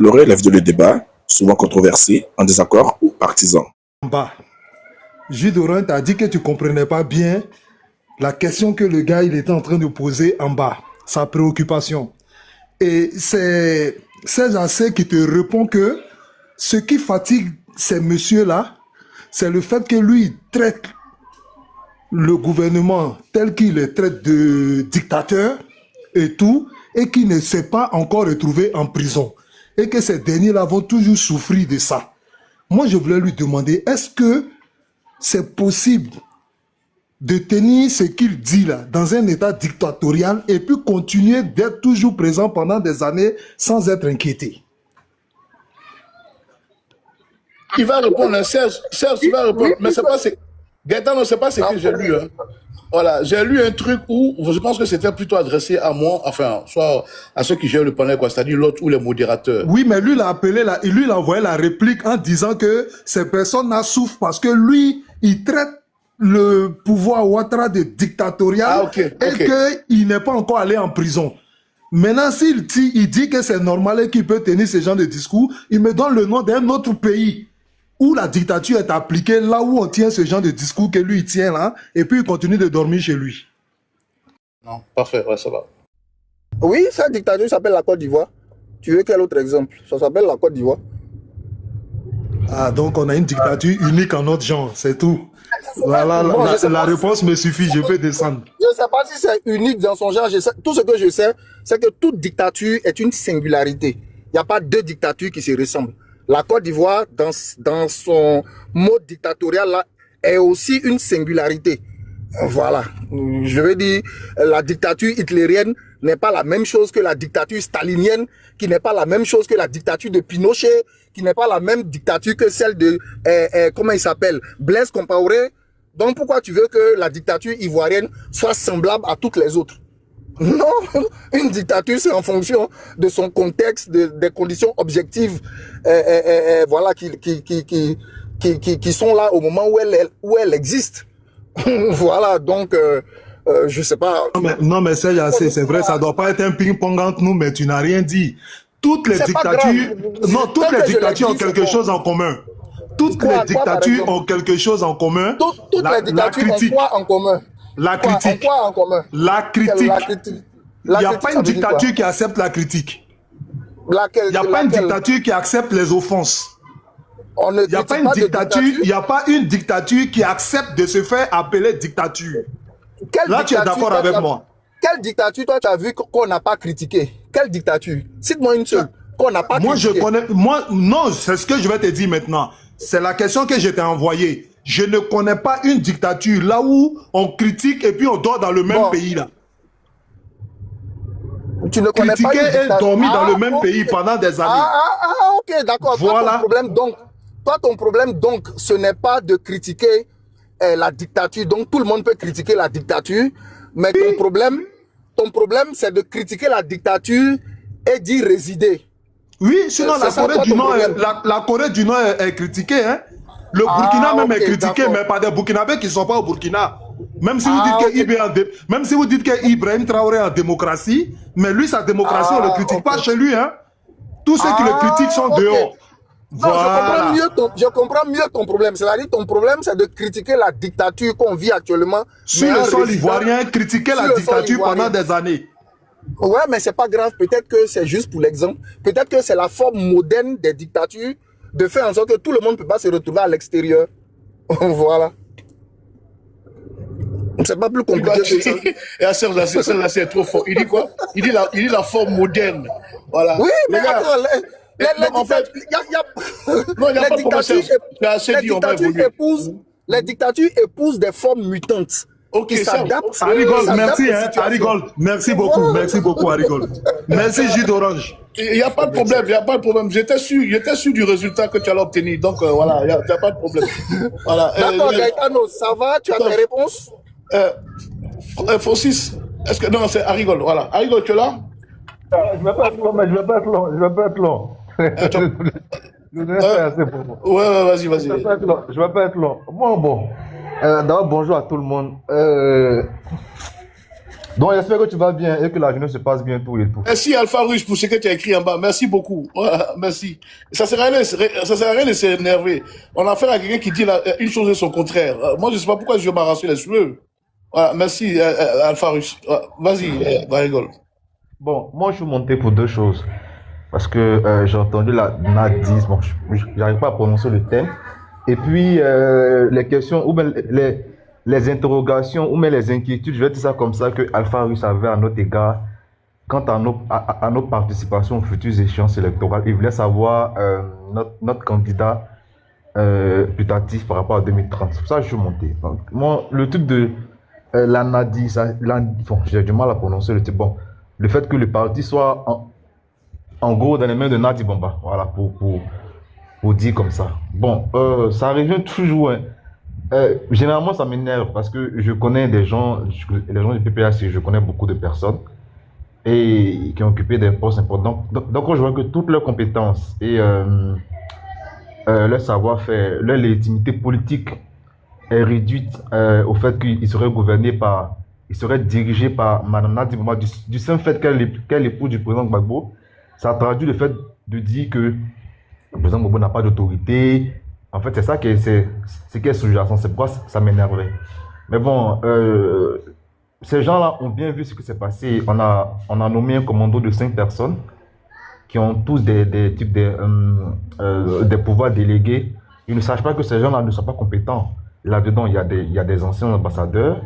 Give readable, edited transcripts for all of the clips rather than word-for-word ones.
Le relève de le débat, souvent controversé, en désaccord ou partisan. Bah, Jules Doran t'a dit que tu comprenais pas bien la question que le gars il était en train de poser en bas, sa préoccupation. Et c'est Serge qui te répond que ce qui fatigue ces messieurs-là, c'est le fait que lui, il traite le gouvernement tel qu'il le traite de dictateur et tout, et qui ne s'est pas encore retrouvé en prison. Et que ces derniers-là vont toujours souffrir de ça. Moi, je voulais lui demander, est-ce que c'est possible de tenir ce qu'il dit là dans un état dictatorial et puis continuer d'être toujours présent pendant des années sans être inquiété? Il va répondre, Serge, il va répondre, mais c'est pas ce... Gaëtan, c'est pas ce que j'ai lu. Hein. Voilà, j'ai lu un truc où je pense que c'était plutôt adressé à moi, enfin, soit à ceux qui gèrent le panel, quoi, c'est-à-dire l'autre ou les modérateurs. Oui, mais lui, il a appelé, lui, il a envoyé la réplique en disant que ces personnes-là souffrent parce que lui, il traite le pouvoir Ouattara de dictatorial et qu'il n'est pas encore allé en prison. Maintenant, s'il dit que c'est normal et qu'il peut tenir ce genre de discours, il me donne le nom d'un autre pays où la dictature est appliquée, là où on tient ce genre de discours que lui il tient là, et puis il continue de dormir chez lui. Non, parfait, ouais, ça va. Oui, cette dictature s'appelle la Côte d'Ivoire. Tu veux quel autre exemple? Ça s'appelle la Côte d'Ivoire. Ah, donc on a une dictature unique en notre genre, c'est tout. Voilà, bon, la réponse me suffit, je peux descendre. Je ne sais pas si c'est unique dans son genre. Tout ce que je sais, c'est que toute dictature est une singularité. Il n'y a pas deux dictatures qui se ressemblent. La Côte d'Ivoire, dans son mode dictatorial, là, est aussi une singularité. Voilà. Je veux dire, la dictature hitlérienne n'est pas la même chose que la dictature stalinienne, qui n'est pas la même chose que la dictature de Pinochet, qui n'est pas la même dictature que celle de, comment il s'appelle, Blaise Compaoré. Donc pourquoi tu veux que la dictature ivoirienne soit semblable à toutes les autres? Non, une dictature c'est en fonction de son contexte, des conditions objectives, voilà, qui sont là au moment où elle existe. Voilà, donc je sais pas. Non mais c'est vrai, ça doit pas être un ping-pong entre nous, mais tu n'as rien dit. Toutes les dictatures, non, toutes les dictatures ont quelque chose en commun. Toutes les dictatures ont quelque chose en commun. Toutes les dictatures ont quoi en commun? La critique. Quoi en commun? La critique. Il n'y a pas une dictature qui accepte la critique. Il n'y a pas une dictature qui accepte les offenses. Il n'y a pas une dictature, il n'y a pas une dictature qui accepte de se faire appeler dictature. Là, tu es d'accord avec moi. Quelle dictature, toi, tu as vu qu'on n'a pas critiqué? Quelle dictature? Cite-moi une seule qu'on n'a pas critiqué. Non, c'est ce que je vais te dire maintenant. C'est la question que je t'ai envoyée. Je ne connais pas une dictature là où on critique et puis on dort dans le même pays là. Tu ne connais pas une dictature. Et dormir dans le même pays pendant des années. Ok, d'accord. Voilà. Toi, ton problème, donc, ce n'est pas de critiquer la dictature. Donc, tout le monde peut critiquer la dictature. Mais ton problème, c'est de critiquer la dictature et d'y résider. Oui, sinon la Corée du Nord est critiquée. Hein? Le Burkina même est critiqué, mais pas des Burkinabés qui ne sont pas au Burkina. Même si vous dites que Ibrahim Traoré est en démocratie, mais lui, sa démocratie, on ne le critique pas chez lui. Hein? Tous ceux qui le critiquent sont dehors. Non, voilà. Je comprends mieux ton problème. C'est-à-dire ton problème, c'est de critiquer la dictature qu'on vit actuellement. Sur le sol ivoirien, critiquer la dictature pendant des années. Ouais, mais c'est pas grave. Peut-être que c'est juste pour l'exemple. Peut-être que c'est la forme moderne des dictatures de faire en sorte que tout le monde ne peut pas se retrouver à l'extérieur. Voilà. C'est pas plus compliqué que ça. Et Serge, c'est trop fort. Il dit quoi? Il dit la forme moderne. Voilà. Oui, mais attends, les dictatures épousent des formes mutantes. Ok, s'adaptent. Arigol, merci, Arigol. Merci beaucoup, Arigol. Merci, Jus d'orange. Il n'y a pas de problème, J'étais sûr du résultat que tu allais obtenir. Donc, voilà, il n'y a pas de problème. Voilà. D'accord, Gaëtano, ça va? Tu as tes réponses? Francis, est-ce que... Non, c'est Arigol, voilà. Arigol, tu es là? Je ne vais pas être long. Ouais, vas-y. Je ne vais pas être long. Bon. D'abord, bonjour à tout le monde. Donc, j'espère que tu vas bien et que la journée se passe bien, tout et tout. Merci Alpha Russe pour ce que tu as écrit en bas. Merci beaucoup. Voilà, merci. Ça sert à rien, ça sert à rien de s'énerver. On a affaire à quelqu'un qui dit une chose et son contraire. Moi, je sais pas pourquoi je vais m'arracher les cheveux. Voilà, merci Alpha Russe. Vas-y, rigole. Bon, moi, je suis monté pour deux choses. Parce que j'ai entendu la NADIS, bon, j'arrive pas à prononcer le thème. Et puis, les questions, ou bien les interrogations, ou bien les inquiétudes, je vais dire ça comme ça, que Alpha Russe avait à notre égard, quant à nos participations aux futures échéances électorales. Il voulait savoir notre candidat putatif par rapport à 2030. C'est pour ça que je suis monté. Donc, moi, le truc de la NADIS, bon, j'ai du mal à prononcer le truc. Bon, le fait que le parti soit en gros dans les mains de Nadi Bamba, voilà, pour dire comme ça. Bon, ça revient toujours, hein. Généralement ça m'énerve parce que je connais des gens, les gens du PPAC, je connais beaucoup de personnes et qui ont occupé des postes importants. Donc quand je vois que toutes leurs compétences et leur savoir-faire, leur légitimité politique est réduite au fait qu'ils seraient gouvernés par, ils seraient dirigés par Madame Nadi Bamba, du simple fait qu'elle est épouse du président Gbagbo. Ça traduit le fait de dire que le président Gbagbo n'a pas d'autorité. En fait, c'est ça qui est sous-jacent. C'est pourquoi ça m'énerverait. Mais bon, ces gens-là ont bien vu ce qui s'est passé. On a nommé un commando de 5 personnes qui ont tous des pouvoirs délégués. Ils ne sachent pas que ces gens-là ne sont pas compétents. Là-dedans, il y a des anciens ambassadeurs,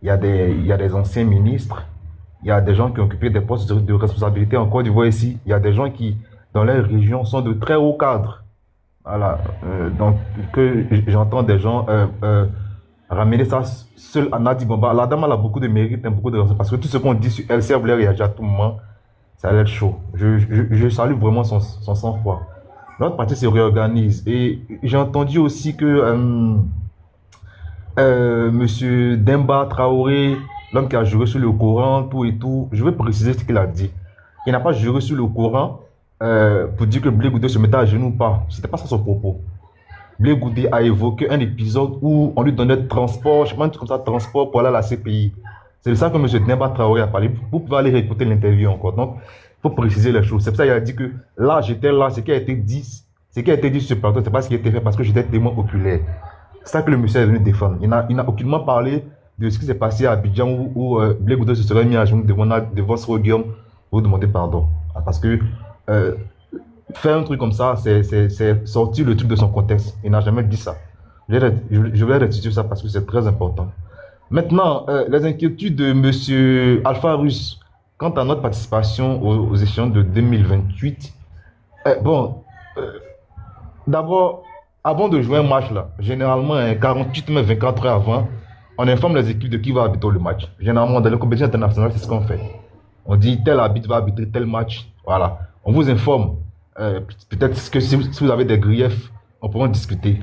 il y a des anciens ministres. Il y a des gens qui ont occupé des postes de responsabilité en Côte d'Ivoire ici. Il y a des gens qui, dans leur région, sont de très hauts cadres. Voilà. Donc, que j'entends des gens ramener ça seul à Nadi Bamba. La dame, elle a beaucoup de mérite, beaucoup de raison. Parce que tout ce qu'on dit sur elle, si elle voulait réagir à tout moment, ça allait être chaud. Je salue vraiment son sang-froid. Notre parti se réorganise. Et j'ai entendu aussi que Monsieur Demba Traoré, l'homme qui a juré sur le Coran, tout et tout, je vais préciser ce qu'il a dit. Il n'a pas juré sur le Coran pour dire que Blé Goudé se mettait à genoux ou pas. C'était pas ça son propos. Blé Goudé a évoqué un épisode où on lui donnait transport, je sais pas, un truc comme ça, transport pour aller à la CPI. C'est de ça que M. Demba Traoré a parlé. Vous pouvez aller réécouter l'interview encore. Donc, il faut préciser les choses. C'est pour ça qu'il a dit que là, j'étais là, ce qui a été dit sur ce plateau, c'est pas ce qui a été fait parce que j'étais témoin populaire. C'est ça que le monsieur est venu défendre. Il n'a aucunement parlé de ce qui s'est passé à Abidjan où Blé Goudé se serait mis à genoux devant ce Guillaume pour demander pardon. Parce que faire un truc comme ça, c'est sortir le truc de son contexte. Il n'a jamais dit ça. Je vais restituer ça parce que c'est très important. Maintenant, les inquiétudes de M. Alpha Russe quant à notre participation aux échéances de 2028. Bon, d'abord, avant de jouer un match là, généralement 48 mais 24 heures avant, on informe les équipes de qui va arbitrer le match. Généralement, dans les compétitions internationales, c'est ce qu'on fait. On dit tel arbitre va arbitrer tel match. Voilà. On vous informe. Peut-être que si vous avez des griefs, on pourra en discuter.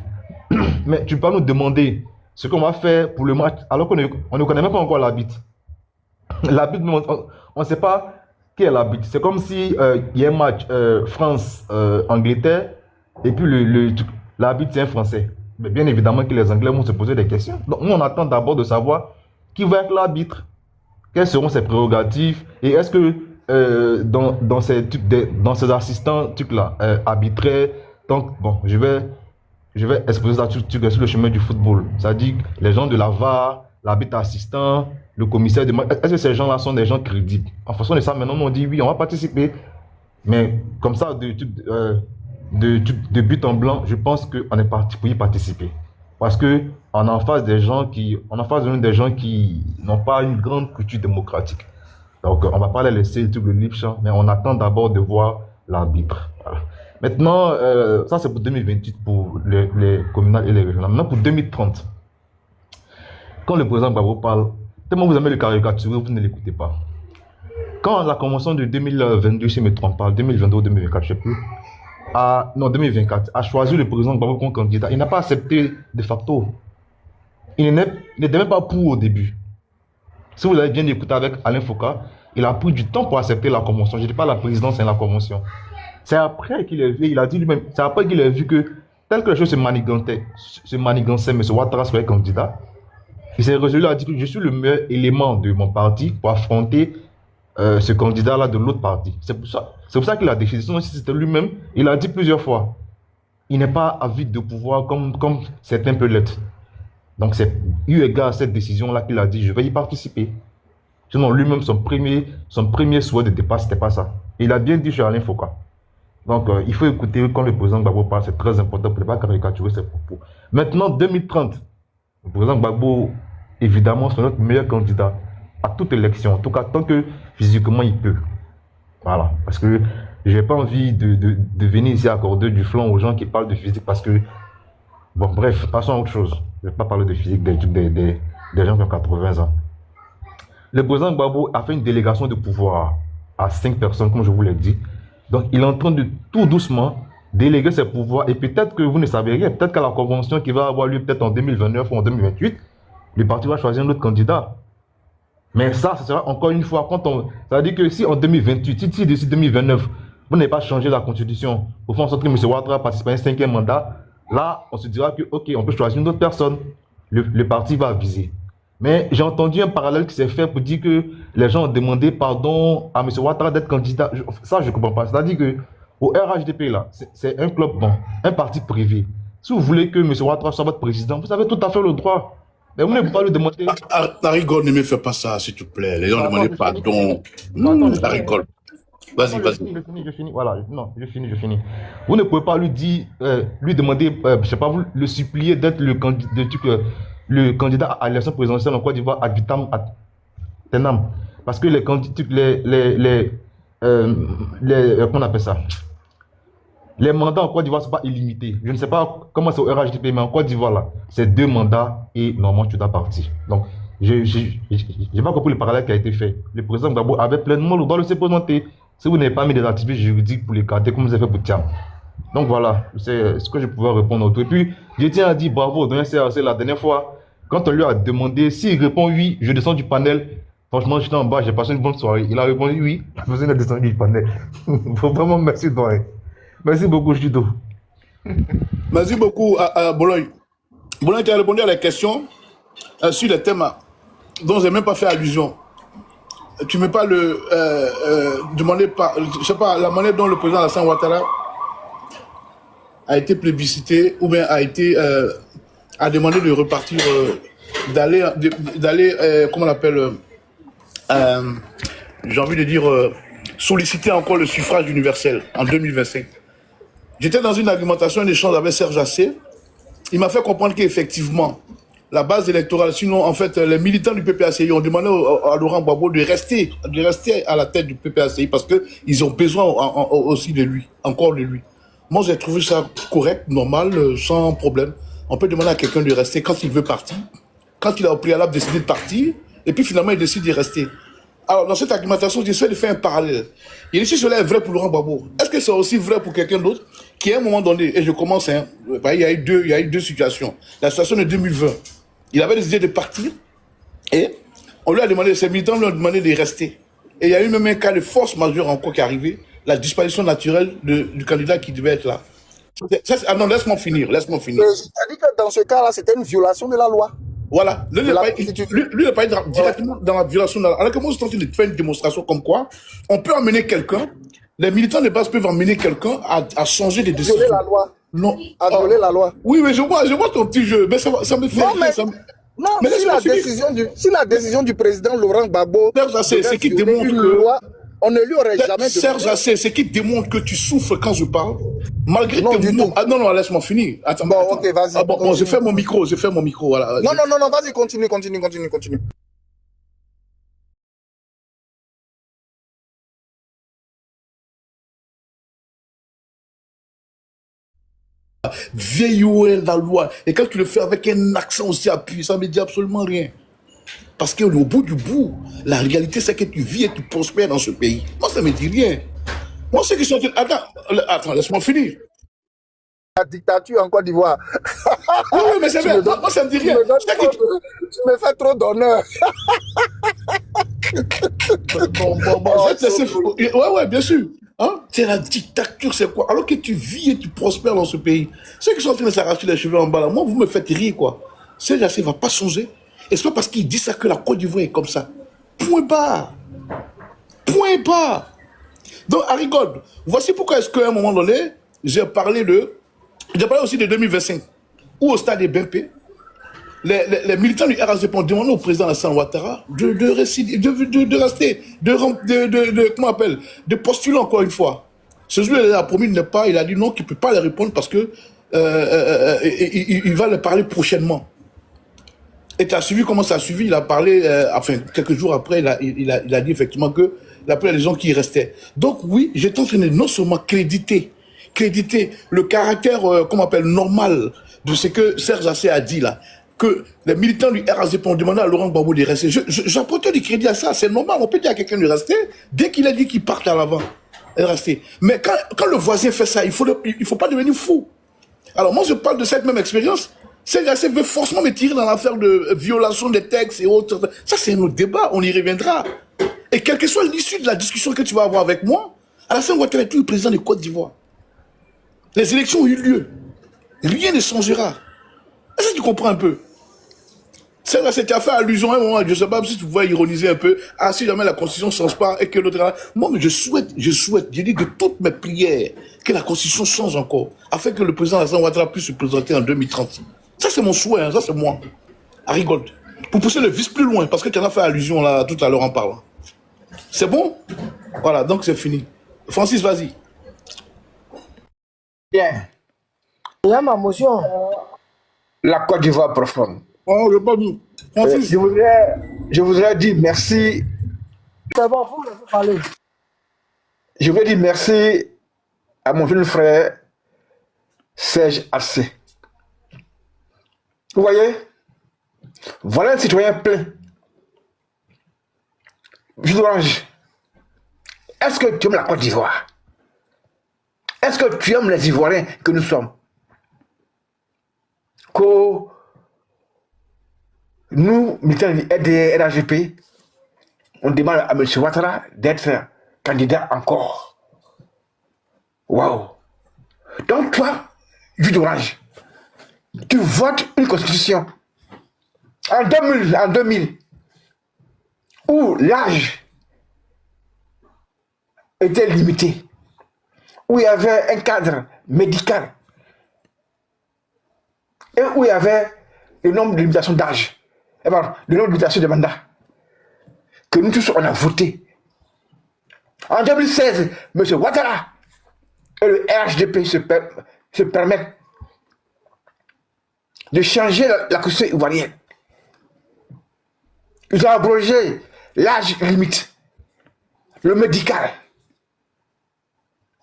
Mais tu peux nous demander ce qu'on va faire pour le match alors qu'on ne connaît même pas encore l'arbitre. L'arbitre, on ne sait pas qui est l'arbitre. C'est comme si il y a un match France-Angleterre et puis l'arbitre c'est un Français. Mais bien évidemment que les Anglais vont se poser des questions. Donc nous on attend d'abord de savoir qui va être l'arbitre, quelles seront ses prérogatives et est-ce que dans ces assistants là arbitraires. Donc bon, je vais exposer ça sur le chemin du football. C'est-à-dire les gens de la VAR, l'arbitre assistant, le commissaire de match. Est-ce que ces gens-là sont des gens crédibles? En fonction de ça, maintenant on dit oui, on va participer. Mais comme ça, de but en blanc, je pense qu'on est parti pour y participer. Parce que on est en face des gens qui n'ont pas une grande culture démocratique. Donc on ne va pas les laisser tout le libre champ, mais on attend d'abord de voir l'arbitre. Voilà. Maintenant, ça c'est pour 2028 pour les communales et les régionales. Maintenant pour 2030, quand le président Gbagbo parle, tellement vous aimez le caricaturer, vous ne l'écoutez pas. Quand la convention de 2022, si je ne me trompe pas, 2022 ou 2024, je ne sais plus, 2024, a choisi le président Gbagbo comme candidat, il n'a pas accepté de facto. Il n'était même pas pour au début. Si vous avez bien écouté avec Alain Foucault, il a pris du temps pour accepter la convention. Je ne dis pas la présidence, c'est la convention. C'est après qu'il a vu, il a dit lui-même, c'est après qu'il a vu que tel que les choses se manigançaient, M. Ouattara serait candidat. Il s'est résolu à dire que je suis le meilleur élément de mon parti pour affronter ce candidat-là de l'autre parti. C'est pour ça qu'il a décidé. Sinon, si c'était lui-même, il a dit plusieurs fois. Il n'est pas avide de pouvoir comme certains peuvent l'être. Donc, c'est eu égard à cette décision-là qu'il a dit, je vais y participer. Sinon, lui-même, son premier souhait de départ, c'était pas ça. Il a bien dit chez Alain Foucault. Donc, il faut écouter quand le président Gbagbo parle, c'est très important pour ne pas caricaturer ses propos. Maintenant, 2030, le président Gbagbo, évidemment, c'est notre meilleur candidat à toute élection, en tout cas, tant que physiquement il peut. Voilà, parce que je n'ai pas envie de venir ici accorder du flanc aux gens qui parlent de physique, parce que, bon, bref, passons à autre chose. Je ne vais pas parler de physique des gens qui ont 80 ans. Le président Gbagbo a fait une délégation de pouvoir à 5 personnes, comme je vous l'ai dit. Donc, il est en train de tout doucement déléguer ses pouvoirs. Et peut-être que vous ne savez rien. Peut-être qu'à la convention qui va avoir lieu peut-être en 2029 ou en 2028, le parti va choisir un autre candidat. Mais ça, ce sera encore une fois quand on... Ça veut dire que si en 2028, si d'ici 2029, vous n'avez pas changé la constitution pour faire en sorte que M. Ouattara participe à un 5e mandat, là, on se dira que, OK, on peut choisir une autre personne. Le parti va viser. Mais j'ai entendu un parallèle qui s'est fait pour dire que les gens ont demandé pardon à M. Ouattara d'être candidat. Ça, je ne comprends pas. C'est-à-dire que au RHDP, là, c'est un club bon, un parti privé. Si vous voulez que M. Ouattara soit votre président, vous avez tout à fait le droit. Mais vous ne pouvez pas lui demander. Rigole, ne me fais pas ça, s'il te plaît. Les gens demandent pardon. Rigole. Vas-y. Je finis. Voilà, non, je finis. Vous ne pouvez pas lui dire, lui demander, je sais pas, vous le supplier d'être le candidat à l'élection présidentielle en Côte d'Ivoire ad vitam aeternam. Parce que les candidats, comment on appelle ça? Les mandats en Côte d'Ivoire ne sont pas illimités. Je ne sais pas comment c'est au RHDP, mais en Côte d'Ivoire, là, c'est 2 mandats et normalement tu dois partir. Donc, je n'ai pas compris le parallèle qui a été fait. Le président Gbagbo avait pleinement le droit de se présenter. Si vous n'avez pas mis des activités juridiques pour les cadrer, comme vous avez fait pour Tiam. Donc voilà, c'est ce que je pouvais répondre au tout. Et puis, je tiens à dire bravo au dernier CRC la dernière fois. Quand on lui a demandé s'il répond oui, je descends du panel. Franchement, j'étais en bas, j'ai passé une bonne soirée. Il a répondu oui, la personne est descendue du panel. Vraiment, merci, doyen. Merci beaucoup, Judo. Merci beaucoup à Bologne. Bologne, tu as répondu à la question sur les thèmes dont je n'ai même pas fait allusion. Tu ne m'as pas demandé, je sais pas, la manière dont le président Alassane Ouattara a été plébiscité ou bien a demandé de repartir, d'aller, comment on l'appelle, j'ai envie de dire, solliciter encore le suffrage universel en 2025. J'étais dans une argumentation, un échange avec Serge Assé. Il m'a fait comprendre qu'effectivement, la base électorale, sinon, en fait, les militants du PPACI ont demandé à Laurent Gbagbo de rester à la tête du PPACI parce qu'ils ont besoin aussi de lui, encore de lui. Moi, j'ai trouvé ça correct, normal, sans problème. On peut demander à quelqu'un de rester quand il veut partir, quand il a au préalable décidé de partir, et puis finalement, il décide de rester. Alors, dans cette argumentation, j'essaie de faire un parallèle. Et ici, cela est vrai pour Laurent Gbagbo. Est-ce que c'est aussi vrai pour quelqu'un d'autre qui, à un moment donné, et je commence, hein, il y a eu deux situations. La situation de 2020, il avait décidé de partir, et on lui a demandé, ses militants lui ont demandé de rester. Et il y a eu même un cas de force majeure encore qui est arrivé, la disparition naturelle du candidat qui devait être là. Non, laisse-moi finir. C'est-à-dire que dans ce cas-là, c'était une violation de la loi. Voilà. Lui n'est pas directement dans la violation de la loi. Alors que moi, je suis en train de faire une démonstration comme quoi on peut emmener quelqu'un, les militants de base peuvent emmener quelqu'un à changer des décisions. Violer la loi. Non. À violer la loi. Oui, mais je vois ton petit jeu. Mais ça me fait rire. Non, si la décision du président Laurent Gbagbo, c'est qui démontre que loi, on ne lui aurait jamais Serge Assé, c'est qui démontre que tu souffres quand je parle, malgré tes mots. Ah non, laisse-moi finir. Attends. Bon, ok, vas-y. Ah, bon, je fais mon micro, voilà. Non, vas-y, continue. Veiller la loi. Et quand tu le fais avec un accent aussi appuyé, ça ne me dit absolument rien. Parce qu'au bout du bout, la réalité, c'est que tu vis et tu prospères dans ce pays. Moi, ça ne me dit rien. Moi, c'est que je suis... Attends, laisse-moi finir. La dictature en Côte d'Ivoire. Oui, mais c'est vrai. Moi, ça ne me dit rien. Tu me fais trop d'honneur. Ouais, bien sûr. Hein? C'est la dictature, c'est quoi? Alors que tu vis et tu prospères dans ce pays. Ceux qui sont en train de s'arracher les cheveux en bas là, moi, vous me faites rire, quoi. Serge Assé ne va pas changer. Et c'est pas parce qu'il dit ça que la Côte d'Ivoire est comme ça. Point barre. Point barre. Donc, Harry Gold, voici pourquoi est-ce qu'à un moment donné, j'ai parlé aussi de 2025, où au stade des BNP, les militants du RHDP ont demandé au président Alassane Ouattara comment on appelle, de postuler encore une fois. Ce jour, il a promis de ne pas, il a dit non, qu'il ne peut pas les répondre parce que il va leur parler prochainement. Et tu as suivi comment ça a suivi, il a parlé, quelques jours après, il a dit effectivement que il a appelé les gens qui y restaient. Donc oui, j'étais en train de non seulement créditer le caractère, comment on appelle, normal de ce que Serge Assé a dit là, que les militants du RHDP ont demandé à Laurent Gbagbo de rester. J'apporte du crédit à ça, c'est normal, on peut dire à quelqu'un de rester, dès qu'il a dit qu'il parte à l'avant, de rester. Mais quand le voisin fait ça, il faut pas devenir fou. Alors moi je parle de cette même expérience. Serge Assé veut forcément me tirer dans l'affaire de violation des textes et autres. Ça c'est un autre débat, on y reviendra. Et quelle que soit l'issue de la discussion que tu vas avoir avec moi, Alassane Ouattara est toujours président de Côte d'Ivoire. Les élections ont eu lieu. Rien ne changera. Est-ce que tu comprends un peu? Serge Assé, tu as fait allusion à un moment, je ne sais pas si tu pouvais ironiser un peu. Ah, si jamais la Constitution ne change pas et que l'autre... Moi, mais je souhaite, je dis de toutes mes prières que la Constitution change encore, afin que le président Alassane Ouattara puisse se présenter en 2030. Ça, c'est mon souhait, hein, ça, c'est moi. Harry Gold. Pour pousser le vice plus loin, parce que tu en as fait allusion là tout à l'heure en parlant. C'est bon? Voilà, donc c'est fini. Francis, vas-y. Bien. Il y a ma motion. La Côte d'Ivoire profonde. Oh, je pas vu. Francis. Je voudrais dire merci. C'est bon, vous laissez parler. Je voudrais dire merci à mon jeune frère Serge Assé. Vous voyez? Voilà un citoyen plein. Jus d'orange. Est-ce que tu aimes la Côte d'Ivoire? Est-ce que tu aimes les Ivoiriens que nous sommes? Que nous, militants du RHDP, on demande à M. Ouattara d'être candidat encore. Waouh! Donc toi, jus d'orange, tu votes une constitution en 2000 où l'âge était limité, où il y avait un cadre médical et où il y avait le nombre de limitations d'âge, le nombre de limitations de mandats, que nous tous on a voté. En 2016, M. Ouattara et le RHDP se permettent de changer la constitution ivoirienne. Ils ont abrogé l'âge limite, le médical,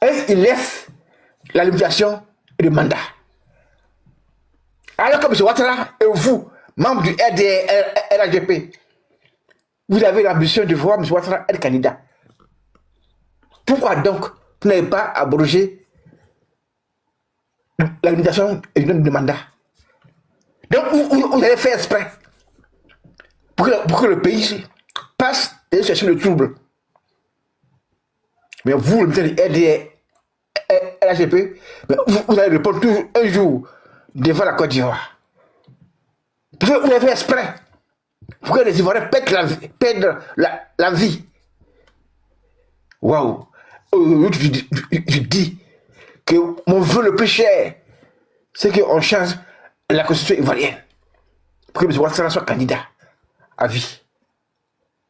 et ils laissent la limitation et le mandat. Alors que M. Ouattara et vous, membres du RHDP, vous avez l'ambition de voir M. Ouattara être candidat. Pourquoi donc vous n'avez pas abrogé la limitation et le mandat? Donc vous avez fait exprès pour que le pays passe et cherche le trouble. Mais vous, le RHDP, vous allez répondre toujours un jour devant la Côte d'Ivoire. Parce que vous avez fait exprès pour que les Ivoiriens perdent la vie. Waouh! Je dis que mon vœu le plus cher, c'est qu'on change la constitution ivoirienne pour que M. Ouattara soit candidat à vie.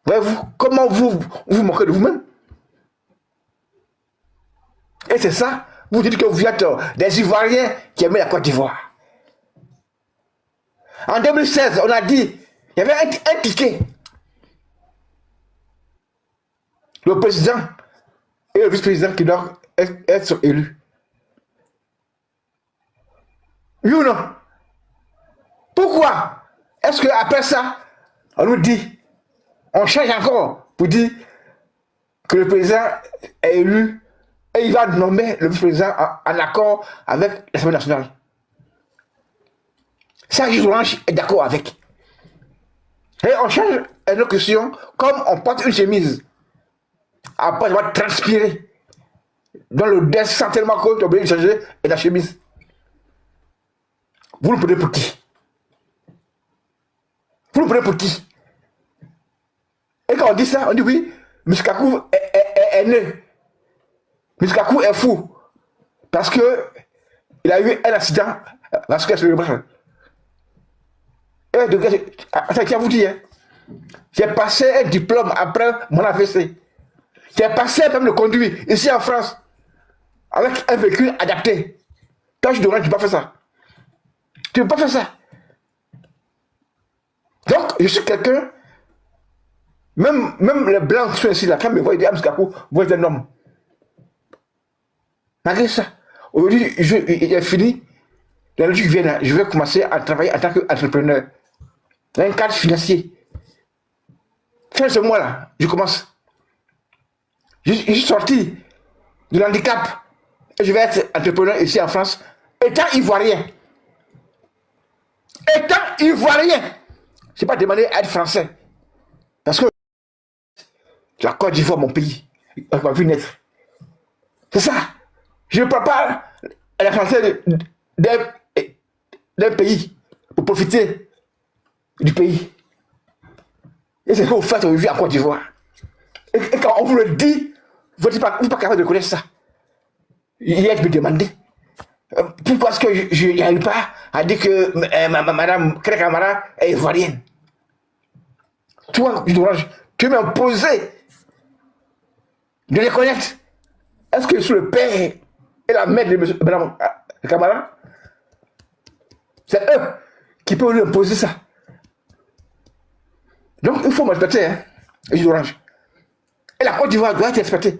Voyez-vous, comment vous moquez de vous-même? Et c'est ça, vous dites que vous êtes des Ivoiriens qui aimaient la Côte d'Ivoire. En 2016, on a dit, il y avait un ticket. Le président et le vice-président qui doivent être élus. Oui ou non? Pourquoi est-ce qu'après ça, on nous dit, on change encore pour dire que le président est élu et il va nommer le vice-président en accord avec l'Assemblée nationale? Ça, Jus d'orange est d'accord avec. Et on change une question comme on porte une chemise. Après, on va transpirer. Dans le desk, sans tellement que tu es obligé de changer et la chemise. Vous le prenez pour qui? Vous le prenez pour qui? Et quand on dit ça, on dit oui, M. Kakou est né. M. Kakou est fou. Parce que il a eu un accident vasculaire cérébral. Et de ça qui a vous dit, hein? J'ai passé un diplôme après mon AVC. J'ai passé un permis de conduire ici en France avec un véhicule adapté. Quand je demande, tu ne peux pas faire ça. Tu ne peux pas faire ça. Donc, je suis quelqu'un, même les blancs qui sont ici, là, quand ils me voient, ils disent, ah, M. Kakou, vous êtes un homme. Malgré ça, aujourd'hui, j'ai fini. La logique vient là, je vais commencer à travailler en tant qu'entrepreneur. Dans un cadre financier. Fin de ce mois-là, je commence. Je suis sorti de l'handicap et je vais être entrepreneur ici en France, étant ivoirien. Étant ivoirien. Je n'ai pas demandé à être français. Parce que la Côte d'Ivoire, mon pays, on m'a vu naître. C'est ça. Je ne parle pas à la française d'un pays pour profiter du pays. Et c'est ce que vous faites aujourd'hui en Côte d'Ivoire. Et quand on vous le dit, vous n'êtes pas capable de connaître ça. Hier, je me demandais pourquoi est-ce que je n'arrive pas à dire que Madame Kré Camara est ivoirienne. Toi, tu m'as imposé de les connaître. Est-ce que je suis le père et la mère de Madame Camara? C'est eux qui peuvent lui imposer ça. Donc, il faut me respecter, hein, les jus d'orange. Et la Côte d'Ivoire doit être respectée.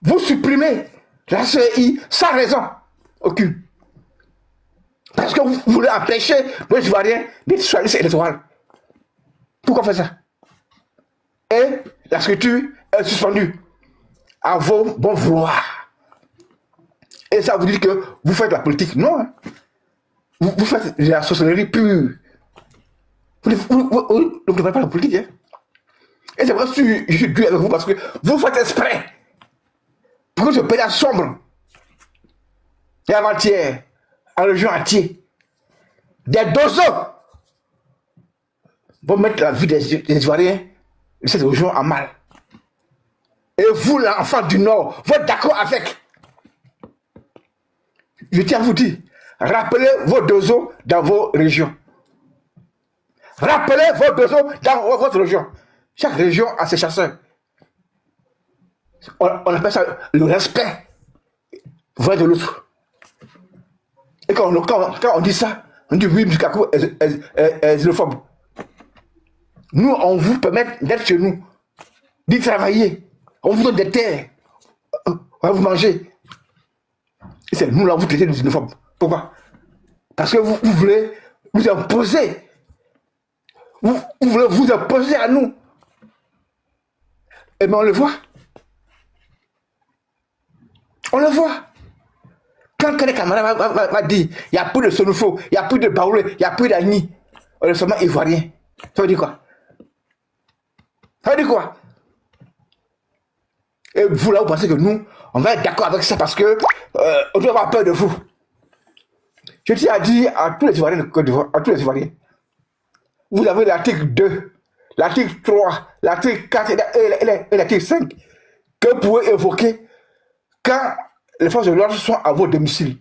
Vous supprimez la CI sans raison aucune. Parce que vous voulez empêcher les Ivoiriens d'être sur la liste électorale. Pourquoi faire ça? Et la structure est suspendue à vos bons vouloirs. Et ça vous dit que vous faites la politique. Non. Hein. Vous faites la sorcellerie pure. Vous ne faites pas la politique. Hein. Et c'est vrai que je suis dur avec vous parce que vous faites exprès pour que ce pays sombre. Et avant-hier, en région entière, des dozens vont mettre la vie des Ivoiriens de cette région en mal. Et vous, l'enfant du Nord, vous êtes d'accord avec. Je tiens à vous dire, rappelez vos dozens dans vos régions. Rappelez vos dozens dans votre région. Chaque région a ses chasseurs. On appelle ça le respect vrai de l'autre. Et quand on dit ça, on dit oui, M. Kakou est xénophobe. Nous, on vous permet d'être chez nous, d'y travailler. On vous donne des terres. On va vous manger. Et c'est nous là, vous traitez de xénophobe. Pourquoi? Parce que vous voulez vous imposer. Vous voulez vous imposer à nous. Et bien on le voit. On le voit. Quand les camarades va dire, il n'y a plus de Sonofo, il n'y a plus de Baoulé, il n'y a plus d'Agni, on est seulement ivoirien. Ça veut dire quoi? Ça veut dire quoi? Et vous là, vous pensez que nous, on va être d'accord avec ça parce que on doit avoir peur de vous. Je tiens à dire à tous les Ivoiriens de Côte d'Ivoire, à tous les Ivoiriens, vous avez l'article 2, l'article 3, l'article 4 et l'article 5 que vous pouvez évoquer quand les forces de l'ordre sont à vos domiciles.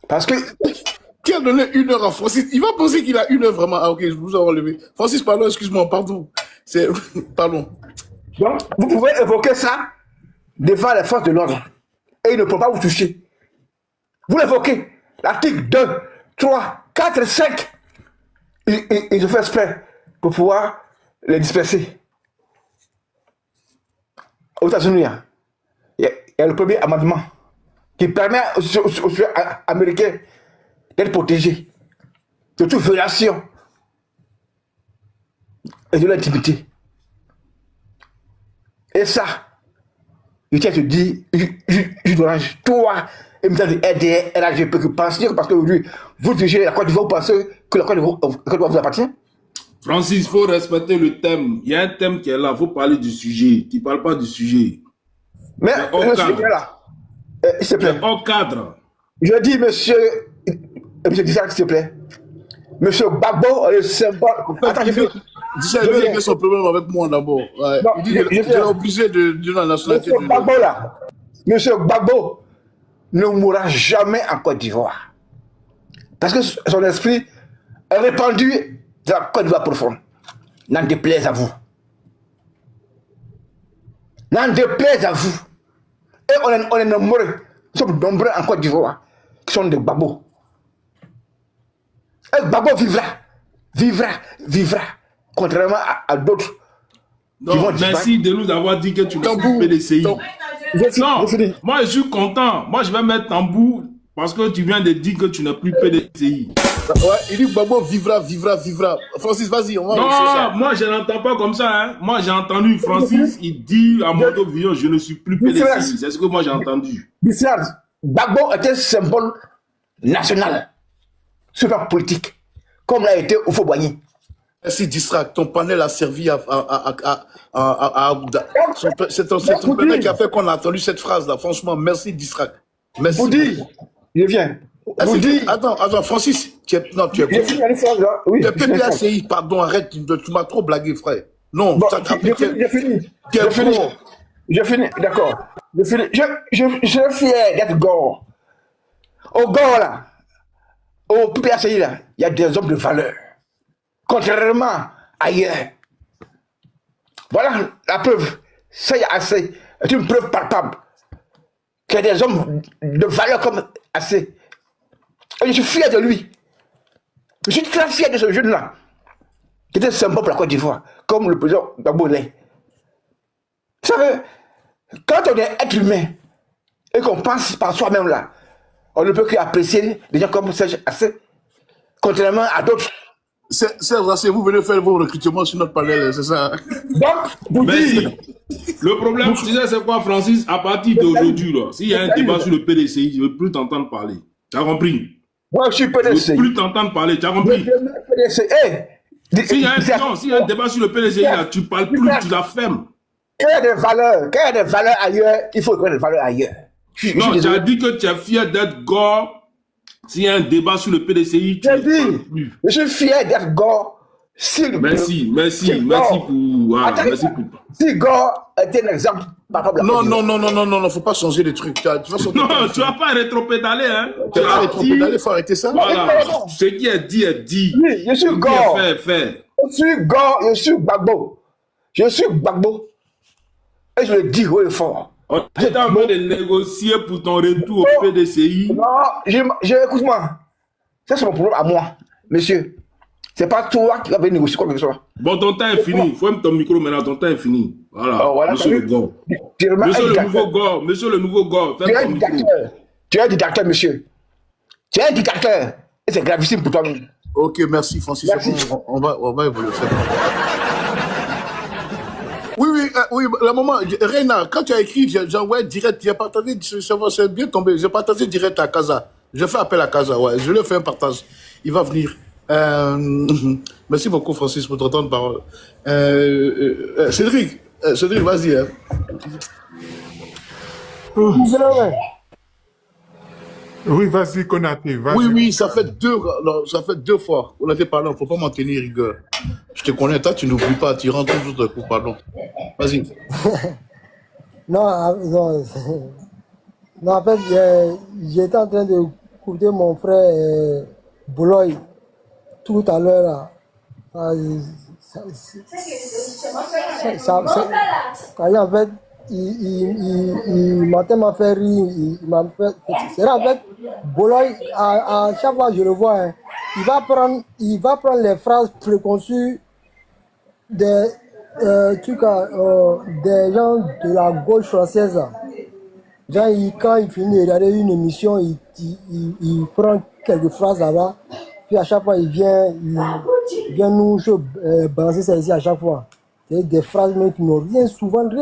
Parce que... Qui a donné 1 heure à Francis? Il va penser qu'il a 1 heure vraiment. Ah ok, je vous ai enlevé. Francis, pardon, excuse-moi, pardon. Pardon. Donc, vous pouvez évoquer ça devant les forces de l'ordre. Et ils ne peuvent pas vous toucher. Vous l'évoquez. L'article 2, 3, 4 et 5. Ils ont fait exprès pour pouvoir les disperser. Aux États-Unis, il y a le premier amendement qui permet aux Américains d'être protégés de toute violation et de l'intimité. Et ça, je tiens à te dire, je dois toi, et me dire RDR, RAGP, que penser parce qu'aujourd'hui, vous dirigez la Côte d'Ivoire, vous pensez que la Côte d'Ivoire vous appartient? Francis, il faut respecter le thème. Il y a un thème qui est là, il faut parler du sujet. Tu ne parles pas du sujet. Mais le sujet est là. S'il te plaît. Hors cadre. Je dis, monsieur Dissart, s'il te plaît. Monsieur Gbagbo, le symbole. Attends, je finis. Dis ça, il a son problème avec moi d'abord. Ouais. Non, Il dit qu'il est obligé de la nationalité. Monsieur Gbagbo, là. Monsieur Gbagbo ne mourra jamais en Côte d'Ivoire. Parce que son esprit est répandu dans la Côte d'Ivoire profonde. N'en déplaise à vous. N'en déplaise à vous. Et on est nombreux. Nous sommes nombreux en Côte d'Ivoire qui sont des Gbagbo. Et Gbagbo vivra. Contrairement à d'autres. Non, merci de nous avoir dit que tu n'es plus PDCI. Non, moi je suis content. Moi je vais mettre tambour parce que tu viens de dire que tu n'es plus PDCI. Ouais, il dit Gbagbo vivra. Francis, vas-y, on va Non, ça. Moi je n'entends pas comme ça. Hein. Moi j'ai entendu Francis, il dit à Moto Villon, je ne suis plus PDCI. C'est ce que moi j'ai entendu. Gbagbo est un symbole national, sur le plan politique, comme l'a été Houphouët-Boigny. Merci Distract, ton panel a servi c'est ton panel qui a fait qu'on a entendu cette phrase là. Franchement, merci Distract. Merci. Boudi, je viens. Boudi. Attends, Francis, tu es PPACI, pardon, arrête, tu m'as trop blagué, frère. Non, bon, j'ai fini, d'accord. Je suis fier d'être Gore. Au Gore là, au PPACI là, il y a des hommes de valeur. Contrairement ailleurs. Voilà la preuve. Ça y est assez. C'est une preuve palpable. Qu'il y a des hommes de valeur comme assez. Et je suis fier de lui. Je suis très fier de ce jeune-là. Qui était symbole pour la Côte d'Ivoire. Comme le président Gbagbo l'est. Vous savez, quand on est être humain et qu'on pense par soi-même là, on ne peut qu'apprécier des gens comme Serge Assé. Contrairement à d'autres. C'est vous venez faire vos recrutements sur notre panel, c'est ça? Donc, merci. Le problème, tu sais, c'est quoi, Francis? À partir d'aujourd'hui, s'il y a un débat sur le PDCI, je ne veux plus t'entendre parler. Tu as compris? Moi, je suis PDCI. Je ne veux plus t'entendre parler, tu as compris? S'il y a un débat sur le PDCI, là, tu ne parles plus, tu la fermes. Qu'il y a des valeurs ailleurs, il faut qu'il y ait des valeurs ailleurs. Non, tu as dit que tu es fier d'être Gore. S'il y a un débat sur le PDCI, tu ne plus. Je suis fier d'être Gore. Merci pour... Si Gore était un exemple par rapport à la Non, faut pas changer les trucs. Non, tu vas pas rétropédaler, hein. Tu vas rétropédaler, faut arrêter ça. Voilà, ce qui est dit est dit. Oui, je suis Gore. Fait. Je suis Gore, je suis Gbagbo. Et je le dis haut et fort. On est en train de négocier pour ton retour au PDCI. Non, écoute-moi. Ça, c'est mon problème à moi, monsieur. C'est pas toi qui vas venir négocier quoi que ce soit. Bon, ton temps est fini. Faut ton micro maintenant, ton temps est fini. Voilà, monsieur le Gore. Monsieur le nouveau Gore. Tu es un dictateur, monsieur. Tu es un dictateur. Et c'est gravissime pour toi. Ok, merci, Francis. Merci. On va évoluer. Oui, la maman, Reina, quand tu as écrit, j'ai envoyé direct, j'ai partagé, c'est bien tombé, j'ai partagé direct à Kaza. Je fais appel à Kaza, ouais, je lui ai fait un partage. Il va venir. Merci beaucoup, Francis, pour ton temps de parole. Cédric, vas-y. Hein. Oui, vas-y, Konaté, vas-y. Oui, ça fait deux fois. On avait parlé, il ne faut pas m'en tenir rigueur. Je te connais, toi, tu n'oublies pas, tu rentres toujours de coup, pardon. Vas-y. Non, en fait, j'étais en train d'écouter mon frère Bouloy tout à l'heure. En fait, il m'a tellement fait rire, il m'a fait... C'est en fait, Bouloy, à chaque fois que je le vois, hein, il va prendre les phrases préconçues des des gens de la gauche française. Genre, quand il finit de regarder une émission, il prend quelques phrases là-bas, puis à chaque fois il vient nous balancer ça ici à chaque fois. C'est des phrases même qui n'ont rien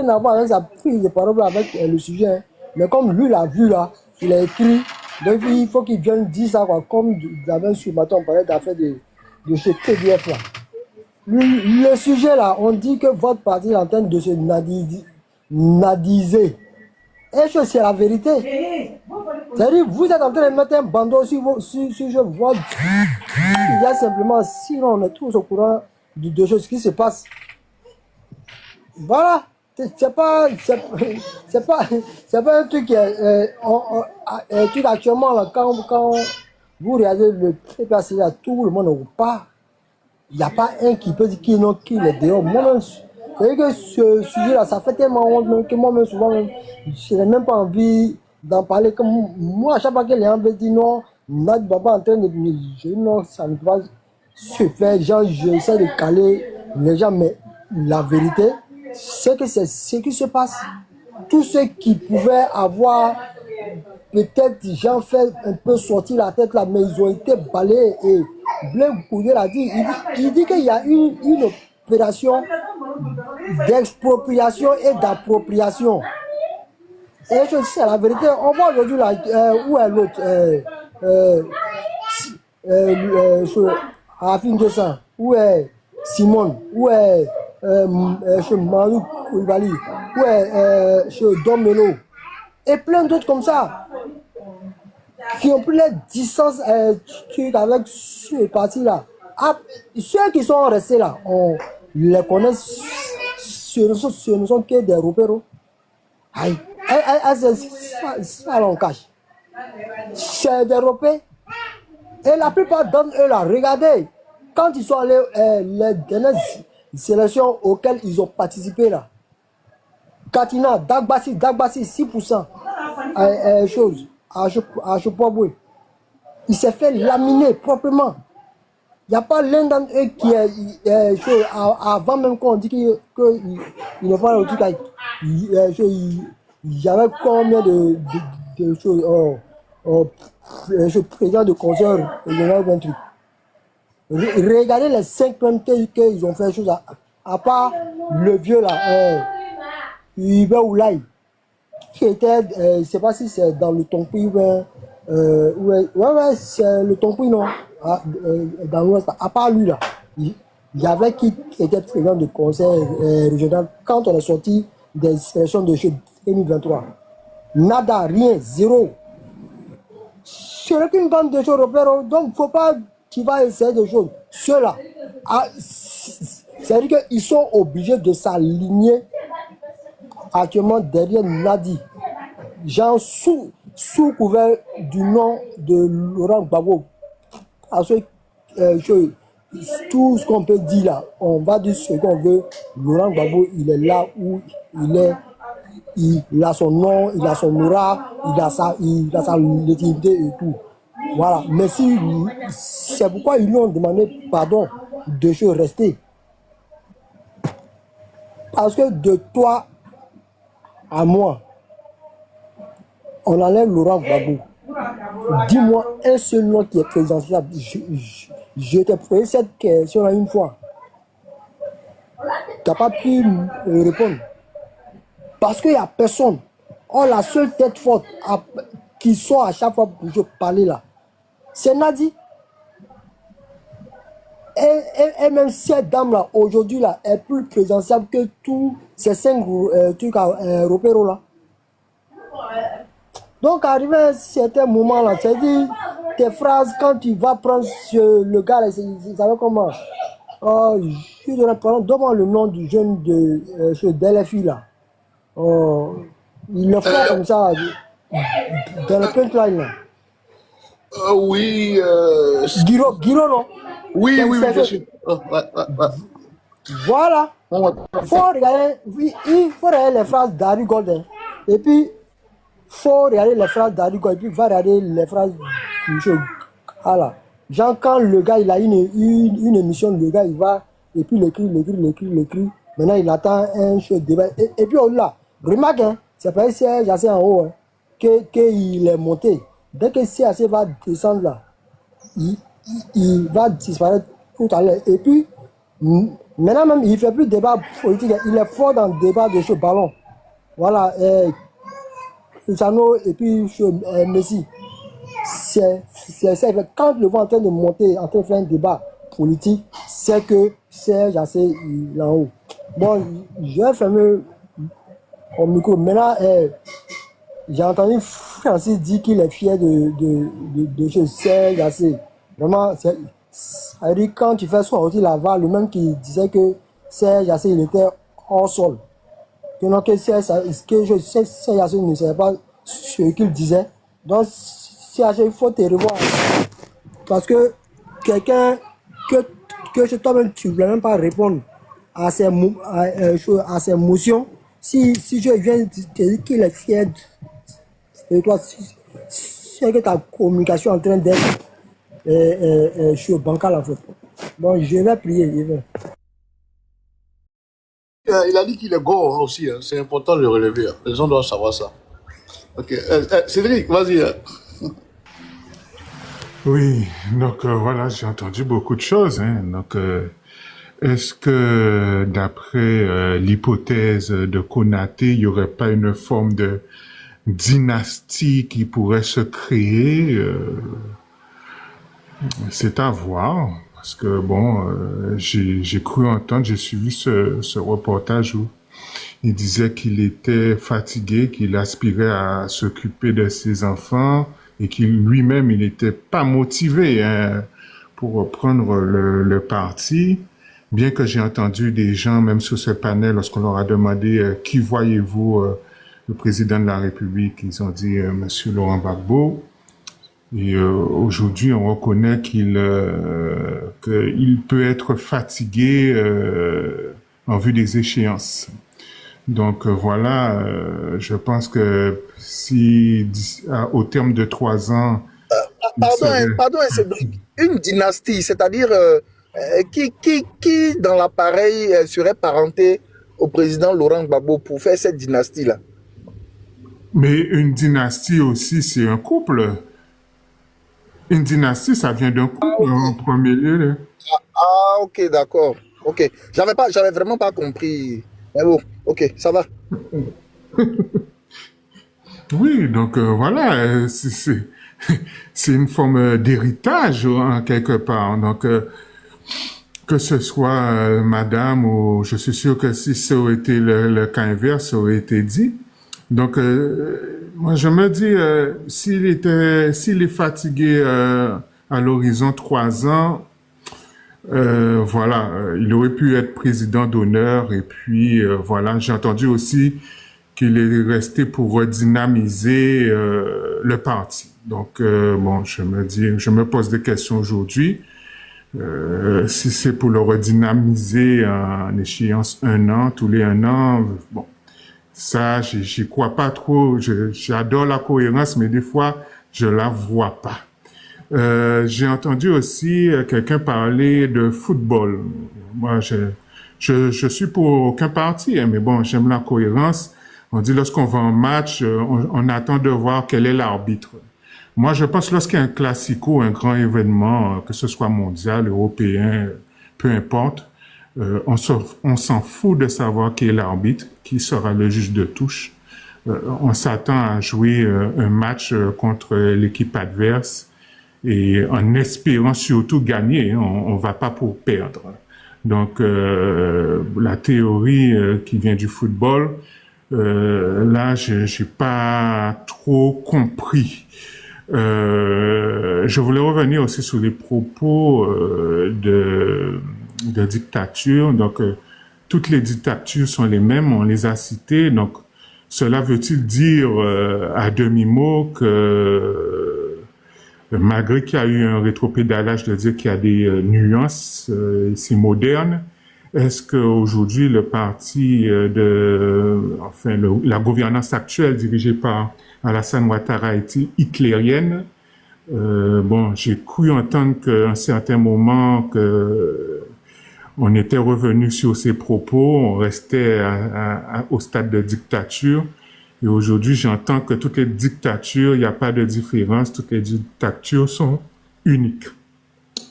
à voir avec sa prise de parole avec le sujet. Hein. Mais comme lui l'a vu là, il a écrit, donc il faut qu'il vienne dire ça quoi, comme d'avant sur matin on parlait d'affaires de chez TDF là. Le sujet là, on dit que votre parti est en train de se nadiser. Est-ce que c'est la vérité? C'est-à-dire, vous êtes en train de mettre un bandeau sur votre Il y a simplement, sinon on est tous au courant de deux choses qui se passent. Voilà. C'est pas un truc qui est actuellement là, quand vous regardez le PPAC là, tout le monde ne pas. Il n'y a pas un qui peut dire qu'il est dehors. Moi-même, c'est que ce sujet-là, ça fait tellement honte que moi-même, souvent, je n'ai même pas envie d'en parler. Comme moi, à chaque fois que les gens me disent non, notre papa est en train de me dire non, ça ne peut pas se faire. Genre, j'essaie de caler les gens, mais la vérité, c'est que c'est ce qui se passe. Tous ceux qui pouvaient avoir peut-être j'en fais un peu sortir la tête là, mais ils ont été balayés. Et Blaise Compaoré l'a dit, il dit qu'il y a une opération d'expropriation et d'appropriation. Et je sais la vérité, on voit aujourd'hui là, où est l'autre Rafine 200, où est Simone, où est Marie Koulibaly, où est Dom Melo, et plein d'autres comme ça, qui ont pris les distances avec ce parti-là. Ah, ceux qui sont restés là, on les connaît, ce ne sont que des repéros. Aïe, ça l'on cache. C'est des repères. Et la plupart d'entre eux là, regardez, quand ils sont allés, les dernières sélections auxquelles ils ont participé là, Katina, Dagbassi, 6%, chose, à Chopoboué. Il s'est fait laminer proprement. Il n'y a pas l'un d'entre eux qui est chose, avant même qu'on dit qu'il n'est pas le truc. Il y avait combien de choses, président de conseil régional d'un truc. Regardez les 5 mêmes qu'ils ont fait chose, à part le vieux là, Hubert Oulaï, qui était, je ne sais pas si c'est dans le Tonkoui, ouais, c'est le Tonkoui, non, dans l'Ouest, à part lui là, il y avait qui était président de conseil régional quand on est sorti des sélections de jeu 2023. Nada, rien, zéro. Ce n'est qu'une bande de choses repères, donc il ne faut pas qu'il va essayer de choses. Ceux-là, c'est-à-dire qu'ils sont obligés de s'aligner actuellement derrière Nadi, genre sous couvert du nom de Laurent Gbagbo. Parce que tout ce qu'on peut dire là, on va dire ce qu'on veut. Laurent Gbagbo, il est là où il est. Il a son nom, il a son aura, il a sa légitimité et tout. Voilà. Mais si, c'est pourquoi ils lui ont demandé pardon de se rester. Parce que de toi à moi, on enlève Laurent Gbagbo. Dis-moi un seul nom qui est présidentiable. Je t'ai posé cette question là une fois. Tu n'as pas pu me répondre. Parce qu'il n'y a personne. Oh, la seule tête forte qui sort à chaque fois pour je parler là, c'est Nadi. Et même cette dame là, aujourd'hui là, est plus présidentiable que tous ces 5 trucs européens là. Donc, arrivé à un certain moment là, c'est-à-dire tes phrases, quand tu vas prendre le gars là, il savait comment. Oh, je donne-moi le nom du jeune de LFI là. Oh, il le fait comme ça, dans le punchline là. Oui. Guiro, non? Oui, bien sûr. Voilà. Il faut regarder les phrases d'Harry Golden. Et puis, il faut regarder les phrases d'Harry Golden. Et puis, il va regarder les phrases du show. Voilà. Genre, quand le gars, il a une émission, le gars, il va, et puis il écrit. Maintenant, il attend un show de débat. Et puis, au-delà, remarque, hein, c'est pas Serge assez en haut, hein, qu'il est monté. Dès que Serge va descendre là, il va disparaître tout à l'heure. Et puis, maintenant même, il ne fait plus de débat politique. Il est fort dans le débat de ce ballon. Voilà. Cristiano et puis Messi. C'est ça. Quand le voit en train de monter, en train de faire un débat politique, c'est que Serge assez il est en haut. Bon, je vais fermer au micro. Maintenant, j'ai entendu Francis dire qu'il est fier de Serge assez. Vraiment, C'est-à-dire, quand tu fais sortir la VAR, le même qui disait que Serge Yassé, il était hors sol. Que non, que Serge Yassé ne savait pas ce qu'il disait. Donc, Serge, il faut te revoir. Parce que quelqu'un que toi-même, tu ne voulais même pas répondre à ses motions. Si je viens te dire qu'il est fier de toi, c'est que ta communication est en train d'être sur bancal en fait. Bon, je vais prier. Il a dit qu'il est gore aussi, hein. C'est important de le relever. Hein. Les gens doivent savoir ça. Ok. Cédric, vas-y. Hein. Oui, donc voilà, j'ai entendu beaucoup de choses. Hein. Donc, est-ce que d'après l'hypothèse de Konaté, il n'y aurait pas une forme de dynastie qui pourrait se créer? C'est à voir. Parce que bon, j'ai cru entendre, j'ai suivi ce reportage où il disait qu'il était fatigué, qu'il aspirait à s'occuper de ses enfants et qu'il lui-même, il n'était pas motivé hein, pour prendre le parti. Bien que j'ai entendu des gens, même sur ce panel, lorsqu'on leur a demandé qui voyez-vous le président de la République, ils ont dit Monsieur Laurent Gbagbo. Et aujourd'hui, on reconnaît qu'il peut être fatigué en vue des échéances. Donc voilà, je pense que si au terme de 3 ans... Pardon, Cédric, une dynastie, c'est-à-dire qui dans l'appareil serait parenté au président Laurent Gbagbo pour faire cette dynastie-là? Mais une dynastie aussi, c'est un couple. Une dynastie, ça vient d'un couple en premier lieu. Là. Ok, d'accord. Ok, j'avais vraiment pas compris. Mais bon, ok, ça va. Oui, donc voilà, c'est une forme d'héritage en quelque part. Donc que ce soit madame ou je suis sûr que si ça aurait été le cas inverse, ça aurait été dit. Donc moi je me dis s'il est fatigué à l'horizon 3 ans, voilà, il aurait pu être président d'honneur et puis voilà, j'ai entendu aussi qu'il est resté pour redynamiser le parti. Donc bon, je me pose des questions aujourd'hui. Si c'est pour le redynamiser en échéance 1 an, tous les 1 an, bon, ça, j'y crois pas trop. J'adore la cohérence, mais des fois, je la vois pas. J'ai entendu aussi quelqu'un parler de football. Moi, je suis pour aucun parti, hein, mais bon, j'aime la cohérence. On dit lorsqu'on va en match, on attend de voir quel est l'arbitre. Moi, je pense lorsqu'il y a un classico, un grand événement, que ce soit mondial, européen, peu importe, on s'en fout de savoir qui est l'arbitre, qui sera le juge de touche. On s'attend à jouer un match contre l'équipe adverse et en espérant surtout gagner. On va pas pour perdre. Donc, la théorie qui vient du football, là, j'ai pas trop compris. Je voulais revenir aussi sur les propos de dictature. Donc, toutes les dictatures sont les mêmes, on les a citées. Donc, cela veut-il dire à demi-mot que malgré qu'il y a eu un rétropédalage de dire qu'il y a des nuances, c'est moderne, est-ce qu'aujourd'hui le parti la gouvernance actuelle dirigée par Alassane Ouattara est hitlérienne? Bon, j'ai cru entendre qu'à un certain moment on était revenu sur ces propos, on restait au stade de dictature. Et aujourd'hui, j'entends que toutes les dictatures, il n'y a pas de différence, toutes les dictatures sont uniques.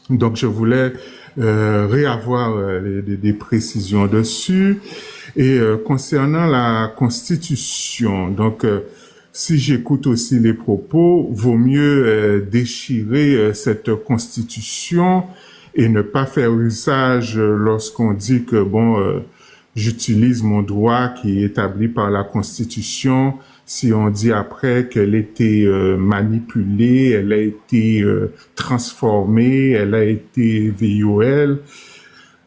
Donc, je voulais réavoir des précisions dessus. Et concernant la Constitution, donc, si j'écoute aussi les propos, vaut mieux déchirer cette Constitution et ne pas faire usage lorsqu'on dit que, bon, j'utilise mon droit qui est établi par la Constitution. Si on dit après qu'elle a été manipulée, elle a été transformée, elle a été VOL,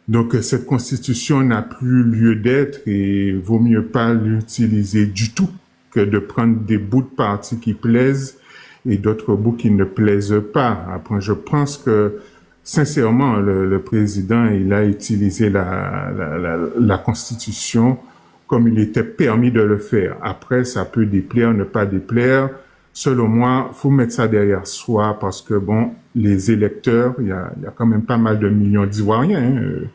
donc cette constitution n'a plus lieu d'être et vaut mieux pas l'utiliser du tout que de prendre des bouts de partie qui plaisent et d'autres bouts qui ne plaisent pas. Après, je pense que sincèrement, le président, il a utilisé la constitution comme il était permis de le faire. Après, ça peut déplaire, ne pas déplaire. Selon moi, faut mettre ça derrière soi parce que bon, les électeurs, il y a quand même pas mal de millions d'Ivoiriens. Hein.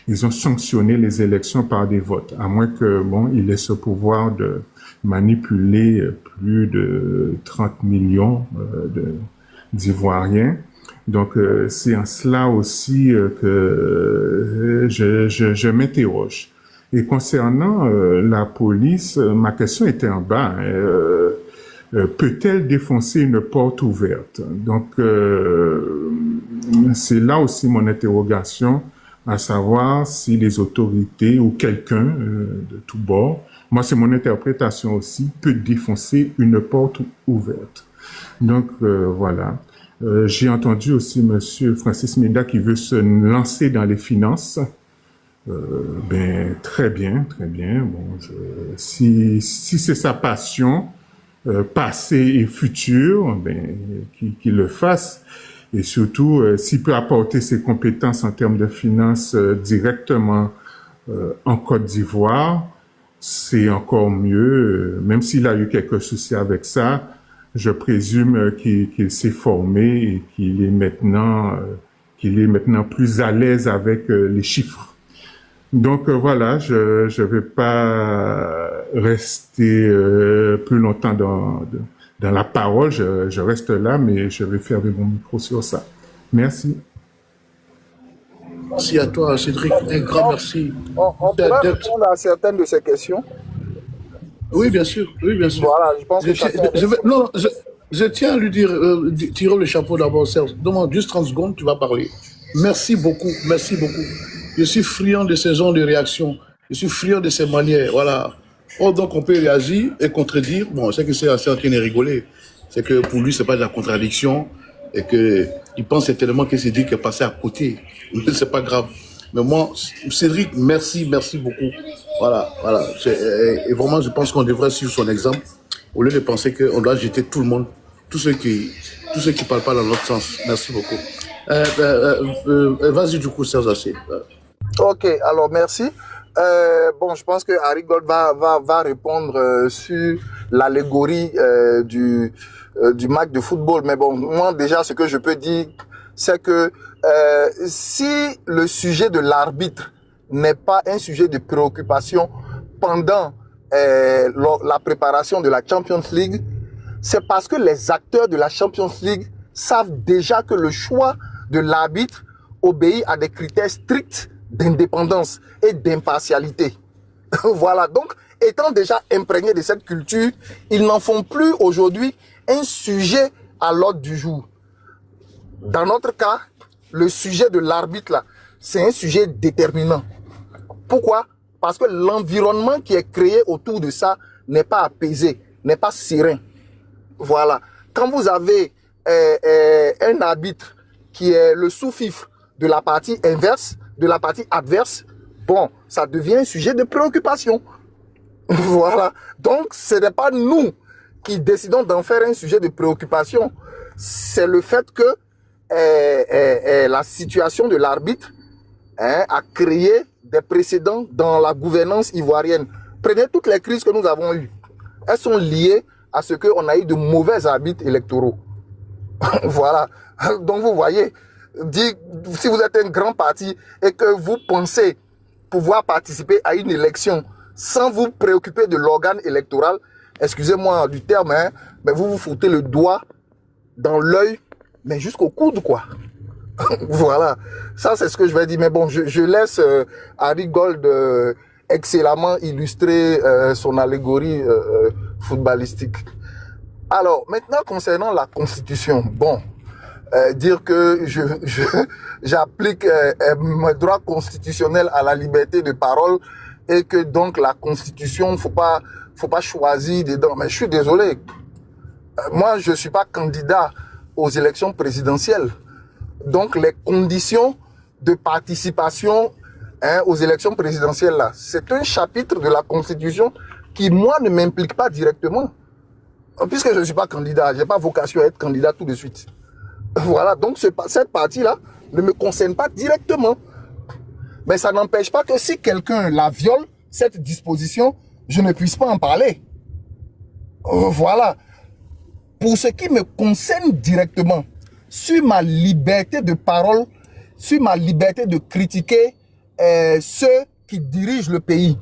Ils ont sanctionné les élections par des votes, à moins que bon, ils aient ce pouvoir de manipuler plus de 30 millions d'Ivoiriens. Donc, c'est en cela aussi que je m'interroge. Et concernant la police, ma question était en bas. Peut-elle défoncer une porte ouverte? Donc, c'est là aussi mon interrogation, à savoir si les autorités ou quelqu'un de tout bord, moi c'est mon interprétation aussi, peut défoncer une porte ouverte. Donc, voilà. J'ai entendu aussi Monsieur Francis Menda qui veut se lancer dans les finances. Ben très bien, très bien. Bon, si c'est sa passion, passée et future, ben qu'il le fasse. Et surtout, s'il peut apporter ses compétences en termes de finances directement en Côte d'Ivoire, c'est encore mieux. Même s'il a eu quelques soucis avec ça, je présume qu'il s'est formé et qu'il est maintenant plus à l'aise avec les chiffres. Donc voilà, je vais pas rester plus longtemps dans la parole. Je reste là, mais je vais fermer mon micro sur ça. Merci. Merci à toi, Cédric. Un grand merci. On pourrait répondre à certaines de ces questions. Oui, bien sûr. Oui, bien sûr. Voilà, je pense que je tiens à lui dire, tirer le chapeau d'abord, Serge. Demande juste 30 secondes, tu vas parler. Merci beaucoup, merci beaucoup. Je suis friand de ces genres de réactions. Je suis friand de ces manières. Voilà. Oh, donc on peut réagir et contredire. Bon, c'est que c'est assez en train de rigoler. C'est que pour lui, c'est pas de la contradiction et que il pense tellement que Cédric est passé à côté. C'est pas grave. Mais moi, Cédric, merci beaucoup. Voilà. Et vraiment, je pense qu'on devrait suivre son exemple au lieu de penser qu'on doit jeter tout le monde, tous ceux qui parlent pas dans l'autre sens. Merci beaucoup. Vas-y du coup, Serge Haché. Ok, alors merci. Bon, je pense que Harry Gold va répondre sur l'allégorie du match de football. Mais bon, moi déjà, ce que je peux dire, c'est que si le sujet de l'arbitre n'est pas un sujet de préoccupation pendant la préparation de la Champions League, c'est parce que les acteurs de la Champions League savent déjà que le choix de l'arbitre obéit à des critères stricts d'indépendance et d'impartialité. Voilà, donc, étant déjà imprégnés de cette culture, ils n'en font plus aujourd'hui un sujet à l'ordre du jour. Dans notre cas, le sujet de l'arbitre, là, c'est un sujet déterminant. Pourquoi? Parce que l'environnement qui est créé autour de ça n'est pas apaisé, n'est pas serein. Voilà. Quand vous avez un arbitre qui est le sous-fifre de la partie inverse, de la partie adverse, bon, ça devient un sujet de préoccupation. Voilà. Donc, ce n'est pas nous qui décidons d'en faire un sujet de préoccupation. C'est le fait que la situation de l'arbitre a créé des précédents dans la gouvernance ivoirienne. Prenez toutes les crises que nous avons eues. Elles sont liées à ce qu'on a eu de mauvais arbitres électoraux. Voilà. Donc, vous voyez, si vous êtes un grand parti et que vous pensez pouvoir participer à une élection sans vous préoccuper de l'organe électoral, excusez-moi du terme, mais vous vous foutez le doigt dans l'œil, mais jusqu'au coude, quoi. Voilà. Ça, c'est ce que je vais dire. Mais bon, je laisse Harry Gold excellemment illustrer son allégorie footballistique. Alors, maintenant, concernant la Constitution, bon, dire que j'applique mes droits constitutionnels à la liberté de parole et que donc la Constitution, faut pas faut pas choisir dedans. Mais je suis désolé. Moi, je suis pas candidat aux élections présidentielles. Donc, les conditions de participation aux élections présidentielles, là, c'est un chapitre de la Constitution qui, moi, ne m'implique pas directement. Puisque je ne suis pas candidat, je n'ai pas vocation à être candidat tout de suite. Voilà, donc cette partie-là ne me concerne pas directement. Mais ça n'empêche pas que si quelqu'un la viole, cette disposition, je ne puisse pas en parler. Voilà. Pour ce qui me concerne directement, sur ma liberté de parole, sur ma liberté de critiquer ceux qui dirigent le pays.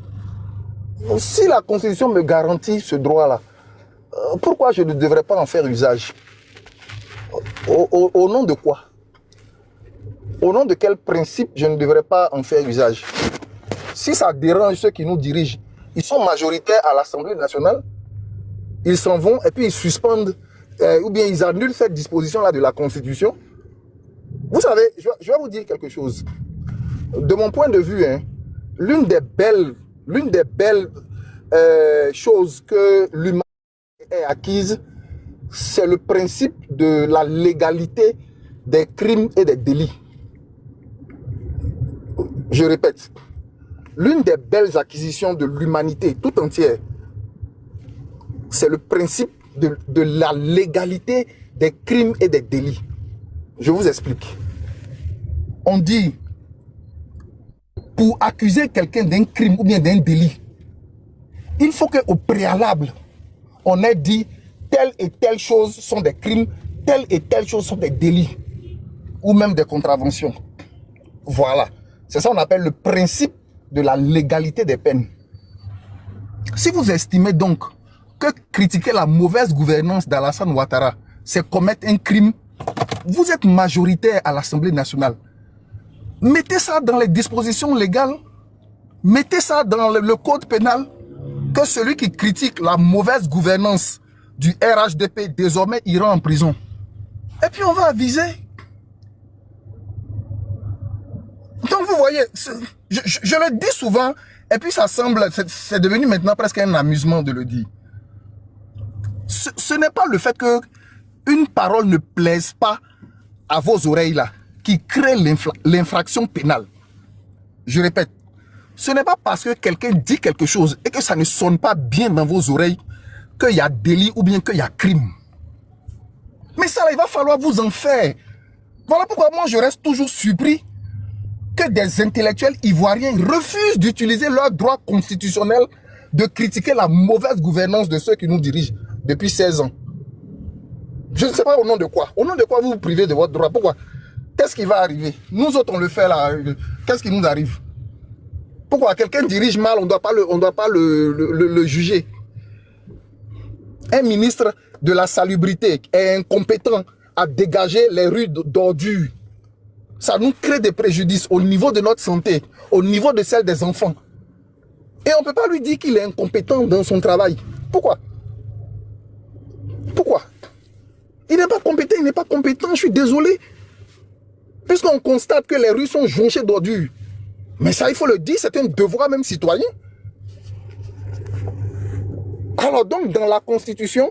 Si la Constitution me garantit ce droit-là, pourquoi je ne devrais pas en faire usage? Au nom de quoi? Au nom de quel principe je ne devrais pas en faire usage? Si ça dérange ceux qui nous dirigent, ils sont majoritaires à l'Assemblée nationale, ils s'en vont et puis ils suspendent ou bien ils annulent cette disposition-là de la Constitution. Vous savez, je vais vous dire quelque chose. De mon point de vue, l'une des belles choses que l'humanité ait acquise, c'est le principe de la légalité des crimes et des délits. Je répète, l'une des belles acquisitions de l'humanité tout entière, c'est le principe de la légalité des crimes et des délits. Je vous explique. On dit, pour accuser quelqu'un d'un crime ou bien d'un délit, il faut qu'au préalable, on ait dit telle et telle chose sont des crimes, telle et telle chose sont des délits, ou même des contraventions. Voilà. C'est ça qu'on appelle le principe de la légalité des peines. Si vous estimez donc que critiquer la mauvaise gouvernance d'Alassane Ouattara, c'est commettre un crime, vous êtes majoritaire à l'Assemblée nationale. Mettez ça dans les dispositions légales, mettez ça dans le code pénal, que celui qui critique la mauvaise gouvernance du RHDP désormais ira en prison. Et puis on va aviser. Donc vous voyez, je le dis souvent, et puis ça semble, c'est devenu maintenant presque un amusement de le dire. Ce n'est pas le fait que une parole ne plaise pas à vos oreilles là, qui crée l'infraction pénale. Je répète, ce n'est pas parce que quelqu'un dit quelque chose et que ça ne sonne pas bien dans vos oreilles qu'il y a délit ou bien qu'il y a crime. Mais ça là, il va falloir vous en faire. Voilà pourquoi moi je reste toujours surpris que des intellectuels ivoiriens refusent d'utiliser leur droit constitutionnel de critiquer la mauvaise gouvernance de ceux qui nous dirigent depuis 16 ans. Je ne sais pas au nom de quoi. Au nom de quoi vous vous privez de votre droit? Pourquoi? Qu'est-ce qui va arriver? Nous autres, on le fait là. Qu'est-ce qui nous arrive? Pourquoi? Quelqu'un dirige mal, on ne doit pas le juger. Un ministre de la salubrité est incompétent à dégager les rues d'ordures. Ça nous crée des préjudices au niveau de notre santé, au niveau de celle des enfants. Et on ne peut pas lui dire qu'il est incompétent dans son travail. Pourquoi? Pourquoi? Il n'est pas compétent, il n'est pas compétent, je suis désolé. Puisqu'on constate que les rues sont jonchées d'ordures. Mais ça, il faut le dire, c'est un devoir même citoyen. Alors donc, dans la Constitution,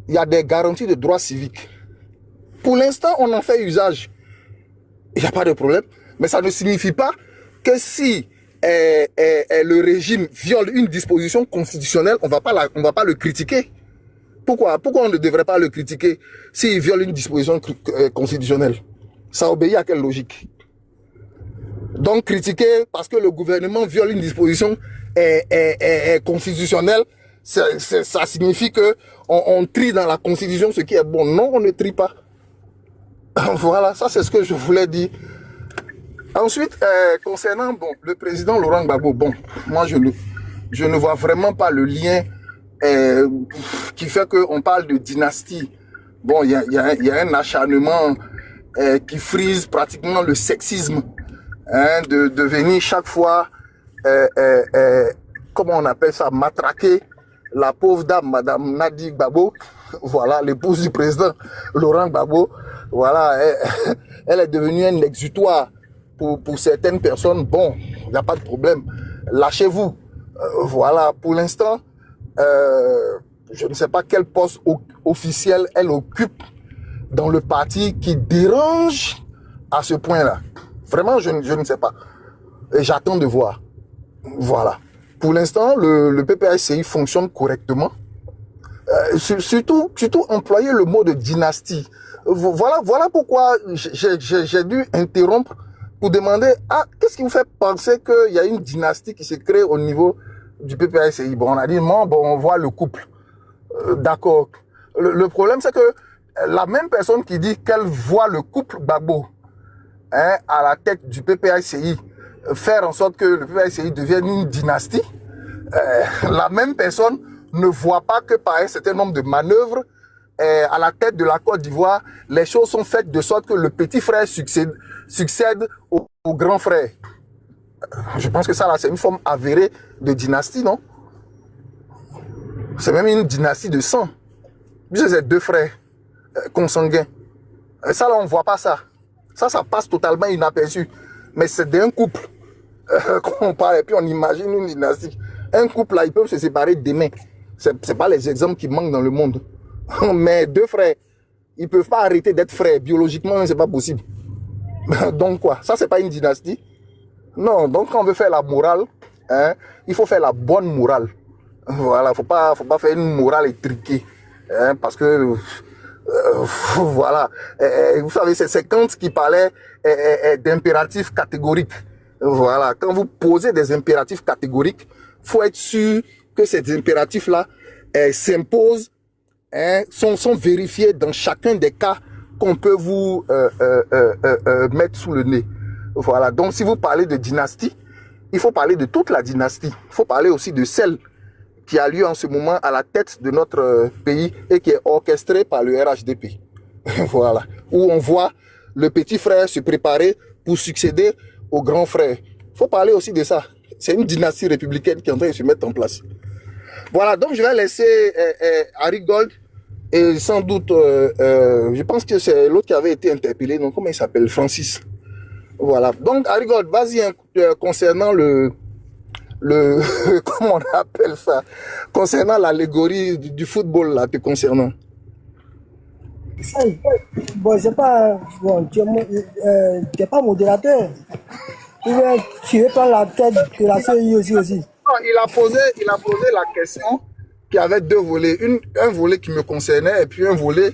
il y a des garanties de droits civiques. Pour l'instant, on en fait usage. Il n'y a pas de problème. Mais ça ne signifie pas que si le régime viole une disposition constitutionnelle, on ne va pas le critiquer. Pourquoi on ne devrait pas le critiquer s'il viole une disposition constitutionnelle? Ça obéit à quelle logique? Donc critiquer parce que le gouvernement viole une disposition constitutionnelle, ça signifie que on trie dans la Constitution ce qui est bon. Non, on ne trie pas. Voilà, ça c'est ce que je voulais dire. Ensuite, concernant le président Laurent Gbagbo, moi je ne vois vraiment pas le lien qui fait qu'on parle de dynastie. Bon, il y a un acharnement qui frise pratiquement le sexisme, de venir chaque fois, comment on appelle ça, matraquer la pauvre dame, Madame Nadi Gbagbo, voilà, l'épouse du président Laurent Gbagbo. Voilà, elle est devenue un exutoire pour certaines personnes. Bon, il n'y a pas de problème. Lâchez-vous. Voilà, pour l'instant, je ne sais pas quel poste officiel elle occupe dans le parti qui dérange à ce point-là. Vraiment, je ne sais pas. Et j'attends de voir. Voilà. Pour l'instant, le PPACI fonctionne correctement. Surtout employer le mot de dynastie. Voilà pourquoi j'ai dû interrompre pour demander, qu'est-ce qui vous fait penser qu'il y a une dynastie qui se crée au niveau du PPACI? Bon, on a dit, non, bon, on voit le couple. D'accord. Le problème, c'est que la même personne qui dit qu'elle voit le couple Gbagbo à la tête du PPACI faire en sorte que le PPACI devienne une dynastie, la même personne ne voit pas que par un certain nombre de manœuvres à la tête de la Côte d'Ivoire, les choses sont faites de sorte que le petit frère succède au grand frère. Je pense que ça, là, c'est une forme avérée de dynastie, non? C'est même une dynastie de sang. Puisque c'est deux frères consanguins. Et ça, là, on ne voit pas ça. Ça passe totalement inaperçu. Mais c'est d'un couple qu'on parle et puis on imagine une dynastie. Un couple, là, ils peuvent se séparer demain. C'est pas les exemples qui manquent dans le monde. Mais deux frères, ils peuvent pas arrêter d'être frères. Biologiquement, c'est pas possible. Donc quoi? Ça, c'est pas une dynastie? Non, donc quand on veut faire la morale, il faut faire la bonne morale. Voilà, faut pas faire une morale étriquée. Parce que, voilà. Vous savez, c'est Kant qui parlait d'impératifs catégoriques. Voilà, quand vous posez des impératifs catégoriques, faut être sûr que ces impératifs-là s'imposent, sont vérifiés dans chacun des cas qu'on peut vous mettre sous le nez. Voilà, donc si vous parlez de dynastie, il faut parler de toute la dynastie. Il faut parler aussi de celle qui a lieu en ce moment à la tête de notre pays et qui est orchestrée par le RHDP. Voilà, où on voit le petit frère se préparer pour succéder au grand frère. Il faut parler aussi de ça. C'est une dynastie républicaine qui est en train de se mettre en place. Voilà, donc je vais laisser Harry Gold et sans doute, je pense que c'est l'autre qui avait été interpellé, donc comment il s'appelle? Francis. Voilà, donc Harry Gold, vas-y, concernant comment on appelle ça? Concernant l'allégorie du football, là, te concernant. Bon, c'est pas, bon, tu es pas modérateur. Tu veux prendre la tête de la CI aussi. Non, il a posé la question qui avait deux volets. Un volet qui me concernait et puis un volet,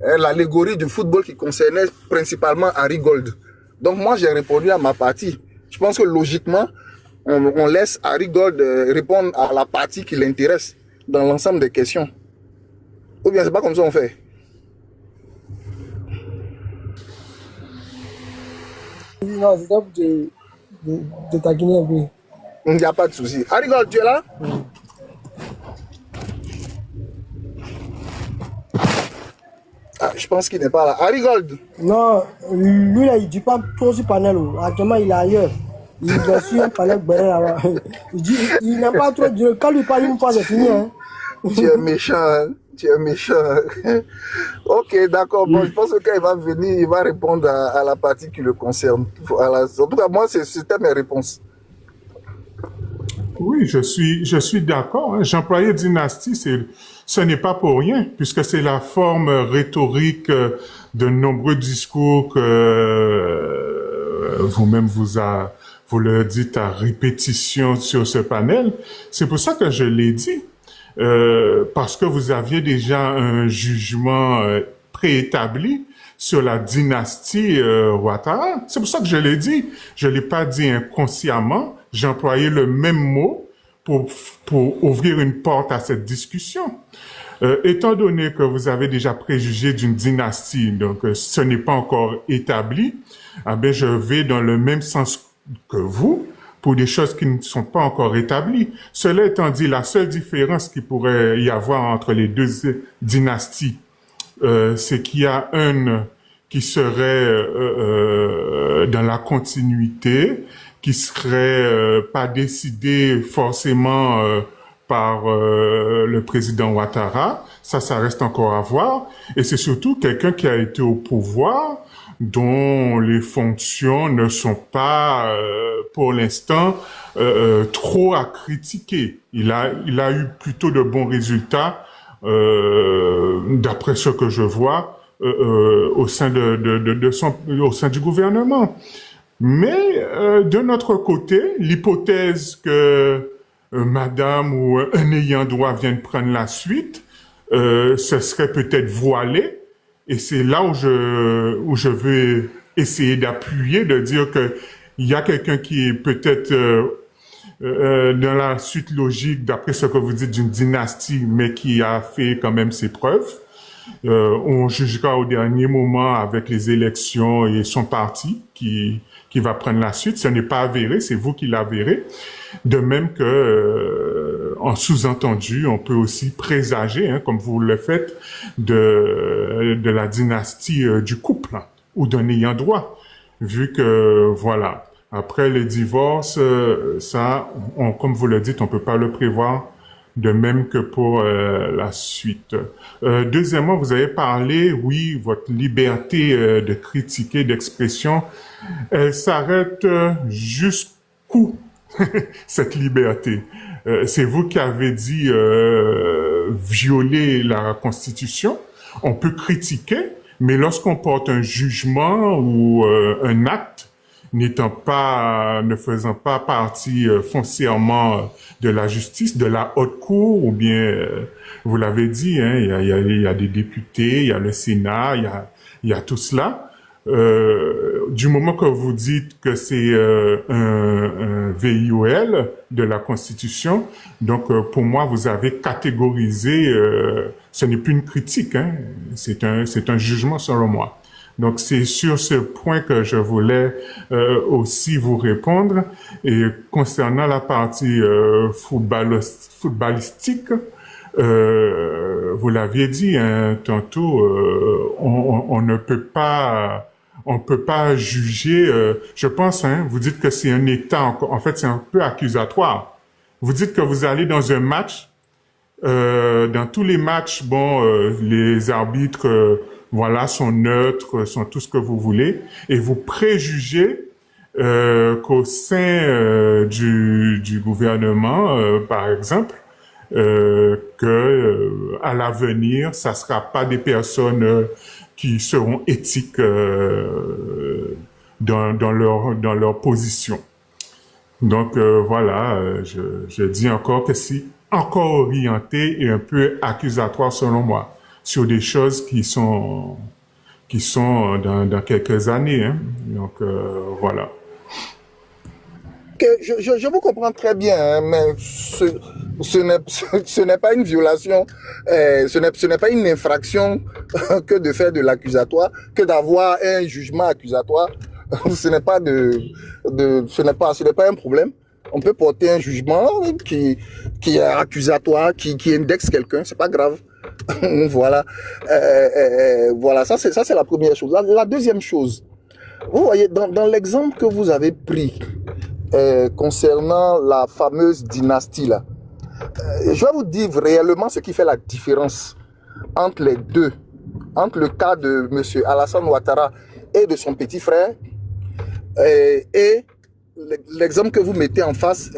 l'allégorie du football qui concernait principalement Harry Gold. Donc moi, j'ai répondu à ma partie. Je pense que logiquement, on laisse Harry Gold répondre à la partie qui l'intéresse dans l'ensemble des questions. Ou bien c'est pas comme ça on fait. Non, c'est top de taquiner un peu. Il n'y a pas de souci. Harry Gold, tu es là? Je pense qu'il n'est pas là. Harry Gold? Non, lui là, il dit pas trop sur panel. Actuellement, il est ailleurs. Il est sur un panel là-bas. Il n'a pas trop de... Quand lui parle une fois, c'est fini. Hein. Tu es méchant, hein? Tu es méchant. Ok, d'accord. Bon, je pense que quand il va venir, il va répondre à la partie qui le concerne. Voilà. En tout cas, moi, c'était mes réponses. Oui, je suis d'accord. Hein. J'employais dynastie, ce n'est pas pour rien, puisque c'est la forme rhétorique de nombreux discours que vous-même vous le dites à répétition sur ce panel. C'est pour ça que je l'ai dit, parce que vous aviez déjà un jugement préétabli sur la dynastie Ouattara. C'est pour ça que je l'ai dit. Je l'ai pas dit inconsciemment. J'ai employé le même mot pour ouvrir une porte à cette discussion. Étant donné que vous avez déjà préjugé d'une dynastie, donc ce n'est pas encore établi, ben je vais dans le même sens que vous pour des choses qui ne sont pas encore établies. Cela étant dit, la seule différence qu'il pourrait y avoir entre les deux dynasties, c'est qu'il y a une qui serait dans la continuité, qui serait pas décidée forcément par le président Ouattara. Ça reste encore à voir. Et c'est surtout quelqu'un qui a été au pouvoir, dont les fonctions ne sont pas, pour l'instant, trop à critiquer. Il a eu plutôt de bons résultats, d'après ce que je vois, au sein au sein du gouvernement. Mais de notre côté, l'hypothèse que madame ou un ayant droit vienne prendre la suite, ce serait peut-être voilé. Et c'est là où je vais essayer d'appuyer, de dire que il y a quelqu'un qui est peut-être dans la suite logique, d'après ce que vous dites, d'une dynastie, mais qui a fait quand même ses preuves. On jugera au dernier moment avec les élections et son parti qui va prendre la suite. Ce n'est pas avéré, c'est vous qui l'avérez. De même que, en sous-entendu, on peut aussi présager, hein, comme vous le faites, de la dynastie du couple, hein, ou d'un ayant droit. Vu que, voilà, après les divorces, comme vous le dites, on peut pas le prévoir. De même que pour la suite. Deuxièmement, vous avez parlé, oui, votre liberté de critiquer, d'expression, elle s'arrête jusqu'où, cette liberté? C'est vous qui avez dit violer la Constitution. On peut critiquer, mais lorsqu'on porte un jugement ou un acte, ne faisant pas partie foncièrement de la justice, de la haute cour, ou bien, vous l'avez dit, hein, il y a des députés, il y a le Sénat, il y a tout cela. Du moment que vous dites que c'est un VIOL de la Constitution, donc pour moi, vous avez catégorisé, ce n'est plus une critique, hein, c'est un jugement selon moi. Donc, c'est sur ce point que je voulais aussi vous répondre. Et concernant la partie footballistique, vous l'aviez dit, hein, tantôt, on ne peut pas juger. Je pense, hein, vous dites que c'est un état, en fait, c'est un peu accusatoire. Vous dites que vous allez dans un match. Dans tous les matchs, les arbitres voilà, sont neutres, sont tout ce que vous voulez, et vous préjugez qu'au sein du gouvernement, par exemple, que à l'avenir, ça sera pas des personnes qui seront éthiques dans leur position. Donc voilà, je dis encore que c'est encore orienté et un peu accusatoire selon moi, sur des choses qui sont dans quelques années, hein. Donc voilà. Okay, je vous comprends très bien, hein, mais ce n'est pas une violation, ce n'est pas une infraction que de faire de l'accusatoire, que d'avoir un jugement accusatoire. Ce n'est pas ce n'est pas un problème. On peut porter un jugement qui est accusatoire, qui indexe quelqu'un, c'est pas grave. Voilà, voilà, ça c'est la première chose. La deuxième chose, vous voyez, dans l'exemple que vous avez pris concernant la fameuse dynastie là, je vais vous dire réellement ce qui fait la différence entre les deux, entre le cas de monsieur Alassane Ouattara et de son petit frère, et l'exemple que vous mettez en face,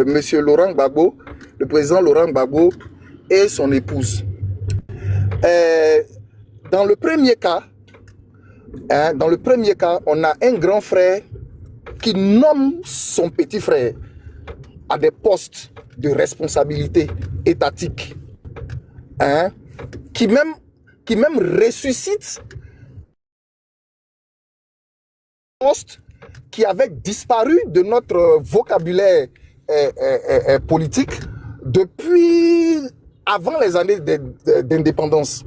monsieur Laurent Gbagbo, le président Laurent Gbagbo et son épouse. Dans le premier cas, on a un grand frère qui nomme son petit frère à des postes de responsabilité étatique, hein, qui même ressuscite postes qui avaient disparu de notre vocabulaire politique depuis avant les années d'indépendance.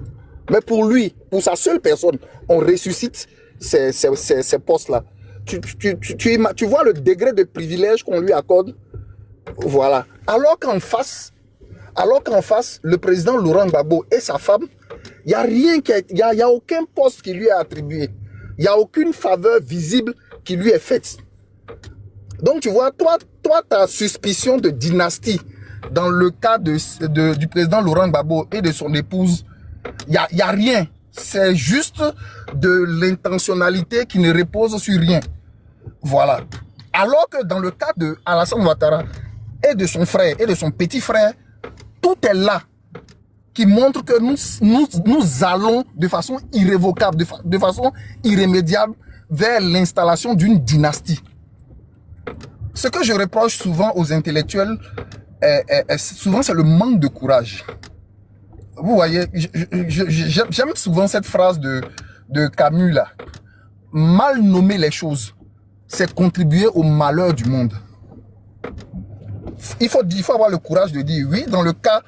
Mais pour lui, pour sa seule personne, on ressuscite ces postes-là. Tu vois le degré de privilège qu'on lui accorde. Voilà. Alors qu'en face, le président Laurent Gbagbo et sa femme, il n'y a aucun poste qui lui est attribué. Il n'y a aucune faveur visible qui lui est faite. Donc tu vois, toi ta suspicion de dynastie dans le cas du président Laurent Gbagbo et de son épouse, il y a rien. C'est juste de l'intentionnalité qui ne repose sur rien. Voilà. Alors que dans le cas de Alassane Ouattara et de son frère et de son petit frère, tout est là qui montre que nous allons de façon irrévocable, de façon irrémédiable vers l'installation d'une dynastie. Ce que je reproche souvent aux intellectuels, souvent c'est le manque de courage. Vous voyez, j'aime souvent cette phrase de Camus là. Mal nommer les choses, c'est contribuer au malheur du monde. Il faut avoir le courage de dire oui, dans le cas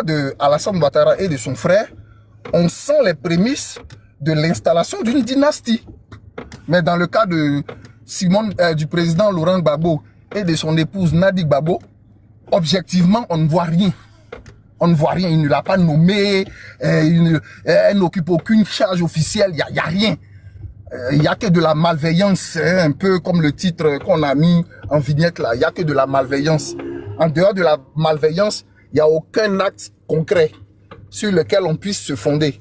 de Alassane Ouattara et de son frère, on sent les prémices de l'installation d'une dynastie. Mais dans le cas du président Laurent Gbagbo et de son épouse Nadi Gbagbo, objectivement, on ne voit rien. On ne voit rien, il ne l'a pas nommé, elle n'occupe aucune charge officielle, il n'y a rien. Il n'y a que de la malveillance, un peu comme le titre qu'on a mis en vignette là, il n'y a que de la malveillance. En dehors de la malveillance, il n'y a aucun acte concret sur lequel on puisse se fonder.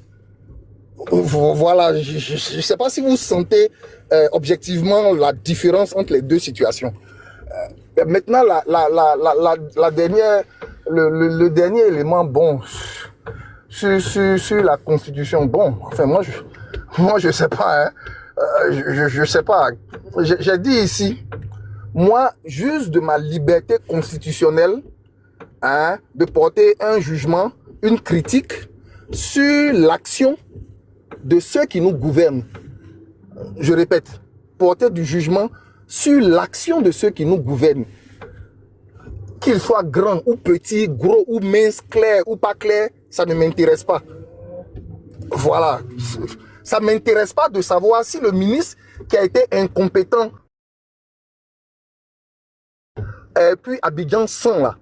Voilà, je ne sais pas si vous sentez objectivement la différence entre les deux situations. Maintenant, la dernière, le dernier élément, bon, sur la Constitution, bon, enfin moi je sais pas, hein, je sais pas. J'ai dit ici, moi, juste de ma liberté constitutionnelle, hein, de porter un jugement, une critique sur l'action de ceux qui nous gouvernent. Je répète, porter du jugement sur l'action de ceux qui nous gouvernent. Qu'ils soient grands ou petits, gros ou minces, clairs ou pas clairs, ça ne m'intéresse pas. Voilà. Ça ne m'intéresse pas de savoir si le ministre qui a été incompétent puis Abidjan 100 là.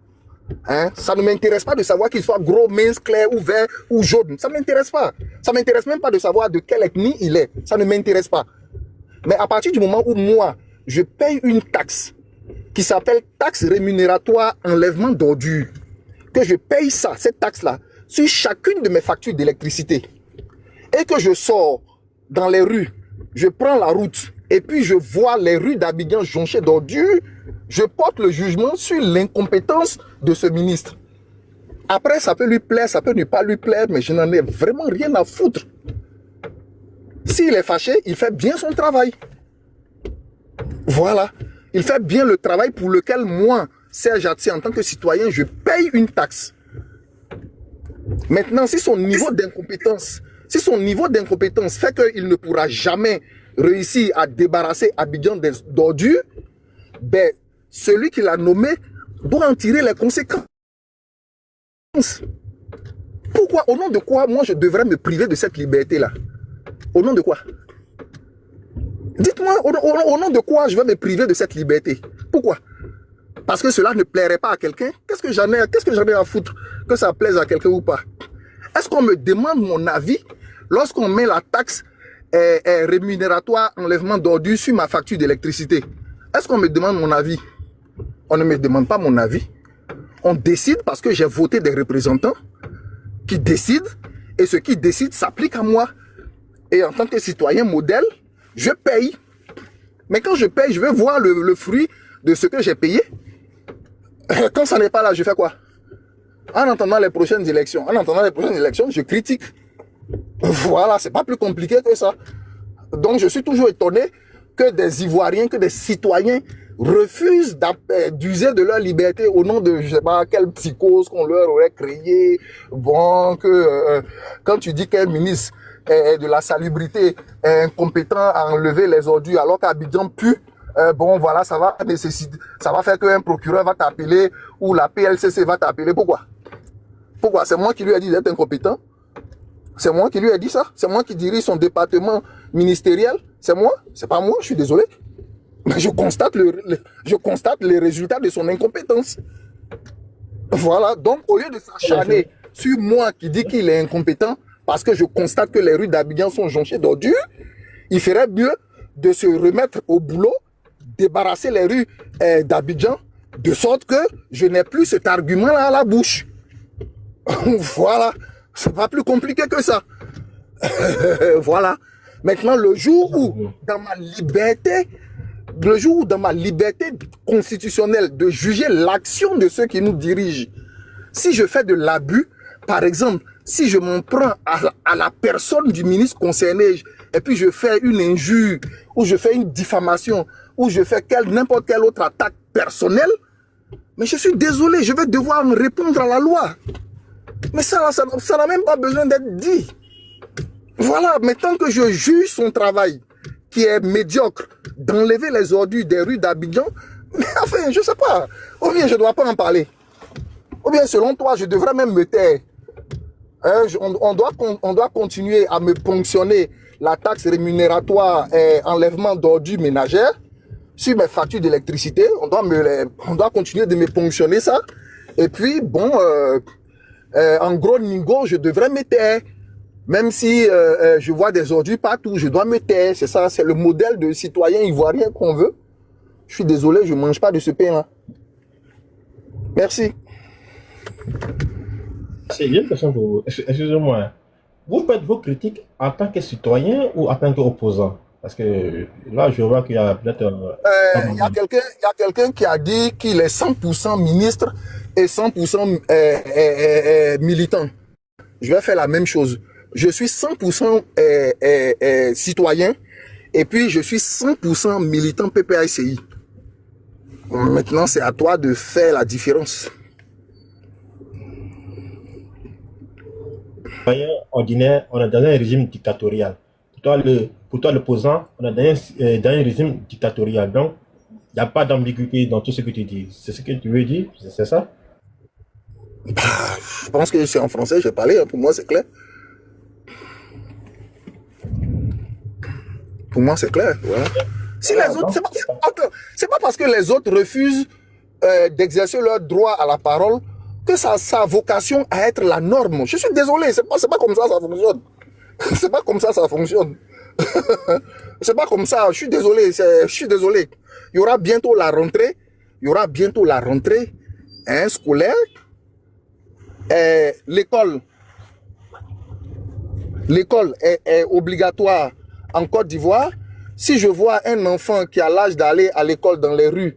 Hein? Ça ne m'intéresse pas de savoir qu'il soit gros, mince, clair ou vert ou jaune. Ça ne m'intéresse pas. Ça ne m'intéresse même pas de savoir de quelle ethnie il est. Ça ne m'intéresse pas. Mais à partir du moment où moi, je paye une taxe qui s'appelle taxe rémunératoire enlèvement d'ordures, que je paye ça, cette taxe-là, sur chacune de mes factures d'électricité, et que je sors dans les rues, je prends la route, et puis je vois les rues d'Abidjan jonchées d'ordures, je porte le jugement sur l'incompétence de ce ministre. Après, ça peut lui plaire, ça peut ne pas lui plaire, mais je n'en ai vraiment rien à foutre. S'il est fâché, il fait bien son travail. Voilà. Il fait bien le travail pour lequel moi, Serge Atsi, en tant que citoyen, je paye une taxe. Maintenant, si son niveau d'incompétence fait qu'il ne pourra jamais réussir à débarrasser Abidjan d'ordures, ben, celui qui l'a nommé doit en tirer les conséquences. Pourquoi, au nom de quoi, moi, je devrais me priver de cette liberté-là? Au nom de quoi? Dites-moi, au nom de quoi je vais me priver de cette liberté? Pourquoi? Parce que cela ne plairait pas à quelqu'un? Qu'est-ce que j'en ai à foutre que ça plaise à quelqu'un ou pas? Est-ce qu'on me demande mon avis lorsqu'on met la taxe rémunératoire enlèvement d'ordures sur ma facture d'électricité? Est-ce qu'on me demande mon avis? On ne me demande pas mon avis. On décide parce que j'ai voté des représentants qui décident et ce qui décide s'applique à moi. Et en tant que citoyen modèle, je paye. Mais quand je paye, je veux voir le fruit de ce que j'ai payé. Quand ça n'est pas là, je fais quoi? En entendant les prochaines élections, je critique. Voilà, c'est pas plus compliqué que ça. Donc je suis toujours étonné que des Ivoiriens, que des citoyens refusent d'user de leur liberté au nom de je sais pas quelle psychose qu'on leur aurait créée. Bon, que quand tu dis qu'un ministre de la salubrité est incompétent à enlever les ordures alors qu'Abidjan pue, bon voilà, ça va faire qu'un procureur va t'appeler ou la PLCC va t'appeler. Pourquoi? C'est moi qui lui ai dit d'être incompétent? C'est moi qui lui ai dit ça? C'est moi qui dirige son département ministériel? C'est moi? C'est pas moi, je suis désolé. Mais je constate les résultats de son incompétence. Voilà, donc au lieu de s'acharner sur moi qui dit qu'il est incompétent, parce que je constate que les rues d'Abidjan sont jonchées d'ordures, il ferait mieux de se remettre au boulot, débarrasser les rues d'Abidjan De sorte que je n'ai plus cet argument-là à la bouche. Voilà. C'est pas plus compliqué que ça. Voilà. Maintenant, le jour où, dans ma liberté constitutionnelle de juger l'action de ceux qui nous dirigent, si je fais de l'abus, par exemple, si je m'en prends à la personne du ministre concerné, et puis je fais une injure, ou je fais une diffamation, ou je fais n'importe quelle autre attaque personnelle, mais je suis désolé, je vais devoir me répondre à la loi. Mais ça n'a même pas besoin d'être dit. Voilà, mais tant que je juge son travail, qui est médiocre, d'enlever les ordures des rues d'Abidjan, mais enfin, je sais pas, ou bien je ne dois pas en parler. Ou bien selon toi, je devrais même me taire. Hein, on doit continuer à me ponctionner la taxe rémunératoire et enlèvement d'ordures ménagères sur mes factures d'électricité. On doit continuer de me ponctionner ça. Et puis, bon, en gros nigo, je devrais me taire. Même si je vois des ordures partout, je dois me taire. C'est ça, c'est le modèle de citoyen ivoirien qu'on veut. Je suis désolé, je ne mange pas de ce pain-là. Merci. C'est une question pour vous. Excusez-moi. Vous faites vos critiques en tant que citoyen ou en tant qu'opposant? Parce que là, je vois qu'il y a peut-être... Il y a quelqu'un qui a dit qu'il est 100% ministre et 100% militant. Je vais faire la même chose. Je suis 100% citoyen et puis je suis 100% militant PPACI. Maintenant, c'est à toi de faire la différence. Ordinaire, on est dans un régime dictatorial. Pour toi, l'opposant, on est dans un régime dictatorial. Donc, il n'y a pas d'ambiguïté dans tout ce que tu dis. C'est ce que tu veux dire? C'est ça? Je pense que c'est en français, j'ai parlé. Pour moi, c'est clair. Pour moi, c'est clair. Voilà. Si les autres, c'est pas parce que les autres refusent d'exercer leur droit à la parole que ça a vocation à être la norme. Je suis désolé, c'est pas comme ça fonctionne. C'est pas comme ça fonctionne. C'est pas comme ça, je suis désolé, Il y aura bientôt la rentrée, scolaire. L'école est obligatoire en Côte d'Ivoire. Si je vois un enfant qui a l'âge d'aller à l'école dans les rues,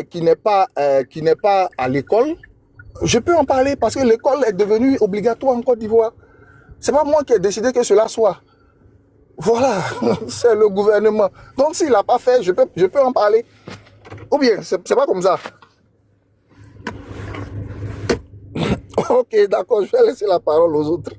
qui n'est pas à l'école, je peux en parler parce que l'école est devenue obligatoire en Côte d'Ivoire. C'est pas moi qui ai décidé que cela soit. Voilà, c'est le gouvernement. Donc s'il n'a pas fait, je peux en parler. Ou bien, c'est pas comme ça. Ok, d'accord, je vais laisser la parole aux autres.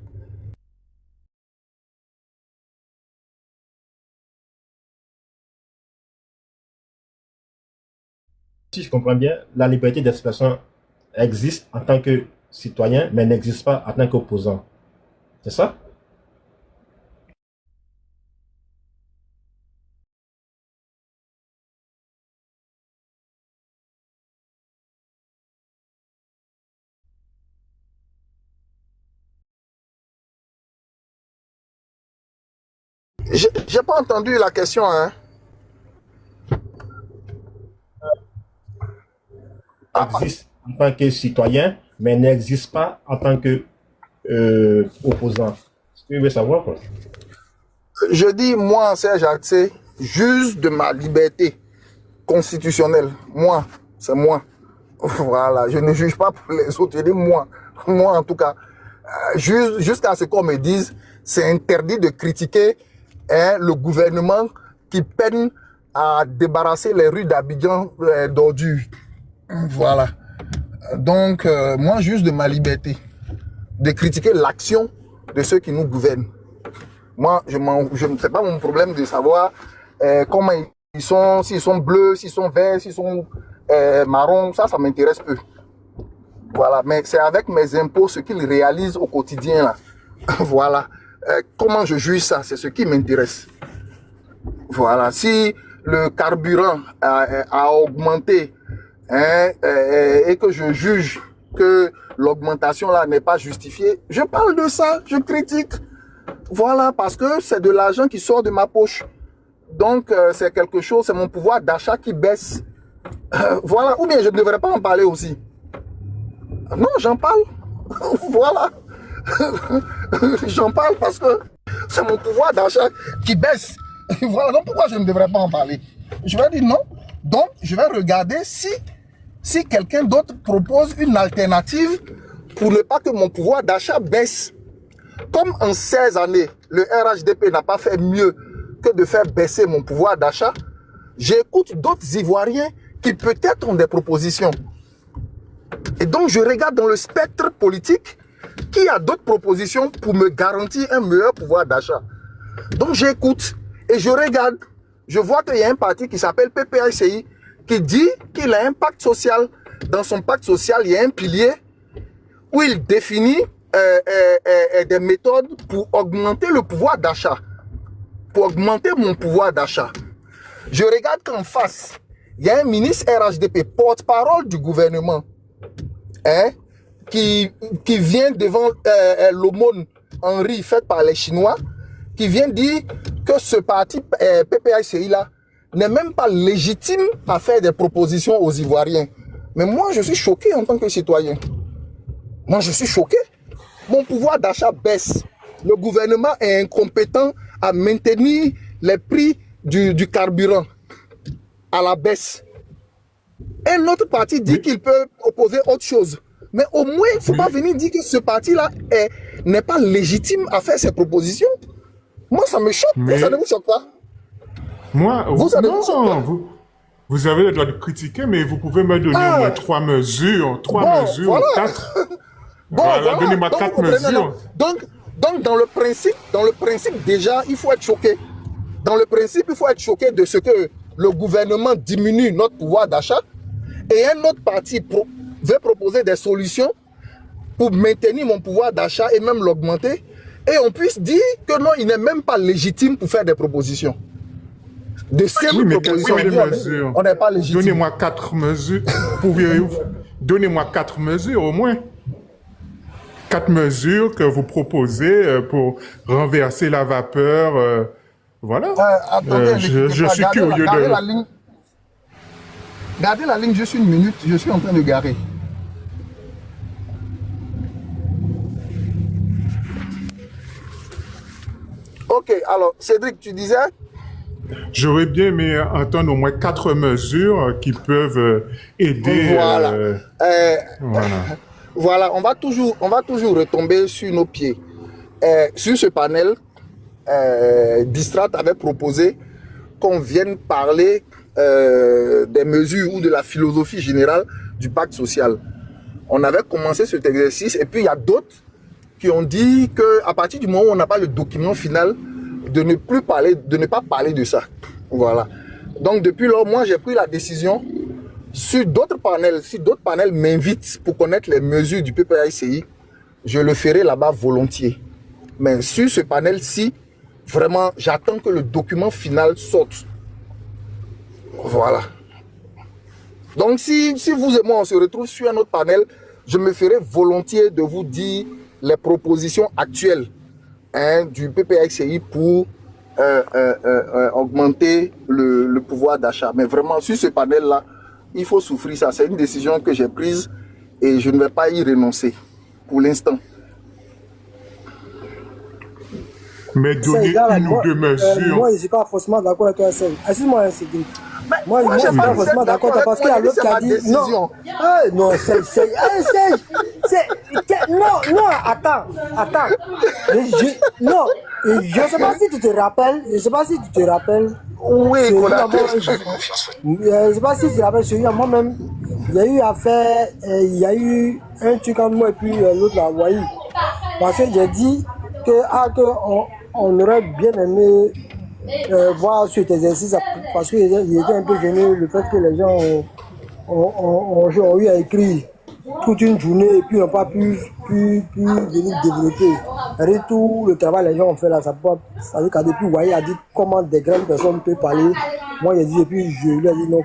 Si je comprends bien, la liberté d'expression existe en tant que citoyen, mais n'existe pas en tant qu'opposant. C'est ça? J'ai pas entendu la question, hein. Existe en tant que citoyen, mais n'existe pas en tant que opposant. Ce que vous voulez savoir, quoi. Je dis, moi, Serge Axé, juge de ma liberté constitutionnelle. Moi, c'est moi. Voilà, je ne juge pas pour les autres, je dis moi. Moi, en tout cas, jusqu'à ce qu'on me dise, c'est interdit de critiquer le gouvernement qui peine à débarrasser les rues d'Abidjan d'ordures. Voilà. Donc, moi, juge de ma liberté de critiquer l'action de ceux qui nous gouvernent. Moi, je ne sais pas mon problème de savoir comment ils sont, s'ils sont bleus, s'ils sont verts, s'ils sont marrons, ça m'intéresse peu. Voilà, mais c'est avec mes impôts ce qu'ils réalisent au quotidien, là. Voilà. Comment je juge ça, c'est ce qui m'intéresse. Voilà. Si le carburant a augmenté, hein, et que je juge que l'augmentation là n'est pas justifiée, je parle de ça, je critique. Voilà, parce que c'est de l'argent qui sort de ma poche. Donc, c'est quelque chose, c'est mon pouvoir d'achat qui baisse. Voilà, ou bien je ne devrais pas en parler aussi. Non, j'en parle. Voilà. J'en parle parce que c'est mon pouvoir d'achat qui baisse. Voilà, donc pourquoi je ne devrais pas en parler? Je vais dire non. Donc, je vais regarder si quelqu'un d'autre propose une alternative pour ne pas que mon pouvoir d'achat baisse. Comme en 16 années, le RHDP n'a pas fait mieux que de faire baisser mon pouvoir d'achat, j'écoute d'autres Ivoiriens qui peut-être ont des propositions. Et donc, je regarde dans le spectre politique qui a d'autres propositions pour me garantir un meilleur pouvoir d'achat. Donc, j'écoute et je regarde. Je vois qu'il y a un parti qui s'appelle PPACI qui dit qu'il a un pacte social. Dans son pacte social, il y a un pilier où il définit des méthodes pour augmenter le pouvoir d'achat. Pour augmenter mon pouvoir d'achat. Je regarde qu'en face, il y a un ministre RHDP, porte-parole du gouvernement, hein, qui vient devant l'aumône Henri faite par les Chinois, qui vient dire que ce parti PPACI là n'est même pas légitime à faire des propositions aux Ivoiriens. Mais moi, je suis choqué en tant que citoyen. Moi, je suis choqué. Mon pouvoir d'achat baisse. Le gouvernement est incompétent à maintenir les prix du carburant à la baisse. Un autre parti dit qu'il peut proposer autre chose. Mais au moins, il ne faut pas venir dire que ce parti-là n'est pas légitime à faire ses propositions. Moi, ça me choque. Mais ça ne vous choque pas? Moi, vous avez le droit de critiquer, mais vous pouvez me donner au moins 3 mesures. 3 mesures, voilà. 4. Voilà, donnez-moi 4 mesures. Donc, dans le principe, déjà, il faut être choqué. Dans le principe, il faut être choqué de ce que le gouvernement diminue notre pouvoir d'achat et un autre parti veut proposer des solutions pour maintenir mon pouvoir d'achat et même l'augmenter, et on puisse dire que non, il n'est même pas légitime pour faire des propositions. De simples propositions. On n'est pas légitime. Donnez-moi 4 mesures. Donnez-moi 4 mesures au moins. 4 mesures que vous proposez pour renverser la vapeur. Voilà. Attendez, je suis curieux de... Gardez la ligne juste 1 minute, je suis en train de garer. Ok, alors Cédric, tu disais? J'aurais bien aimé entendre au moins 4 mesures qui peuvent aider. Voilà. Voilà, on va toujours retomber sur nos pieds. Sur ce panel, Distrat avait proposé qu'on vienne parler des mesures ou de la philosophie générale du pacte social. On avait commencé cet exercice et puis il y a d'autres qui ont dit qu'à partir du moment où on n'a pas le document final, de ne pas parler de ça. Voilà. Donc depuis lors, moi j'ai pris la décision, sur d'autres panels, si d'autres panels m'invitent pour connaître les mesures du PPACI, je le ferai là-bas volontiers. Mais sur ce panel-ci, vraiment, j'attends que le document final sorte. Voilà. Donc si vous et moi on se retrouve sur un autre panel, je me ferai volontiers de vous dire les propositions actuelles du PPACI pour augmenter le pouvoir d'achat. Mais vraiment, sur ce panel-là, il faut souffrir ça. C'est une décision que j'ai prise et je ne vais pas y renoncer pour l'instant. Mais donner une ou 2 mesures. Moi, je ne suis pas forcément d'accord avec toi, excuse-moi, Cédric. Moi, je ne suis pas forcément d'accord parce qu'il y a l'autre qui a dit non. Non, non, attends. Non, je ne sais pas si tu te rappelles. Oui, je ne sais pas si tu te rappelles, celui-là, moi-même, il y a eu un truc entre moi et puis l'autre là, Wai. Parce que j'ai dit qu'on aurait bien aimé voir cet exercice parce qu'il était un peu gêné le fait que les gens ont eu à écrire toute une journée et puis n'ont pas pu venir développer. Et tout le travail les gens ont fait là, ça veut dire depuis Wai a dit comment des grandes personnes peuvent parler. Moi j'ai dit et puis je lui ai dit non,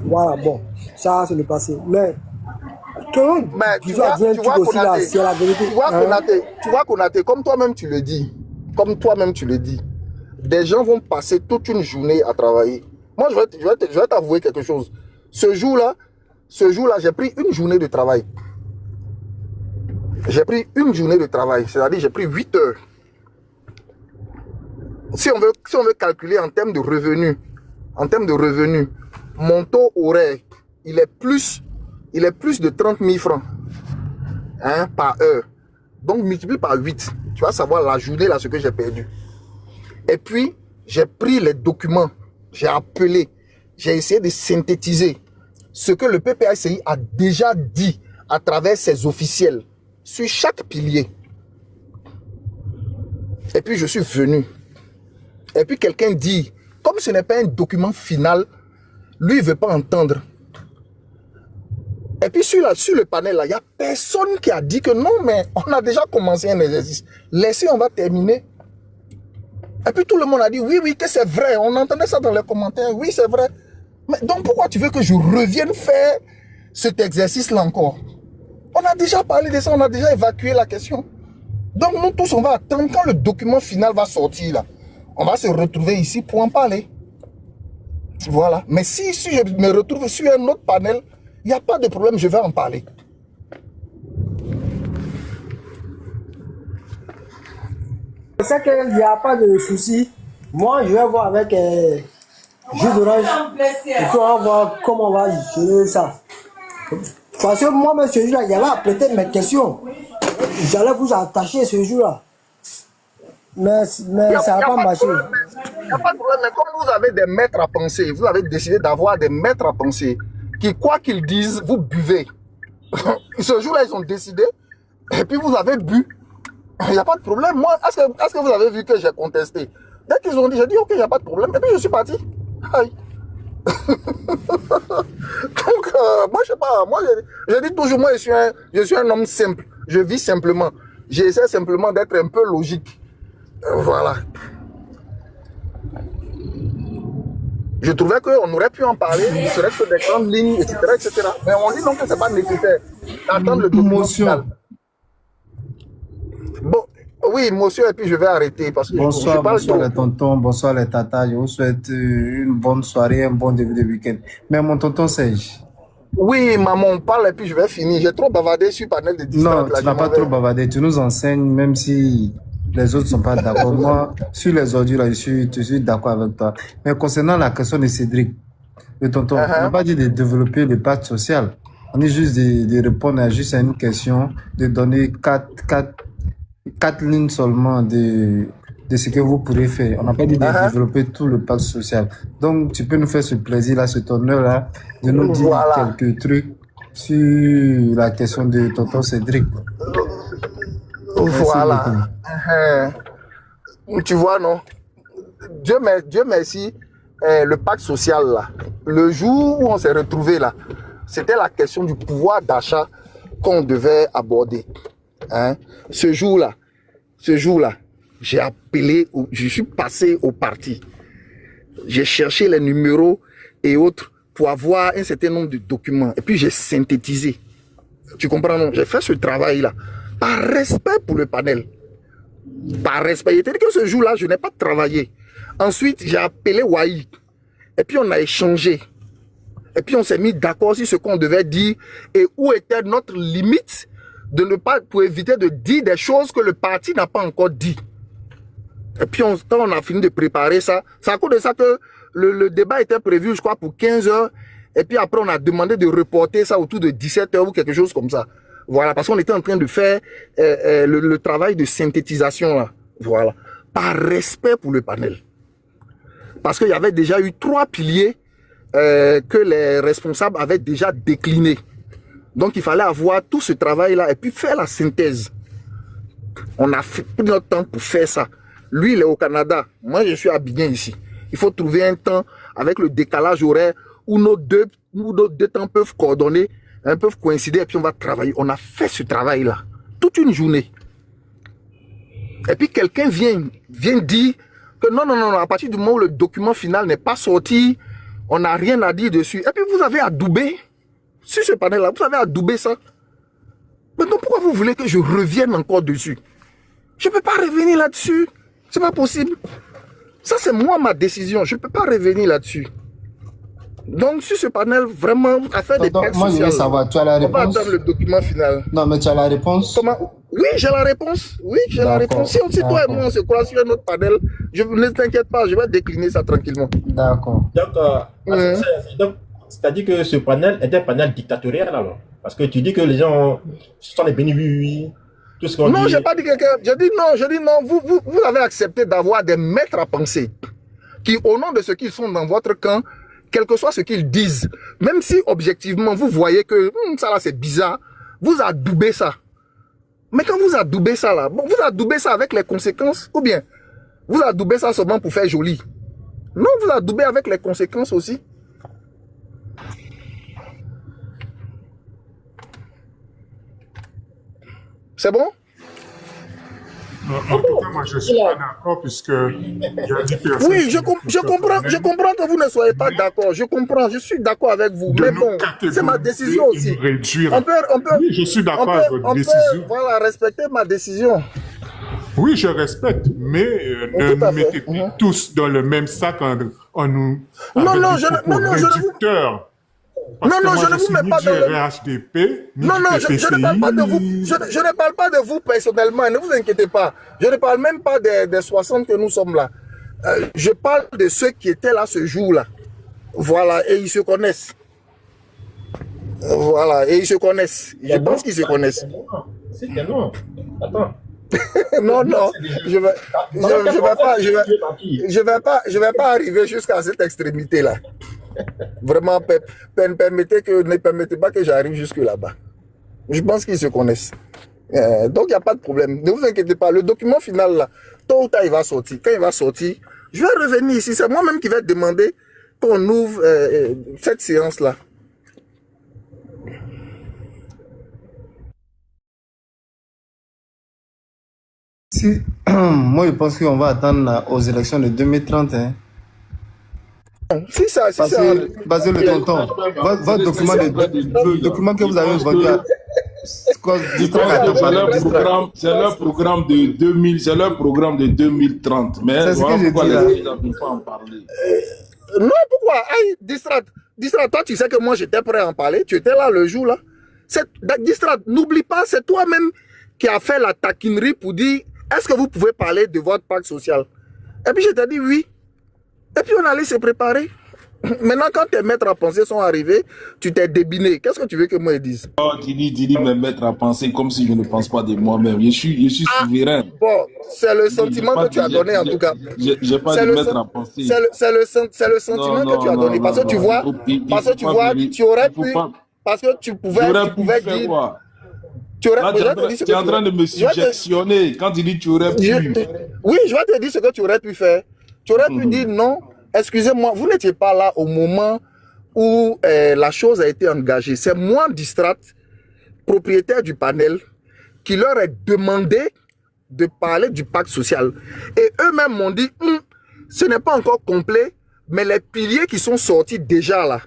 voilà, bon, ça c'est le passé. Mais tu vois, Konaté, comme toi-même tu le dis, des gens vont passer toute une journée à travailler. Moi, je vais t'avouer quelque chose. Ce jour-là, j'ai pris une journée de travail. J'ai pris une journée de travail, c'est-à-dire j'ai pris 8 heures. Si on veut calculer en termes de revenus, mon taux horaire, il est plus de 30 000 francs, hein, par heure. Donc multiplie par 8, tu vas savoir la journée là ce que j'ai perdu. Et puis j'ai pris les documents, j'ai appelé, j'ai essayé de synthétiser ce que le PPACI a déjà dit à travers ses officiels sur chaque pilier. Et puis je suis venu. Et puis quelqu'un dit, comme ce n'est pas un document final, lui il ne veut pas entendre. Et puis sur le panel là, il n'y a personne qui a dit que non, mais on a déjà commencé un exercice. Laissez, on va terminer. Et puis tout le monde a dit oui, que c'est vrai. On entendait ça dans les commentaires. Oui, c'est vrai. Mais donc pourquoi tu veux que je revienne faire cet exercice-là encore? On a déjà parlé de ça, on a déjà évacué la question. Donc nous tous, on va attendre quand le document final va sortir là. On va se retrouver ici pour en parler. Voilà. Mais si je me retrouve sur un autre panel, il n'y a pas de problème, je vais en parler. C'est ça qu'il n'y a pas de souci. Moi, je vais voir avec Jus d'Orange. Et puis on va voir comment on va gérer ça. Parce que moi-même, ce jour-là, il y avait apprêté mes questions. J'allais vous attacher ce jour-là. Mais ça n'a pas marché. Il n'y a pas de problème. Mais comme vous avez des maîtres à penser, vous avez décidé d'avoir des maîtres à penser, qui, quoi qu'ils disent, vous buvez. Ce jour-là, ils ont décidé, et puis vous avez bu. Il n'y a pas de problème. Moi, est-ce que vous avez vu que j'ai contesté? Dès qu'ils ont dit, j'ai dit, ok, il n'y a pas de problème. Et puis je suis parti. Aïe. Donc, moi, je sais pas. Moi, je dis toujours, moi, je suis un homme simple. Je vis simplement. J'essaie simplement d'être un peu logique. Voilà. Je trouvais qu'on aurait pu en parler, ne serait-ce que des grandes lignes, etc. Mais on dit donc que ce n'est pas nécessaire d'attendre le document final. Bon, oui, monsieur, et puis je vais arrêter parce que bonsoir les tontons, bonsoir les tatas. Je vous souhaite une bonne soirée, un bon début de week-end. Mais mon tonton Serge. Oui, maman, on parle et puis je vais finir. J'ai trop bavardé sur le panel de distance. Non, tu n'as pas trop bavardé. Tu nous enseignes, même si les autres ne sont pas d'accord. Moi, sur les ordures, là, je suis d'accord avec toi. Mais concernant la question de Cédric, le tonton, on n'a pas dit de développer le pacte social. On est juste de répondre à juste à une question, de donner quatre lignes seulement de ce que vous pourrez faire. On n'a pas dit de développer tout le pacte social. Donc, tu peux nous faire ce plaisir-là, cet honneur-là, de nous dire quelques trucs sur la question de tonton Cédric. Voilà. Tu vois, non? Dieu merci, le pacte social, là, le jour où on s'est retrouvé là, c'était la question du pouvoir d'achat qu'on devait aborder. Hein? Ce jour-là, j'ai appelé, je suis passé au parti. J'ai cherché les numéros et autres pour avoir un certain nombre de documents. Et puis j'ai synthétisé. Tu comprends, non? J'ai fait ce travail-là. Par respect pour le panel. Par respect. Il était dit que ce jour-là, je n'ai pas travaillé. Ensuite, j'ai appelé Waï. Et puis on a échangé. Et puis on s'est mis d'accord sur ce qu'on devait dire et où était notre limite de ne pas, pour éviter de dire des choses que le parti n'a pas encore dit. Et puis quand on a fini de préparer ça, c'est à cause de ça que le débat était prévu, je crois, pour 15 heures. Et puis après, on a demandé de reporter ça autour de 17 heures ou quelque chose comme ça. Voilà, parce qu'on était en train de faire le travail de synthétisation là. Voilà. Par respect pour le panel. Parce qu'il y avait déjà eu 3 piliers que les responsables avaient déjà déclinés. Donc il fallait avoir tout ce travail-là et puis faire la synthèse. On a pris notre temps pour faire ça. Lui, il est au Canada. Moi, je suis à Abidjan ici. Il faut trouver un temps avec le décalage horaire où nos deux temps peuvent coordonner, peuvent coïncider et puis on va travailler. On a fait ce travail-là toute une journée. Et puis quelqu'un vient dire que non, à partir du moment où le document final n'est pas sorti, on n'a rien à dire dessus. Et puis vous avez adoubé, sur ce panel-là, vous avez adoubé ça. Maintenant, pourquoi vous voulez que je revienne encore dessus? Je ne peux pas revenir là-dessus. C'est pas possible. Ça, c'est moi ma décision. Je ne peux pas revenir là-dessus. Donc, sur ce panel, vraiment, à faire des textes moi, je veux sociaux. savoir, tu as la On va réponse? attendre le document final. Non, mais tu as la réponse? Comment? Oui, j'ai la réponse. Oui, j'ai la réponse. Si toi et moi, on se croit sur un autre panel, ne t'inquiète pas, je vais décliner ça tranquillement. D'accord. Donc, c'est-à-dire que ce panel est un panel dictatorial alors. Parce que tu dis que les gens sont les bénis, oui. Tout ce qu'on non, dit. j'ai pas dit quelqu'un. Je dis non. Vous avez accepté d'avoir des maîtres à penser qui, au nom de ce qu'ils font dans votre camp, quel que soit ce qu'ils disent, même si objectivement vous voyez que ça là c'est bizarre, vous adoubez ça. Mais quand vous adoubez ça là, bon, vous adoubez ça avec les conséquences ou bien vous adoubez ça seulement pour faire joli? Non, vous adoubez avec les conséquences aussi. C'est bon? En tout cas, moi, je ne suis pas d'accord puisque il y a des personnes... Oui, je comprends que vous ne soyez pas d'accord. Je comprends, je suis d'accord avec vous. Mais bon, c'est ma décision aussi. On peut, oui, je suis d'accord avec votre décision. Voilà, respecter ma décision. Oui, je respecte, mais ne nous mettez pas tous dans le même sac en nous... Non, je ne vous... Non, je ne vous mets pas dans le... RHDP, Non, je ne parle pas de vous. Je ne parle pas de vous personnellement, ne vous inquiétez pas. Je ne parle même pas des 60 que nous sommes là. Je parle de ceux qui étaient là ce jour-là. Voilà, et ils se connaissent. Voilà, et ils se connaissent. Je pense qu'ils se connaissent. C'est que non. Attends. Non, je vais pas arriver jusqu'à cette extrémité-là. Vraiment, ne permettez pas que j'arrive jusque là-bas. Je pense qu'ils se connaissent. Donc, il n'y a pas de problème. Ne vous inquiétez pas. Le document final, là, tôt ou tard, il va sortir. Quand il va sortir, je vais revenir ici. C'est moi-même qui vais demander qu'on ouvre cette séance-là. Si, moi, je pense qu'on va attendre aux élections de 2030. Hein. Si ça, parce que le tonton, votre document, le document que vous avez vendu, c'est leur programme de 2000, c'est leur programme de 2030. Mais voilà pourquoi les gens ne peuvent pas en parler. Non, pourquoi? Hey, Distrat, toi, tu sais que moi, j'étais prêt à en parler. Tu étais là le jour, là. Distrat, n'oublie pas, c'est toi-même qui a fait la taquinerie pour dire, est-ce que vous pouvez parler de votre pacte social? Et puis, je t'ai dit oui. Et puis, on allait se préparer. Maintenant, quand tes maîtres à penser sont arrivés, tu t'es débiné. Qu'est-ce que tu veux que moi je dise? Oh, tu dis mes maîtres à penser comme si je ne pense pas de moi-même. Je suis souverain. Bon, c'est le sentiment que tu as donné en tout cas. J'ai pas de maître à penser. C'est le sentiment que tu as donné. Parce que tu vois, tu aurais pu... Parce que tu pouvais dire... Quoi? Tu es en train de me subjectionner quand tu dis tu aurais pu. Oui, je vais te dire ce que tu aurais pu faire. Tu aurais pu dire non, excusez-moi, vous n'étiez pas là au moment où la chose a été engagée. C'est moi, Distrat, propriétaire du panel, qui leur ai demandé de parler du pacte social. Et eux-mêmes m'ont dit, ce n'est pas encore complet, mais les piliers qui sont sortis déjà là,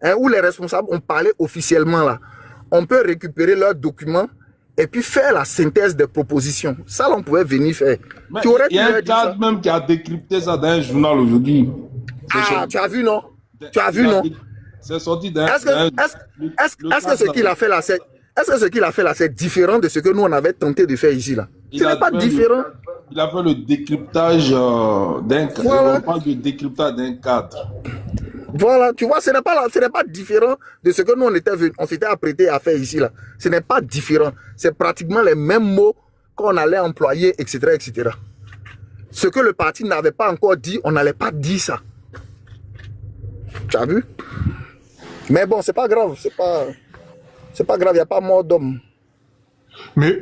hein, où les responsables ont parlé officiellement là, on peut récupérer leurs documents et puis faire la synthèse des propositions. Ça, on pouvait venir faire. Il y a un cadre même qui a décrypté ça dans un journal aujourd'hui. Ah, tu as vu, non? Tu as vu, non? C'est sorti d'un... Est-ce que ce qu'il a fait là, c'est différent de ce que nous, on avait tenté de faire ici, là? Ce n'est pas différent. Il a fait le décryptage d'un cadre. Voilà. On parle de décryptage d'un cadre. Voilà, tu vois, ce n'est pas différent de ce que nous, on s'était apprêté à faire ici, là. Ce n'est pas différent. C'est pratiquement les mêmes mots qu'on allait employer, etc., etc. Ce que le parti n'avait pas encore dit, on n'allait pas dire ça. Tu as vu? Mais bon, c'est pas grave, c'est pas grave, il n'y a pas mort d'homme. Mais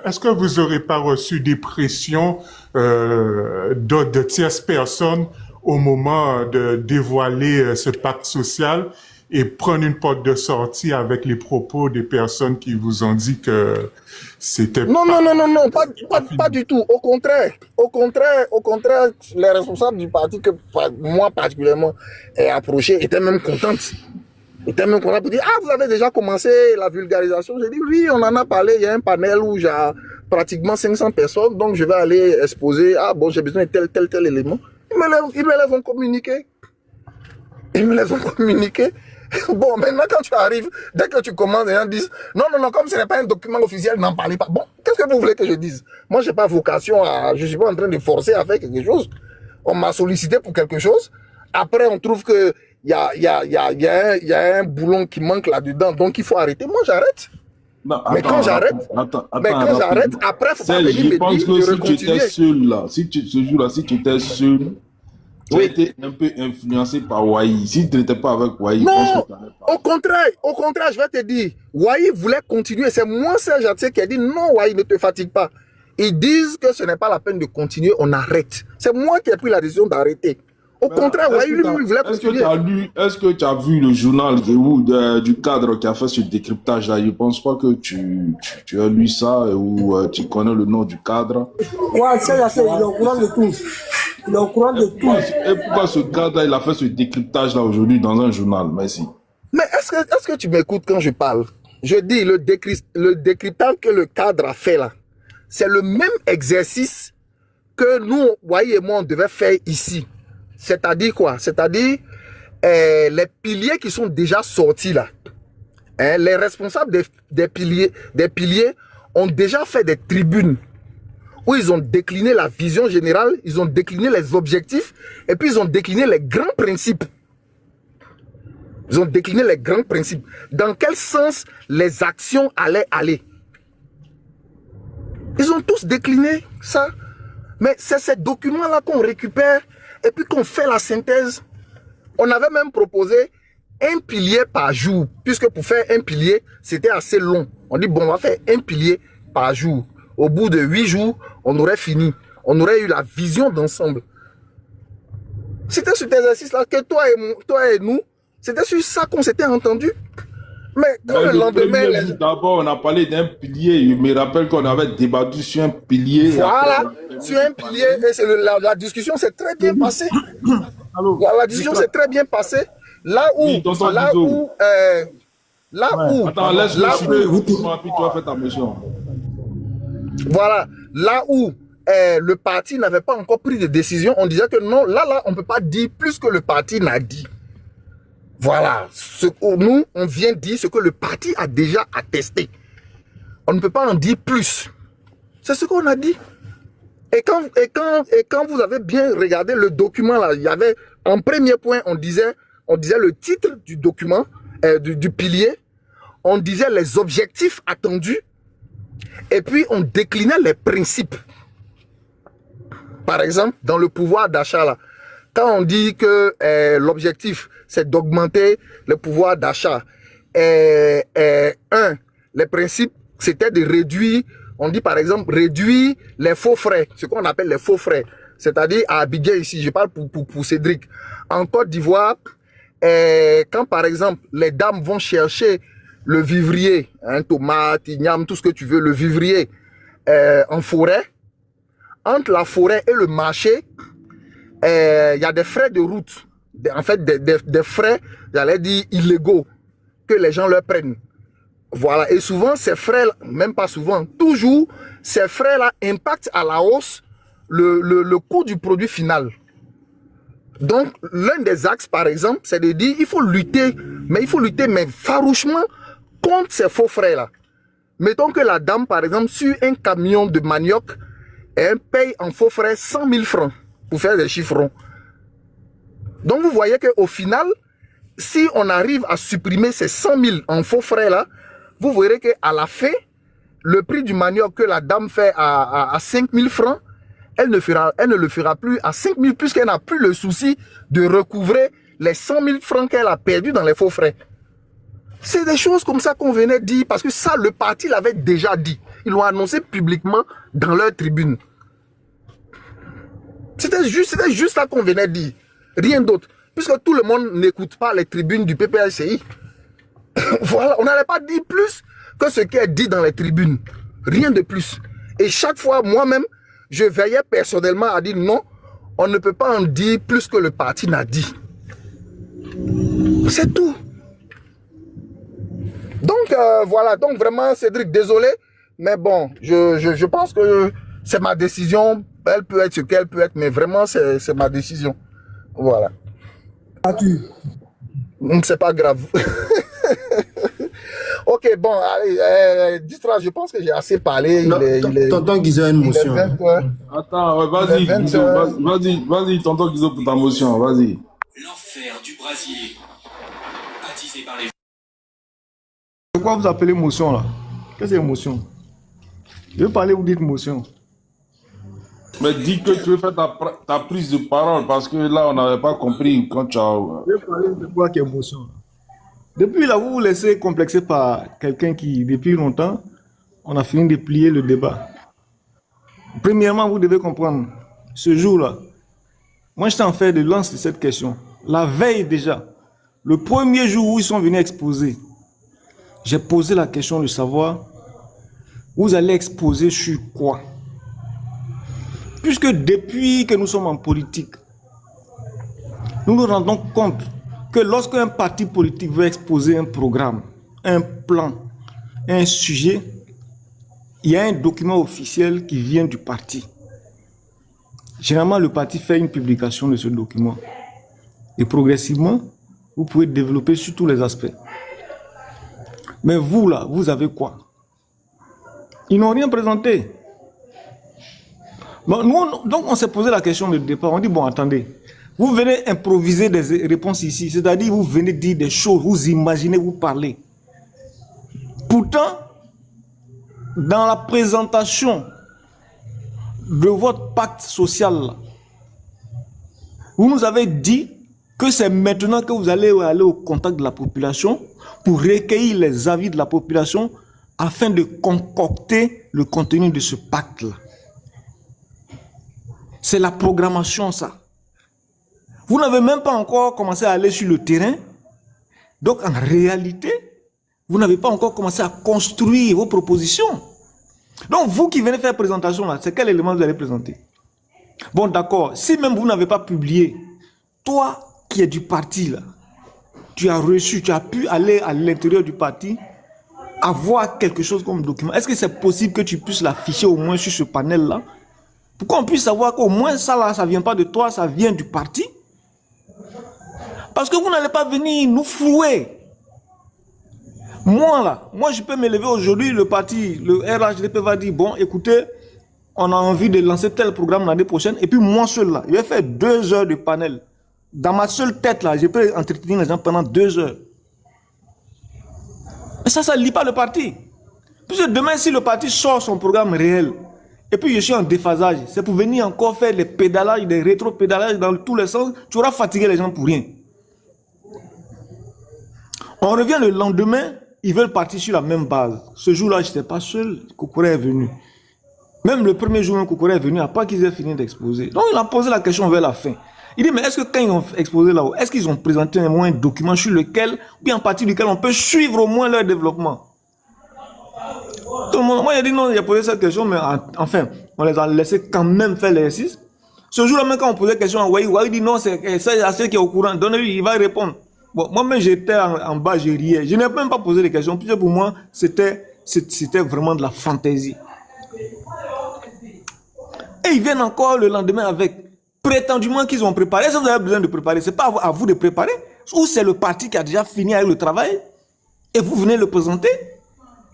est-ce que vous n'aurez pas reçu des pressions de tierces personnes au moment de dévoiler ce pacte social et prendre une porte de sortie avec les propos des personnes qui vous ont dit que c'était... Non, pas du tout. Au contraire, les responsables du parti que moi particulièrement ai approché étaient même contentes. Étaient même contents pour dire, ah, vous avez déjà commencé la vulgarisation. J'ai dit, oui, on en a parlé, il y a un panel où j'ai pratiquement 500 personnes, donc je vais aller exposer, ah bon, j'ai besoin de tel élément. Ils me les ont communiqué. Ils me les ont communiqués. Bon, maintenant, quand tu arrives, dès que tu commandes, les gens disent non, non, non, comme ce n'est pas un document officiel, n'en parlez pas. Bon, qu'est-ce que vous voulez que je dise? Moi, je n'ai pas vocation à. Je ne suis pas en train de forcer à faire quelque chose. On m'a sollicité pour quelque chose. Après, on trouve que il y a un boulon qui manque là-dedans, donc il faut arrêter. Moi, j'arrête. Mais quand j'arrête, après, il faut pas venir Je pense me dire que de si tu étais continuer. seul là, ce jour-là, si tu étais seul, tu as été un peu influencé par Wai. Si tu n'étais pas avec Wai, je pense Non, que tu n'allais pas. au contraire, je vais te dire, Wai voulait continuer. C'est moi, Serge Atier, qui a dit non, Wai, ne te fatigue pas. Ils disent que ce n'est pas la peine de continuer, on arrête. C'est moi qui ai pris la décision d'arrêter. Au contraire, Wai, lui, il voulait continuer. Est-ce que tu as vu le journal du cadre qui a fait ce décryptage-là? Je ne pense pas que tu as lu ça ou tu connais le nom du cadre. Ouais, c'est il est au courant de tout. Il est au courant de tout. Et pourquoi ce cadre il a fait ce décryptage-là aujourd'hui dans un journal? Merci. Mais est-ce que tu m'écoutes quand je parle? Je dis, le décryptage que le cadre a fait là, c'est le même exercice que nous, Wai et moi, on devait faire ici. C'est-à-dire quoi? C'est-à-dire les piliers qui sont déjà sortis là. Hein, les responsables des piliers ont déjà fait des tribunes où ils ont décliné la vision générale, ils ont décliné les objectifs et puis ils ont décliné les grands principes. Ils ont décliné les grands principes. Dans quel sens les actions allaient aller? Ils ont tous décliné ça. Mais c'est ces documents-là qu'on récupère et puis qu'on fait la synthèse. On avait même proposé un pilier par jour, puisque pour faire un pilier, c'était assez long. On dit, bon, on va faire un pilier par jour. Au bout de 8 jours, on aurait fini. On aurait eu la vision d'ensemble. C'était cet exercice-là que toi et nous, c'était sur ça qu'on s'était entendu. Mais quand le lendemain... D'abord, on a parlé d'un pilier. Je me rappelle qu'on avait débattu sur un pilier. Voilà, sur un pilier. Et la discussion s'est très bien passée. La discussion s'est très bien passée. Là où... Attends, laisse-le puis toi fais ta mission. Voilà, là où le parti n'avait pas encore pris de décision, on disait que non, là, on ne peut pas dire plus que le parti n'a dit. Voilà, nous, on vient dire ce que le parti a déjà attesté. On ne peut pas en dire plus. C'est ce qu'on a dit. Et quand vous avez bien regardé le document, là, il y avait, en premier point, on disait le titre du document, du pilier, on disait les objectifs attendus, et puis on déclinait les principes. Par exemple, dans le pouvoir d'achat, là, quand on dit que l'objectif, c'est d'augmenter le pouvoir d'achat, les principes, c'était de réduire, on dit par exemple, réduire les faux frais, ce qu'on appelle les faux frais. C'est-à-dire à Abidjan ici, je parle pour Cédric. En Côte d'Ivoire, quand par exemple, les dames vont chercher le vivrier, hein, tomate, igname, tout ce que tu veux, le vivrier en forêt, entre la forêt et le marché, il y a des frais de route, en fait des frais, j'allais dire illégaux, que les gens leur prennent. Voilà, et souvent ces frais, même pas souvent, toujours, ces frais-là impactent à la hausse le coût du produit final. Donc, l'un des axes, par exemple, c'est de dire, il faut lutter, mais farouchement contre ces faux frais-là. Mettons que la dame, par exemple, sur un camion de manioc, elle paye en faux frais 100 000 francs pour faire des chiffres ronds. Donc, vous voyez qu'au final, si on arrive à supprimer ces 100 000 en faux frais-là, vous verrez qu'à la fin, le prix du manioc que la dame fait à 5 000 francs, elle ne le fera plus à 5 000 puisqu'elle n'a plus le souci de recouvrer les 100 000 francs qu'elle a perdus dans les faux frais. C'est des choses comme ça qu'on venait dire parce que ça, le parti l'avait déjà dit. Ils l'ont annoncé publiquement dans leur tribune. C'était juste ça qu'on venait dire. Rien d'autre. Puisque tout le monde n'écoute pas les tribunes du PPLCI. Voilà, on n'allait pas dire plus que ce qui est dit dans les tribunes. Rien de plus. Et chaque fois, moi-même, je veillais personnellement à dire non, on ne peut pas en dire plus que le parti n'a dit. C'est tout. Donc, voilà. Donc, vraiment, Cédric, désolé. Mais bon, je pense que c'est ma décision. Elle peut être ce qu'elle peut être, mais vraiment, c'est ma décision. Voilà. C'est pas grave. Ok, bon, allez, Distra, je pense que j'ai assez parlé. Non, tonton Guizo a une motion. Attends, vas-y, vas-y, tonton Guizo pour ta motion, vas-y. L'enfer du brasier, attisé par les... Pourquoi vous appelez motion là? Qu'est-ce que c'est motion? Je veux parler, vous dites motion. Mais dis que tu veux faire ta prise de parole parce que là, on n'avait pas compris quand tu as... Je veux parler de quoi qui est motion. Depuis là, vous vous laissez complexer par quelqu'un qui, depuis longtemps, on a fini de plier le débat. Premièrement, vous devez comprendre, ce jour-là, moi j'étais en fait de lance de cette question. La veille déjà, le premier jour où ils sont venus exposer, j'ai posé la question de savoir, vous allez exposer sur quoi? Puisque depuis que nous sommes en politique, nous nous rendons compte que lorsqu'un parti politique veut exposer un programme, un plan, un sujet, il y a un document officiel qui vient du parti. Généralement, le parti fait une publication de ce document. Et progressivement, vous pouvez développer sur tous les aspects. Mais vous, là, vous avez quoi? Ils n'ont rien présenté. Bon, nous, donc, on s'est posé la question de départ. On dit, bon, attendez. Vous venez improviser des réponses ici. C'est-à-dire, vous venez dire des choses, vous imaginez, vous parlez. Pourtant, dans la présentation de votre pacte social, là, vous nous avez dit que c'est maintenant que vous allez aller au contact de la population pour recueillir les avis de la population afin de concocter le contenu de ce pacte-là. C'est la programmation, ça. Vous n'avez même pas encore commencé à aller sur le terrain. Donc, en réalité, vous n'avez pas encore commencé à construire vos propositions. Donc, vous qui venez faire présentation, là, c'est quel élément vous allez présenter? Bon, d'accord. Si même vous n'avez pas publié, toi qui es du parti, là, tu as reçu, tu as pu aller à l'intérieur du parti, avoir quelque chose comme document. Est-ce que c'est possible que tu puisses l'afficher au moins sur ce panel-là? Pour qu'on puisse savoir qu'au moins ça, là, ça ne vient pas de toi, ça vient du parti. Parce que vous n'allez pas venir nous flouer. Moi, là, moi, je peux me lever aujourd'hui, le parti, le RHDP va dire, bon, écoutez, on a envie de lancer tel programme l'année prochaine, et puis moi seul, là, je vais faire 2 heures de panel. Dans ma seule tête, là, je peux entretenir les gens pendant 2 heures. Mais ça ne lie pas le parti. Puisque demain, si le parti sort son programme réel, et puis je suis en déphasage, c'est pour venir encore faire des pédalages, des rétro-pédalages dans tous les sens, tu auras fatigué les gens pour rien. On revient le lendemain, ils veulent partir sur la même base. Ce jour-là, je n'étais pas seul, Koukouré est venu. Même le premier jour, Koukouré est venu, à part qu'ils aient fini d'exposer. Donc il a posé la question vers la fin. Il dit, mais est-ce que quand ils ont exposé là-haut, est-ce qu'ils ont présenté au moins un document sur lequel, ou bien en partie duquel on peut suivre au moins leur développement? Tout le monde, moi j'ai dit non, il a posé cette question, mais enfin, on les a laissés quand même faire l'exercice. Ce jour-là, même quand on posait la question à Waï, Waï dit non, c'est ceux qui est au courant, donnez-lui, il va répondre. Bon, moi-même j'étais en bas, je riais. Je n'ai même pas posé de questions, puisque pour moi, c'était vraiment de la fantaisie. Et ils viennent encore le lendemain avec prétendument qu'ils ont préparé. Est-ce que vous avez besoin de préparer? Ce n'est pas à vous de préparer. Ou c'est le parti qui a déjà fini avec le travail et vous venez le présenter?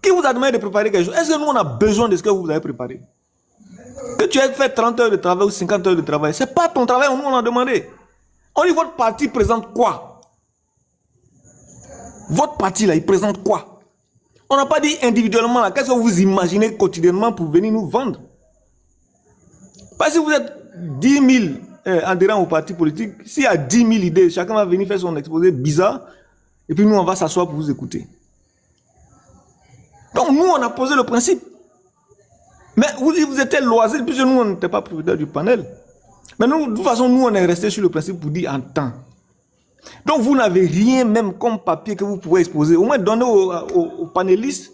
Qui vous a demandé de préparer quelque chose? Est-ce que nous on a besoin de ce que vous avez préparé? Que tu aies fait 30 heures de travail ou 50 heures de travail, ce n'est pas ton travail, nous on a demandé. On dit votre parti présente quoi? Votre parti là, il présente quoi? On n'a pas dit individuellement là, qu'est-ce que vous imaginez quotidiennement pour venir nous vendre? Parce que si vous êtes 10 000 adhérents au parti politique, s'il y a 10 000 idées, chacun va venir faire son exposé bizarre, et puis nous on va s'asseoir pour vous écouter. Donc nous on a posé le principe. Mais vous étiez loisir, puisque nous on n'était pas propriétaire du panel. Mais nous, de toute façon, nous on est resté sur le principe pour dire en temps. Donc vous n'avez rien même comme papier que vous pouvez exposer. Au moins donnez aux panélistes,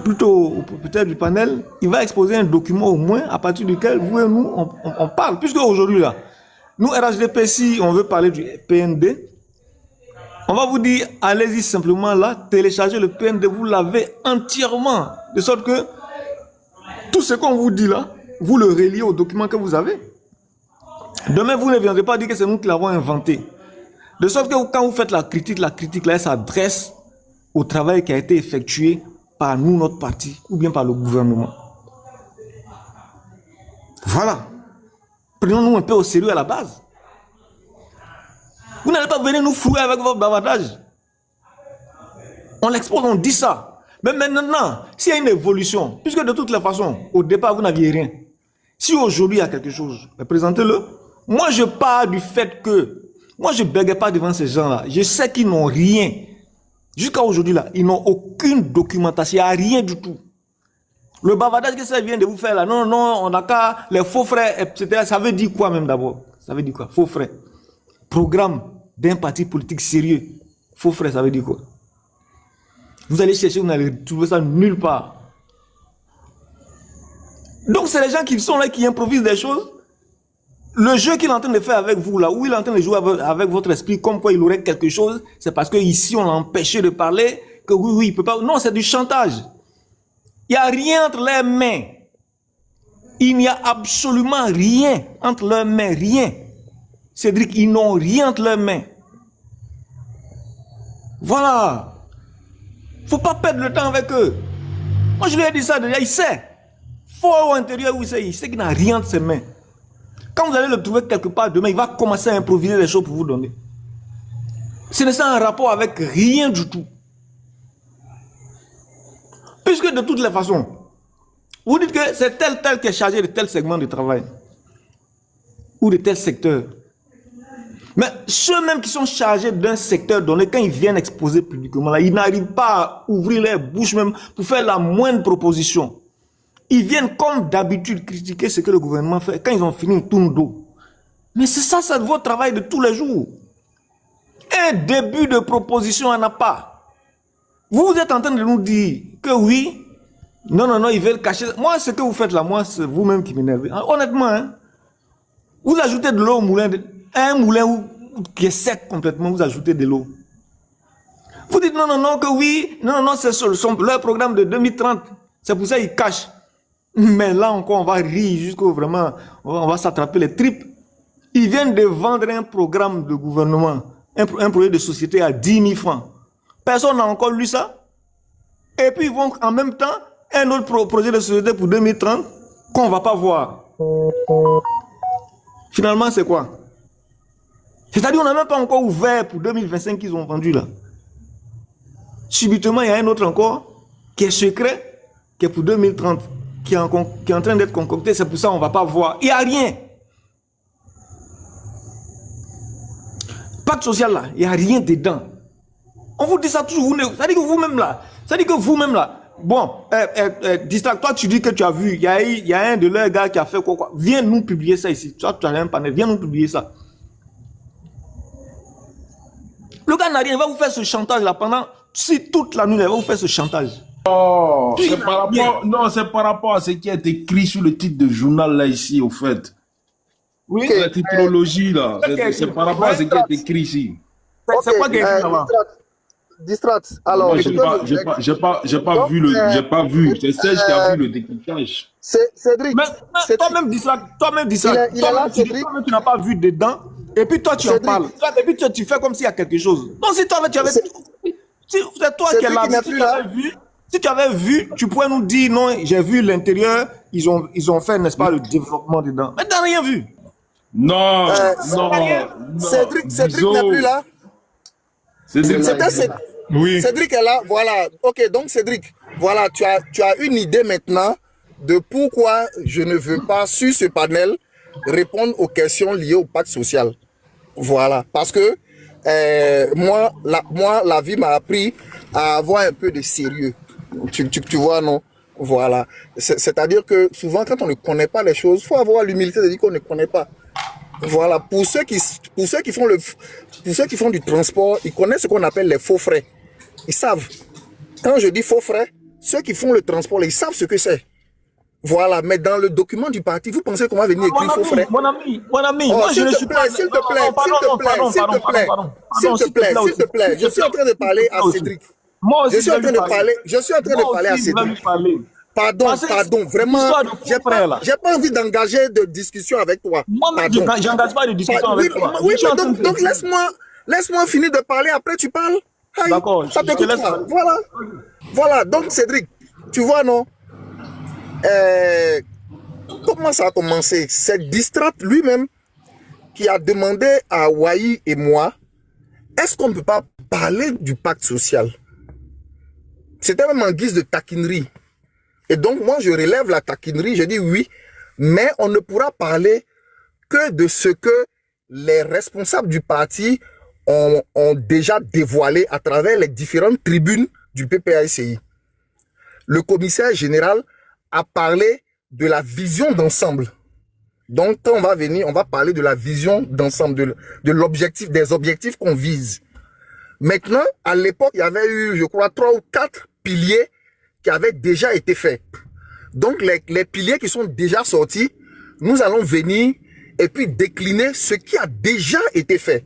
plutôt au propriétaire du panel, il va exposer un document au moins à partir duquel vous et nous on parle. Puisque aujourd'hui là, nous RHDP, si on veut parler du PND, on va vous dire, allez-y simplement là, téléchargez le PND, vous l'avez entièrement. De sorte que tout ce qu'on vous dit là, vous le reliez au document que vous avez. Demain, vous ne viendrez pas dire que c'est nous qui l'avons inventé. De sorte que quand vous faites la critique là, elle s'adresse au travail qui a été effectué par nous, notre parti, ou bien par le gouvernement. Voilà. Prenons-nous un peu au sérieux à la base. Vous n'allez pas venir nous flouer avec votre bavardage. On l'expose, on dit ça. Mais maintenant, s'il y a une évolution, puisque de toutes les façons, au départ, vous n'aviez rien. Si aujourd'hui il y a quelque chose, présentez-le. Moi, je pars du fait que, moi, je ne bègue pas devant ces gens-là. Je sais qu'ils n'ont rien. Jusqu'à aujourd'hui, là, ils n'ont aucune documentation, il n'y a rien du tout. Le bavardage que ça vient de vous faire là, non, non, on n'a qu'à les faux frères, etc. Ça veut dire quoi même d'abord? Ça veut dire quoi? Faux frères. Programme d'un parti politique sérieux. Faux frères, ça veut dire quoi? Vous allez chercher, vous n'allez trouver ça nulle part. Donc c'est les gens qui sont là, qui improvisent des choses. Le jeu qu'il est en train de faire avec vous là, où il est en train de jouer avec votre esprit, comme quoi il aurait quelque chose, c'est parce qu'ici on l'a empêché de parler, que oui, il peut pas. Non, c'est du chantage. Il n'y a rien entre leurs mains. Il n'y a absolument rien entre leurs mains, rien. Cédric, ils n'ont rien entre leurs mains. Voilà. Faut pas perdre le temps avec eux. Moi je lui ai dit ça déjà, il sait. Fort au intérieur où il sait qu'il n'a rien entre ses mains. Quand vous allez le trouver quelque part demain, il va commencer à improviser des choses pour vous donner. Ce n'est pas un rapport avec rien du tout. Puisque de toutes les façons, vous dites que c'est tel qui est chargé de tel segment de travail. Ou de tel secteur. Mais ceux-mêmes qui sont chargés d'un secteur donné, quand ils viennent exposer publiquement, là, ils n'arrivent pas à ouvrir leur bouche même pour faire la moindre proposition. Ils viennent comme d'habitude critiquer ce que le gouvernement fait. Quand ils ont fini, ils tournent dos. Mais c'est ça, c'est votre travail de tous les jours. Un début de proposition, on n'a pas. Vous êtes en train de nous dire que oui, non, ils veulent cacher. Moi, ce que vous faites là, moi, c'est vous-même qui m'énervez. Honnêtement, hein, vous ajoutez de l'eau au moulin, un moulin qui est sec complètement, vous ajoutez de l'eau. Vous dites non, que oui, non, c'est leur programme de 2030. C'est pour ça qu'ils cachent. Mais là encore, on va rire jusqu'au vraiment, on va s'attraper les tripes. Ils viennent de vendre un programme de gouvernement, un projet de société à 10 000 francs. Personne n'a encore lu ça. Et puis ils vont en même temps un autre projet de société pour 2030 qu'on ne va pas voir. Finalement, c'est quoi? C'est-à-dire qu'on n'a même pas encore ouvert pour 2025 qu'ils ont vendu là. Subitement, il y a un autre encore qui est secret, qui est pour 2030, qui est en train d'être concocté. C'est pour ça qu'on ne va pas voir. Il n'y a rien. Pacte social là, il n'y a rien dedans. On vous dit ça toujours. C'est-à-dire que vous-même là, bon, Distract, toi tu dis que tu as vu, il y a un de leurs gars qui a fait quoi. Viens nous publier ça ici. Toi tu as un panel, viens nous publier ça. Le gars n'a rien, il va vous faire ce chantage là pendant toute la nuit, il va vous faire ce chantage. Oh, c'est par rapport à ce qui est écrit sur le titre de journal là ici, au fait. Oui. La titrologie là, c'est par rapport à ce qui est écrit ici. C'est quoi qui est écrit là-bas? Distract. Alors, j'ai pas vu. C'est Serge qui a vu le décryptage. Cédric. Mais toi-même Distract. Tu n'as pas vu dedans. Et puis toi tu en parles. Et puis tu fais comme s'il y a quelque chose. Non, si toi tu avais. C'est toi qui es là. Si tu avais vu, tu pourrais nous dire non, j'ai vu l'intérieur, ils ont fait, n'est-ce pas, le développement dedans. Mais tu n'as rien vu. Non. Cédric n'est plus là. Oui. Cédric est là, voilà. Ok, donc Cédric, voilà, tu as une idée maintenant de pourquoi je ne veux pas, sur ce panel, répondre aux questions liées au pacte social. Voilà, parce que moi, la vie m'a appris à avoir un peu de sérieux. Tu vois, non? Voilà. C'est-à-dire que souvent, quand on ne connaît pas les choses, il faut avoir l'humilité de dire qu'on ne connaît pas. Voilà. Pour ceux qui font du transport, ils connaissent ce qu'on appelle les faux frais. Ils savent. Quand je dis faux frais, ceux qui font le transport, ils savent ce que c'est. Voilà. Mais dans le document du parti, vous pensez qu'on va venir écrire faux frais? Mon ami, moi je ne suis pas... S'il te plaît, je suis en train de parler à Cédric. Je suis en train de parler à Cédric. Pardon, vraiment, j'ai pas envie d'engager de discussion avec toi. Moi, j'engage pas de discussion avec toi. Oui, mais donc Laisse-moi finir de parler, après tu parles. D'accord, Ça je te t'écoute laisse pas. parler. Voilà. Voilà, donc Cédric, tu vois, non? Comment ça a commencé? C'est Distrat lui-même qui a demandé à Wahi et moi, est-ce qu'on ne peut pas parler du pacte social? C'était même en guise de taquinerie. Et donc, moi, je relève la taquinerie, je dis oui, mais on ne pourra parler que de ce que les responsables du parti ont déjà dévoilé à travers les différentes tribunes du PPACI. Le commissaire général a parlé de la vision d'ensemble. Donc, quand on va venir, on va parler de la vision d'ensemble, de l'objectif, des objectifs qu'on vise. Maintenant, à l'époque, il y avait eu, je crois, 3 ou 4 piliers qui avaient déjà été faits. Donc, les piliers qui sont déjà sortis, nous allons venir et puis décliner ce qui a déjà été fait.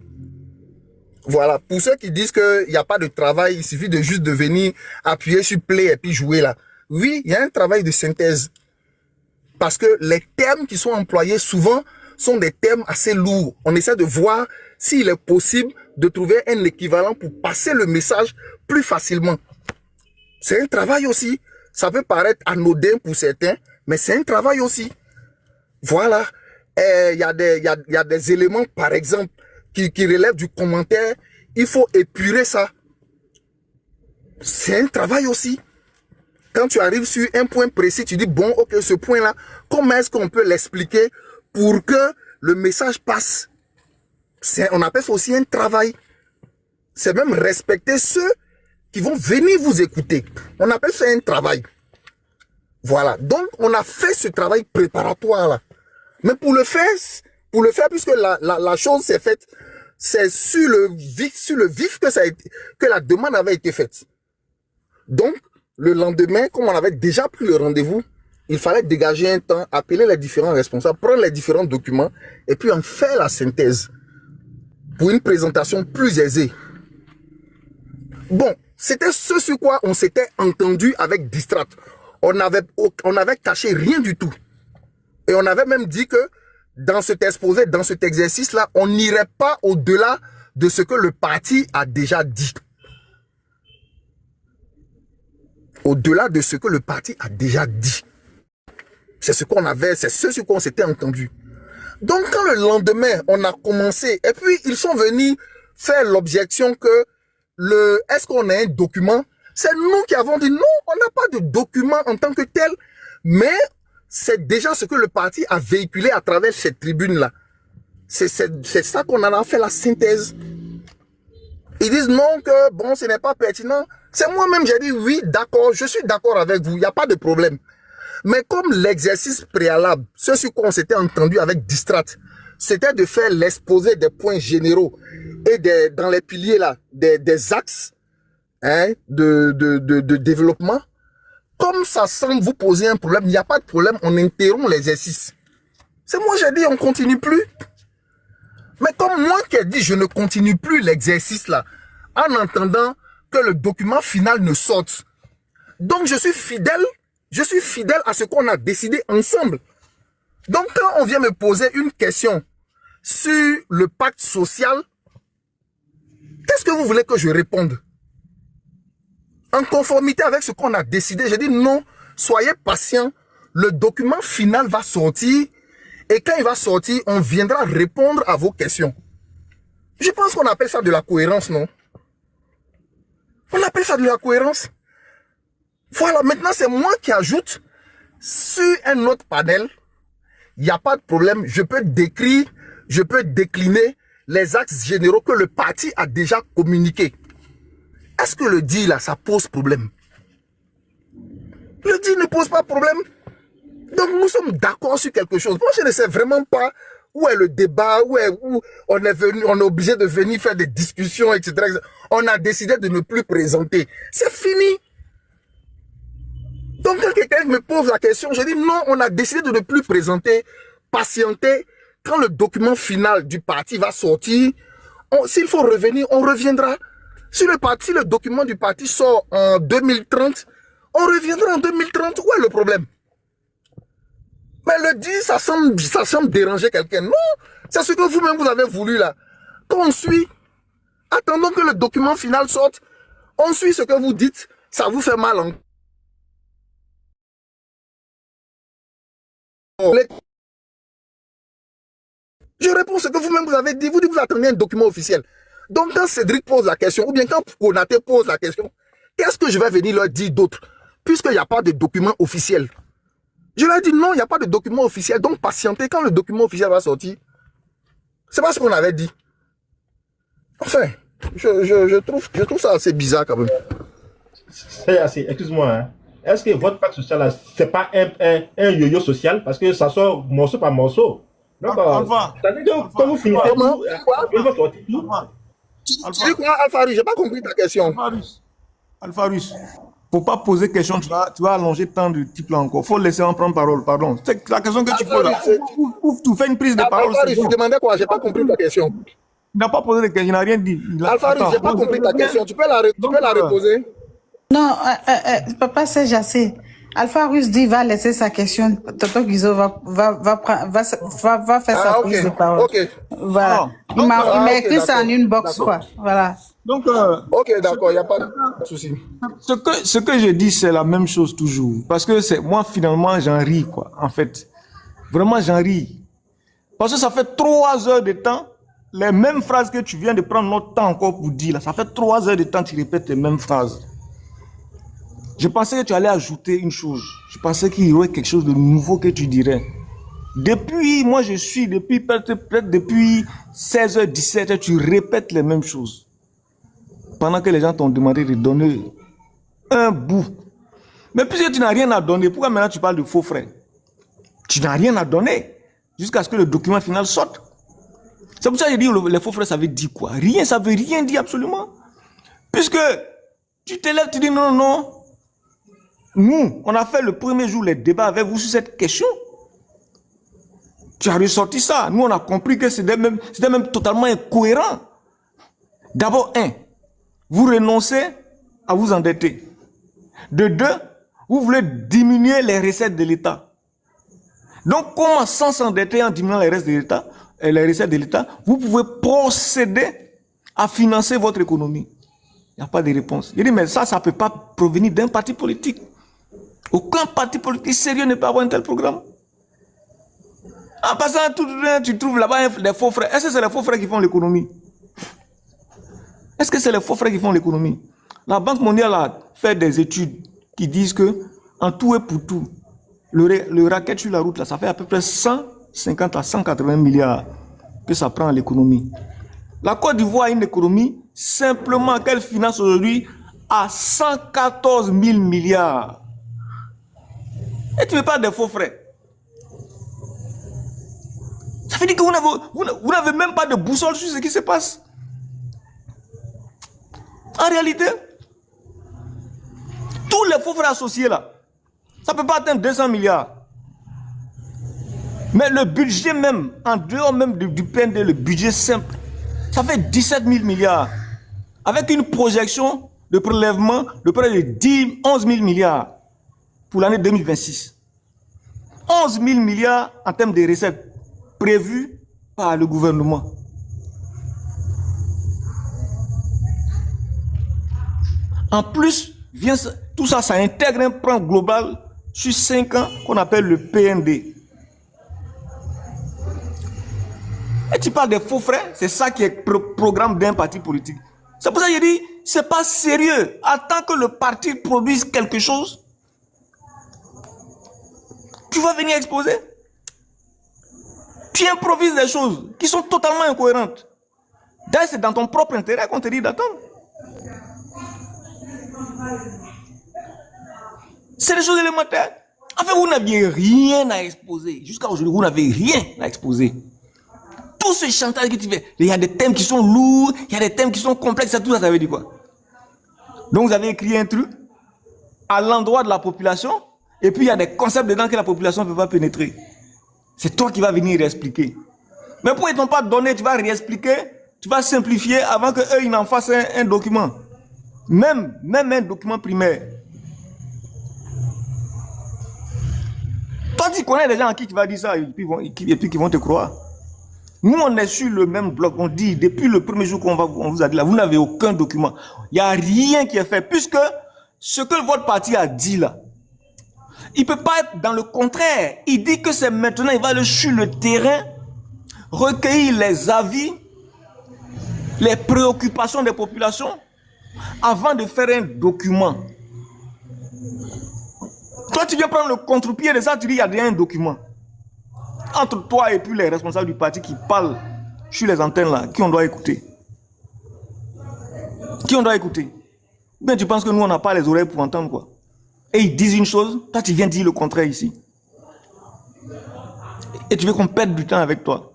Voilà. Pour ceux qui disent qu'il n'y a pas de travail, il suffit de juste de venir appuyer sur play et puis jouer là. Oui, il y a un travail de synthèse. Parce que les termes qui sont employés souvent sont des termes assez lourds. On essaie de voir s'il est possible de trouver un équivalent pour passer le message plus facilement. C'est un travail aussi. Ça peut paraître anodin pour certains, mais c'est un travail aussi. Voilà. Il y a des éléments, par exemple, qui relèvent du commentaire. Il faut épurer ça. C'est un travail aussi. Quand tu arrives sur un point précis, tu dis, bon, ok, ce point-là, comment est-ce qu'on peut l'expliquer pour que le message passe? On appelle ça aussi un travail. C'est même respecter ceux qui vont venir vous écouter. On appelle ça un travail. Voilà. Donc, on a fait ce travail préparatoire-là. Mais pour le faire, puisque la chose s'est faite, c'est sur le vif que la demande avait été faite. Donc, le lendemain, comme on avait déjà pris le rendez-vous, il fallait dégager un temps, appeler les différents responsables, prendre les différents documents et puis en faire la synthèse pour une présentation plus aisée. Bon, c'était ce sur quoi on s'était entendu avec Distrat. On n'avait caché rien du tout. Et on avait même dit que dans cet exposé, dans cet exercice-là, on n'irait pas au-delà de ce que le parti a déjà dit. Au-delà de ce que le parti a déjà dit. C'est ce qu'on avait, c'est ce sur quoi on s'était entendu. Donc, quand le lendemain, on a commencé, et puis ils sont venus faire l'objection que est-ce qu'on a un document? C'est nous qui avons dit non, on n'a pas de document en tant que tel, mais c'est déjà ce que le parti a véhiculé à travers cette tribune-là. C'est ça qu'on en a fait la synthèse. Ils disent non, que bon, ce n'est pas pertinent. C'est moi-même, j'ai dit oui, d'accord, je suis d'accord avec vous, il n'y a pas de problème. Mais comme l'exercice préalable, ce sur quoi on s'était entendu avec Distrat, c'était de faire l'exposé des points généraux et dans les piliers là, des axes de développement. Comme ça semble vous poser un problème, il n'y a pas de problème, on interrompt l'exercice. C'est moi j'ai dit on continue plus. Mais comme moi qui ai dit je ne continue plus l'exercice là, en entendant que le document final ne sorte. Donc je suis fidèle à ce qu'on a décidé ensemble. Donc quand on vient me poser une question sur le pacte social, qu'est-ce que vous voulez que je réponde? En conformité avec ce qu'on a décidé, j'ai dit non, soyez patient, le document final va sortir et quand il va sortir, on viendra répondre à vos questions. Je pense qu'on appelle ça de la cohérence, non? On appelle ça de la cohérence. Voilà, maintenant c'est moi qui ajoute sur un autre panel, il n'y a pas de problème, je peux décrire, je peux décliner les axes généraux que le parti a déjà communiqués. Est-ce que le dit là, ça pose problème? Le dit ne pose pas problème. Donc nous sommes d'accord sur quelque chose. Moi je ne sais vraiment pas où est le débat, où on est obligé de venir faire des discussions, etc. On a décidé de ne plus présenter. C'est fini. Donc quand quelqu'un me pose la question, je dis non, on a décidé de ne plus présenter, patienter. Quand le document final du parti va sortir, s'il faut revenir, on reviendra. Si le document du parti sort en 2030, on reviendra en 2030. Où est le problème? Mais le dit, ça semble déranger quelqu'un. Non, c'est ce que vous-même vous avez voulu là. Quand on suit, Attendons que le document final sorte. On suit ce que vous dites. Ça vous fait mal. Je réponds ce que vous-même vous avez dit. Vous dites que vous attendez un document officiel. Donc quand Cédric pose la question, ou bien quand Konaté pose la question, qu'est-ce que je vais venir leur dire d'autre? Puisqu'il n'y a pas de document officiel. Je leur ai dit non, il n'y a pas de document officiel. Donc patientez quand le document officiel va sortir. C'est pas ce qu'on avait dit. Enfin, je trouve ça assez bizarre quand même. C'est assez, excuse-moi, hein. Est-ce que votre pacte social, là, c'est pas un yo-yo social? Parce que ça sort morceau par morceau. Donc, c'est-à-dire que quand vous finissez tout, tu dis quoi, Alpha Russe? J'ai pas compris ta question. Alpha Russe, faut pas poser question, tu vas allonger tant de type là encore. Faut laisser en prendre parole, pardon. C'est la question que tu poses là. Tu fais une prise de parole. Alpha Russe, tu demandais quoi? J'ai pas compris ta question. Il n'a pas posé de question, il n'a rien dit. Alpha Russe, j'ai pas compris ta question. Tu peux la reposer? Non, papa, c'est Jassé. Alpha Russe dit va laisser sa question. Tonton Guizo va faire sa prise de parole. Ok. Voilà. Il m'a écrit ça en une box, quoi. Voilà. Donc, ok, d'accord, il n'y a pas de souci. Ce que je dis, c'est la même chose toujours. Parce que moi, finalement, j'en ris, quoi. En fait, vraiment, j'en ris. Parce que ça fait 3 heures de temps, les mêmes phrases que tu viens de prendre notre temps encore pour dire, là, ça fait 3 heures de temps que tu répètes les mêmes phrases. Je pensais que tu allais ajouter une chose. Je pensais qu'il y aurait quelque chose de nouveau que tu dirais. Depuis, moi je suis, peut-être depuis 16h, 17h, tu répètes les mêmes choses. Pendant que les gens t'ont demandé de donner un bout. Mais puisque tu n'as rien à donner, pourquoi maintenant tu parles de faux frères? Tu n'as rien à donner jusqu'à ce que le document final sorte. C'est pour ça que je dis les faux frères, ça veut dire quoi? Rien, ça veut rien dire absolument. Puisque tu te lèves, tu dis non, non. Nous, on a fait le premier jour les débats avec vous sur cette question. Tu as ressorti ça. Nous, on a compris que c'était même totalement incohérent. D'abord, vous renoncez à vous endetter. De 2, vous voulez diminuer les recettes de l'État. Donc, comment sans s'endetter en diminuant les recettes de l'État, vous pouvez procéder à financer votre économie? Il n'y a pas de réponse. Je dis, mais ça ne peut pas provenir d'un parti politique. Aucun parti politique sérieux ne peut avoir un tel programme. En passant tout le temps, tu trouves là-bas des faux frères. Est-ce que c'est les faux frères qui font l'économie? Est-ce que c'est les faux frères qui font l'économie? La Banque mondiale a fait des études qui disent que, en tout et pour tout, le racket sur la route, là, ça fait à peu près 150 à 180 milliards que ça prend à l'économie. La Côte d'Ivoire a une économie simplement qu'elle finance aujourd'hui à 114 000 milliards. Et tu ne veux pas des faux frères. Ça veut dire que vous n'avez même pas de boussole sur ce qui se passe. En réalité, tous les faux frères associés là, ça ne peut pas atteindre 200 milliards. Mais le budget même, en dehors même du PND, le budget simple, ça fait 17 000 milliards. Avec une projection de prélèvement de près de 11 000 milliards pour l'année 2026. 11 000 milliards en termes de recettes prévues par le gouvernement. En plus, tout ça, ça intègre un plan global sur 5 ans qu'on appelle le PND. Et tu parles des faux frères, c'est ça qui est le programme d'un parti politique. C'est pour ça que je dis, c'est pas sérieux. Attends que le parti produise quelque chose, tu vas venir exposer. Tu improvises des choses qui sont totalement incohérentes. D'ailleurs, c'est dans ton propre intérêt qu'on te dit d'attendre. C'est des choses élémentaires. En fait, vous n'aviez rien à exposer. Jusqu'à aujourd'hui, vous n'avez rien à exposer. Tout ce chantage que tu fais, il y a des thèmes qui sont lourds, il y a des thèmes qui sont complexes, tout ça, ça veut dire quoi? Donc, vous avez écrit un truc à l'endroit de la population, et puis il y a des concepts dedans que la population ne peut pas pénétrer. C'est toi qui vas venir réexpliquer. Mais pourquoi ils ne t'ont pas donné, tu vas réexpliquer, tu vas simplifier avant qu'eux, ils n'en fassent un document. Même un document primaire. Toi, tu connais des gens à qui tu vas dire ça, et puis qui vont te croire. Nous, on est sur le même bloc. On dit, depuis le premier jour on vous a dit là, vous n'avez aucun document. Il n'y a rien qui est fait. Puisque ce que votre parti a dit là, il ne peut pas être dans le contraire. Il dit que c'est maintenant, il va aller sur le terrain, recueillir les avis, les préoccupations des populations, avant de faire un document. Toi, tu viens prendre le contre-pied de ça, tu dis, il y a déjà un document. Entre toi et puis les responsables du parti qui parlent sur les antennes là, qui on doit écouter? Qui on doit écouter? Bien, tu penses que nous, on n'a pas les oreilles pour entendre quoi? Et ils disent une chose, toi tu viens dire le contraire ici. Et tu veux qu'on perde du temps avec toi.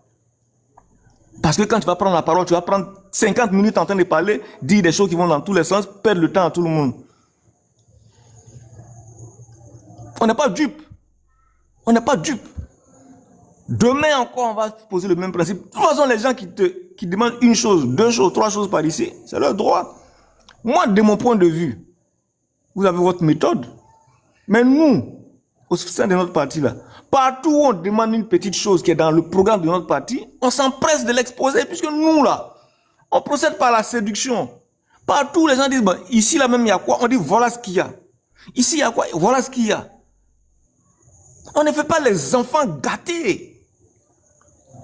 Parce que quand tu vas prendre la parole, tu vas prendre 50 minutes en train de parler, dire des choses qui vont dans tous les sens, perdre le temps à tout le monde. On n'est pas dupe. On n'est pas dupe. Demain encore, on va poser le même principe. De toute façon, les gens qui demandent une chose, deux choses, trois choses par ici, c'est leur droit. Moi, de mon point de vue, vous avez votre méthode. Mais nous, au sein de notre parti là, partout où on demande une petite chose qui est dans le programme de notre parti, on s'empresse de l'exposer, puisque nous là, on procède par la séduction. Partout, les gens disent, bon, ici là même il y a quoi? On dit, voilà ce qu'il y a. Ici il y a quoi? Voilà ce qu'il y a. On ne fait pas les enfants gâtés.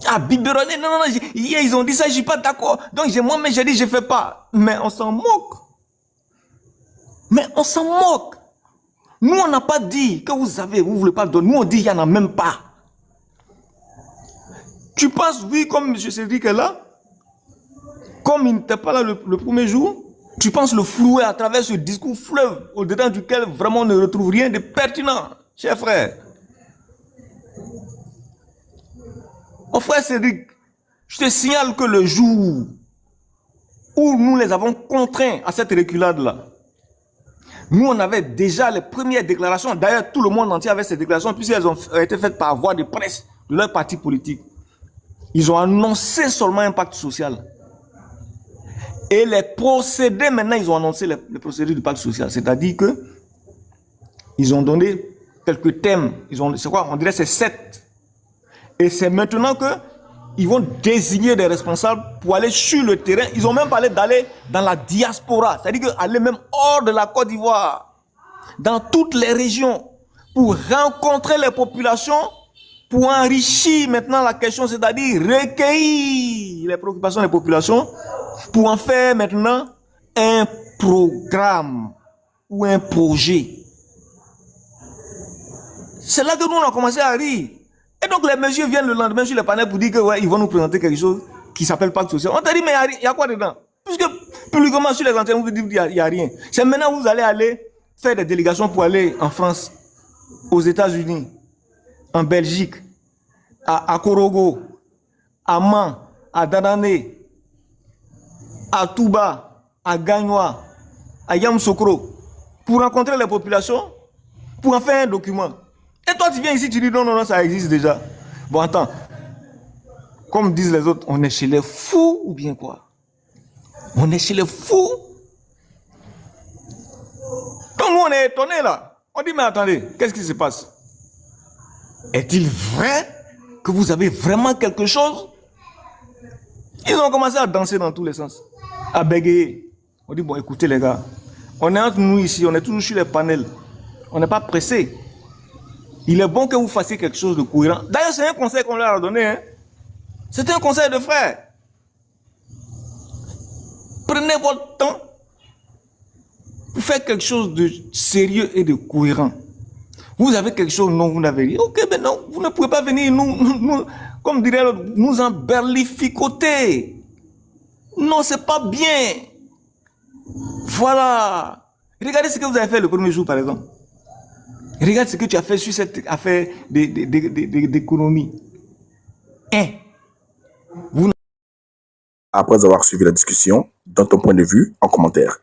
Ah, biberonner, non, hier ils ont dit ça, je ne suis pas d'accord. Donc moi-même j'ai dit, je ne fais pas. Mais on s'en moque. Mais on s'en moque. Nous, on n'a pas dit que vous avez, vous ne voulez pas donner. Nous, on dit qu'il n'y en a même pas. Tu penses, oui, comme M. Cédric est là, comme il n'était pas là le premier jour, tu penses le flouer à travers ce discours fleuve, au-dedans duquel vraiment on ne retrouve rien de pertinent, cher frère. Mon frère Cédric, je te signale que le jour où nous les avons contraints à cette reculade-là, nous, on avait déjà les premières déclarations. D'ailleurs, tout le monde entier avait ces déclarations, puisqu'elles ont été faites par voie de presse de leur parti politique. Ils ont annoncé seulement un pacte social. Et les procédés, maintenant, ils ont annoncé les procédés du pacte social. C'est-à-dire que ils ont donné quelques thèmes. C'est quoi? On dirait c'est 7. Et c'est maintenant que ils vont désigner des responsables pour aller sur le terrain. Ils ont même parlé d'aller dans la diaspora, c'est-à-dire aller même hors de la Côte d'Ivoire, dans toutes les régions, pour rencontrer les populations, pour enrichir maintenant la question, c'est-à-dire recueillir les préoccupations des populations, pour en faire maintenant un programme ou un projet. C'est là que nous on a commencé à rire. Et donc les messieurs viennent le lendemain sur les panels pour dire que ouais, ils vont nous présenter quelque chose qui s'appelle pacte social. On t'a dit mais il y a quoi dedans? Puisque publiquement sur les antennes vous dites qu'il n'y a rien. C'est maintenant que vous allez aller faire des délégations pour aller en France, aux États-Unis, en Belgique, à Korogo, à Man, à Dadané, à Touba, à Gagnoa, à Yamoussoukro, pour rencontrer les populations, pour en faire un document. Et toi, tu viens ici, tu dis non, ça existe déjà. Bon, attends. Comme disent les autres, on est chez les fous ou bien quoi? On est chez les fous. Donc nous, on est étonnés là. On dit, mais attendez, qu'est-ce qui se passe? Est-il vrai que vous avez vraiment quelque chose? Ils ont commencé à danser dans tous les sens, à bégayer. On dit, bon, écoutez les gars, on est entre nous ici, on est toujours sur les panels. On n'est pas pressé. Il est bon que vous fassiez quelque chose de cohérent. D'ailleurs, c'est un conseil qu'on leur a donné. Hein. C'est un conseil de frère. Prenez votre temps pour faire quelque chose de sérieux et de cohérent. Vous avez quelque chose, non, vous n'avez rien. Ok, mais non, vous ne pouvez pas venir nous comme dirait l'autre, nous emberlificoter. Non, c'est pas bien. Voilà. Regardez ce que vous avez fait le premier jour, par exemple. Regarde ce que tu as fait sur cette affaire d'économie. Après avoir suivi la discussion, donne ton point de vue en commentaire.